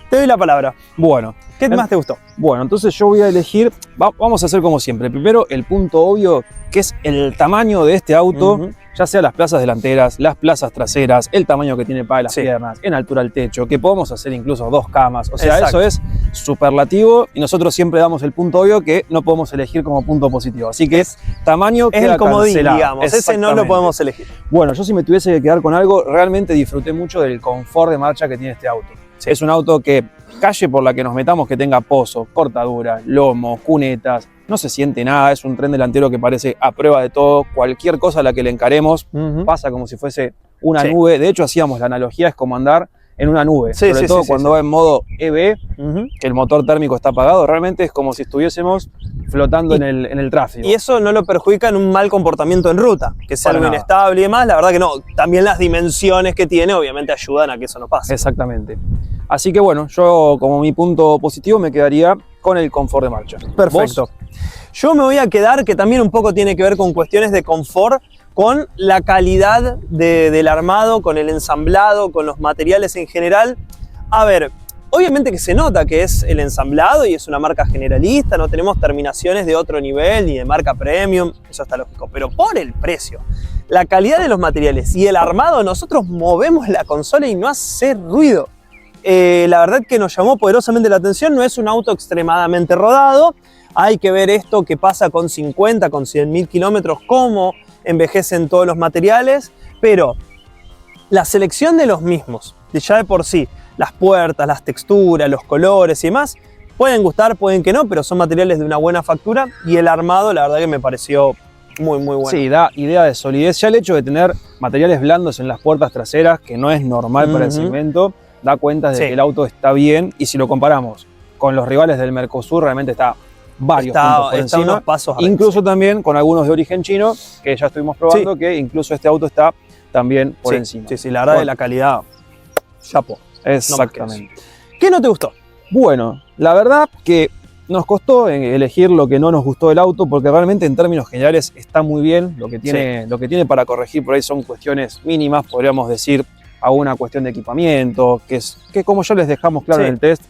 Te doy la palabra. Bueno. ¿Qué más te gustó? Bueno, entonces yo voy a elegir, vamos a hacer como siempre. Primero el punto obvio, que es el tamaño de este auto, ya sea las plazas delanteras, las plazas traseras, el tamaño que tiene para las piernas, en altura al techo, que podemos hacer incluso 2 camas. O sea, eso es superlativo y nosotros siempre damos el punto obvio que no podemos elegir como punto positivo. Así que tamaño es el comodín, digamos. Ese no lo podemos elegir. Bueno, yo si me tuviese que quedar con algo, realmente disfruté mucho del confort de marcha que tiene este auto. Es un auto que, calle por la que nos metamos, que tenga pozos, cortaduras, lomos, cunetas, no se siente nada, es un tren delantero que parece a prueba de todo, cualquier cosa a la que le encaremos pasa como si fuese una nube. De hecho hacíamos la analogía, es como andar en una nube, sobre todo cuando va en modo EV, que el motor térmico está apagado, realmente es como si estuviésemos flotando en el tráfico. Y eso no lo perjudica en un mal comportamiento en ruta, que sea algo inestable y demás, la verdad que no. También las dimensiones que tiene obviamente ayudan a que eso no pase. Exactamente. Así que bueno, yo como mi punto positivo me quedaría con el confort de marcha. Perfecto. ¿Vos? Yo me voy a quedar, que también un poco tiene que ver con cuestiones de confort, con la calidad del armado, con el ensamblado, con los materiales en general. A ver, obviamente que se nota que es el ensamblado y es una marca generalista, no tenemos terminaciones de otro nivel ni de marca premium, eso está lógico, pero por el precio, la calidad de los materiales y el armado, nosotros movemos la consola y no hace ruido. La verdad que nos llamó poderosamente la atención, no es un auto extremadamente rodado, hay que ver esto que pasa con 50, con 100.000 kilómetros, cómo envejecen todos los materiales, pero la selección de los mismos, ya de por sí, las puertas, las texturas, los colores y demás, pueden gustar, pueden que no, pero son materiales de una buena factura y el armado la verdad que me pareció muy bueno. Sí, da idea de solidez, ya el hecho de tener materiales blandos en las puertas traseras, que no es normal para el segmento, da cuenta de que el auto está bien, y si lo comparamos con los rivales del Mercosur, realmente está varios puntos por encima, unos pasos incluso también con algunos de origen chino, que ya estuvimos probando, que incluso este auto está también por encima. Sí, la verdad de la calidad, chapo. Exactamente. ¿Qué no te gustó? Bueno, la verdad que nos costó elegir lo que no nos gustó del auto, porque realmente en términos generales está muy bien. Lo que tiene para corregir por ahí son cuestiones mínimas, podríamos decir, alguna cuestión de equipamiento, que como ya les dejamos claro en el test,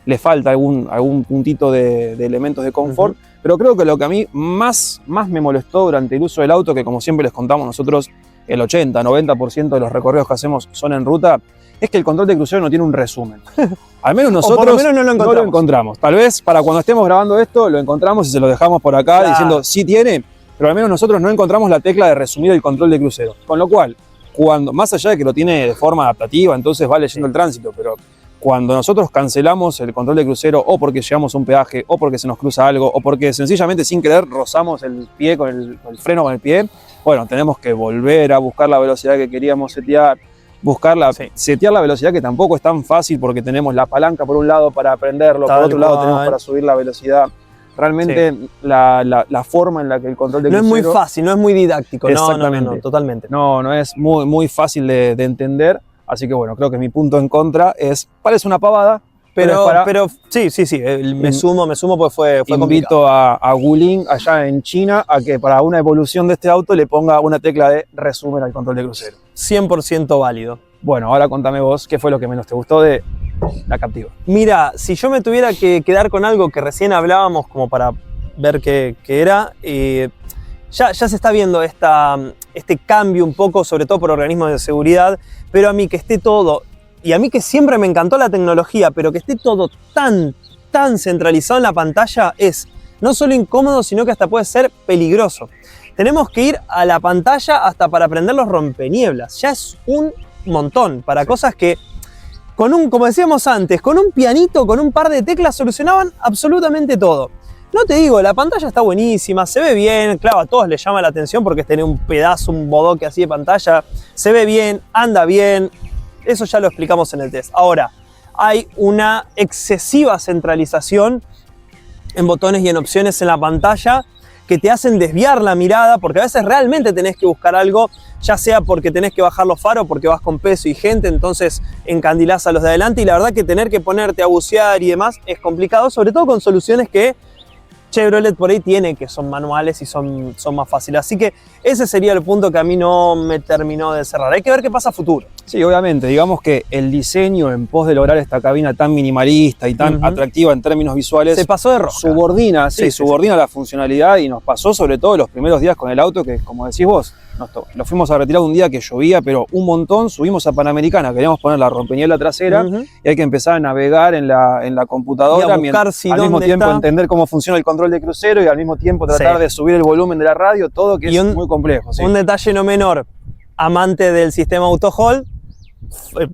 le falta algún puntito de elementos de confort. Pero creo que lo que a mí más me molestó durante el uso del auto, que como siempre les contamos nosotros, el 80-90% de los recorridos que hacemos son en ruta, es que el control de crucero no tiene un resumen. Al menos nosotros por lo menos no lo encontramos. Tal vez para cuando estemos grabando esto lo encontramos y se lo dejamos por acá diciendo sí tiene, pero al menos nosotros no encontramos la tecla de resumir el control de crucero. Con lo cual, más allá de que lo tiene de forma adaptativa, entonces va leyendo el tránsito, pero cuando nosotros cancelamos el control de crucero o porque llegamos a un peaje o porque se nos cruza algo o porque sencillamente sin querer rozamos el pie con el freno con el pie, bueno, tenemos que volver a buscar la velocidad que queríamos setear, setear la velocidad, que tampoco es tan fácil porque tenemos la palanca por un lado para prenderlo, por otro lado tenemos para subir la velocidad. Realmente la forma en la que el control de crucero... No es muy fácil, no es muy didáctico. Exactamente. No, totalmente. No es muy fácil de entender. Así que bueno, creo que mi punto en contra parece una pavada, pero sí, me sumo porque fue invito a Wuling allá en China a que para una evolución de este auto le ponga una tecla de resumen al control de crucero. 100% válido. Bueno, ahora contame vos, ¿qué fue lo que menos te gustó de la Captiva? Mira, si yo me tuviera que quedar con algo que recién hablábamos como para ver qué era, ya se está viendo este cambio un poco, sobre todo por organismos de seguridad, pero a mí que esté todo, y a mí que siempre me encantó la tecnología, pero que esté todo tan centralizado en la pantalla es no solo incómodo, sino que hasta puede ser peligroso. Tenemos que ir a la pantalla hasta para prender los rompenieblas. Ya es un montón para cosas que, como decíamos antes, con un pianito, con un par de teclas solucionaban absolutamente todo. No te digo, la pantalla está buenísima, se ve bien, claro, a todos les llama la atención porque es tener un pedazo, un bodoque así de pantalla, se ve bien, anda bien, eso ya lo explicamos en el test. Ahora, hay una excesiva centralización en botones y en opciones en la pantalla que te hacen desviar la mirada, porque a veces realmente tenés que buscar algo, ya sea porque tenés que bajar los faros, porque vas con peso y gente, entonces encandilás a los de adelante, y la verdad que tener que ponerte a bucear y demás es complicado, sobre todo con soluciones que Chevrolet por ahí tiene, que son manuales y son más fáciles. Así que ese sería el punto que a mí no me terminó de cerrar. Hay que ver qué pasa a futuro. Sí, obviamente. Digamos que el diseño en pos de lograr esta cabina tan minimalista y tan atractiva en términos visuales... Se pasó de rosca. Subordina la funcionalidad, y nos pasó sobre todo los primeros días con el auto, que como decís vos, lo fuimos a retirar un día que llovía, pero un montón. Subimos a Panamericana, queríamos poner la rompeniebla trasera y hay que empezar a navegar en la computadora, y a buscar al mismo tiempo entender cómo funciona el control de crucero y al mismo tiempo tratar de subir el volumen de la radio, todo que es muy complejo. Un detalle no menor, amante del sistema auto hold,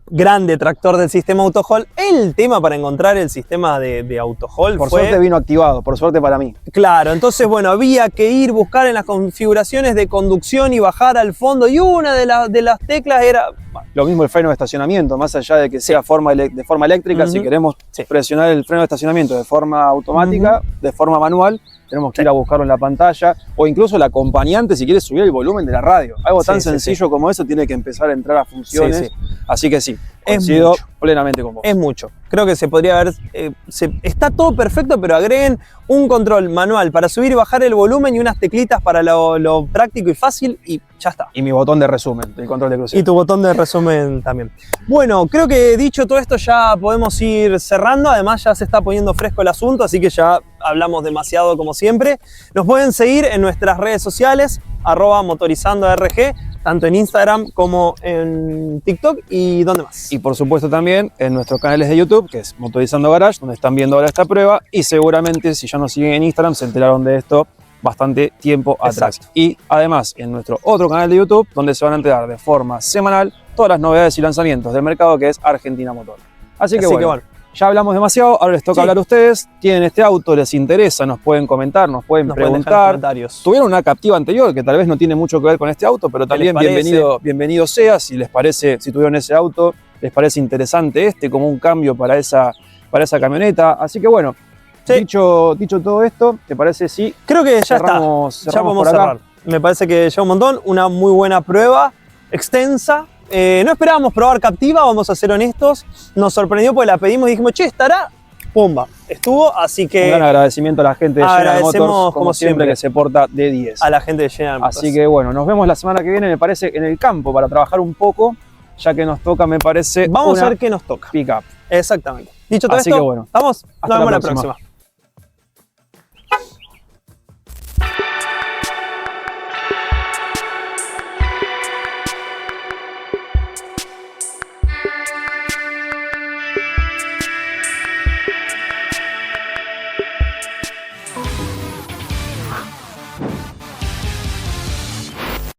grande tractor del sistema auto hold, el tema para encontrar el sistema de auto hold por suerte vino activado, por suerte para mí. Claro, entonces bueno, había que ir buscar en las configuraciones de conducción y bajar al fondo, y una de las teclas era... Lo mismo el freno de estacionamiento, más allá de que sea de forma eléctrica, si queremos presionar el freno de estacionamiento de forma automática, de forma manual, tenemos que ir a buscarlo en la pantalla, o incluso el acompañante si quiere subir el volumen de la radio. Algo tan sencillo como eso tiene que empezar a entrar a funciones. Así que sí, coincido plenamente con vos. Es mucho. Creo que se podría haber... está todo perfecto, pero agreguen un control manual para subir y bajar el volumen y unas teclitas para lo práctico y fácil, y ya está. Y mi botón de resumen del control de crucero. Y tu botón de resumen también. Bueno, creo que dicho todo esto ya podemos ir cerrando. Además ya se está poniendo fresco el asunto, así que ya hablamos demasiado como siempre. Nos pueden seguir en nuestras redes sociales, @motorizandoRG, tanto en Instagram como en TikTok, y ¿dónde más? Y por supuesto también en nuestros canales de YouTube, que es Motorizando Garage, donde están viendo ahora esta prueba, y seguramente si ya nos siguen en Instagram se enteraron de esto bastante tiempo atrás. Y además en nuestro otro canal de YouTube, donde se van a enterar de forma semanal todas las novedades y lanzamientos del mercado, que es Argentina Motor. Así que bueno, ya hablamos demasiado, ahora les toca hablar a ustedes. Tienen este auto, les interesa, nos pueden comentar, nos pueden preguntar. Tuvieron una Captiva anterior que tal vez no tiene mucho que ver con este auto, pero también bienvenido sea. Si les parece, si tuvieron ese auto, les parece interesante como un cambio para esa camioneta. Así que bueno, dicho todo esto, ¿te parece? Sí, creo que ya cerramos ya podemos cerrar. Me parece que ya un montón, una muy buena prueba, extensa. No esperábamos probar Captiva, vamos a ser honestos. Nos sorprendió porque la pedimos y dijimos, che, estará, pumba. estuvo, así Un que gran agradecimiento a la gente de General agradecemos, Motors, como siempre, que se porta de 10. a la gente de General Motors. Así que bueno, nos vemos la semana que viene, me parece, en el campo para trabajar un poco, ya que nos toca, me parece, vamos a una ver qué nos toca. pick-up. Exactamente. Dicho todo Así esto, que bueno, vamos, hasta nos vemos la la próxima. próxima.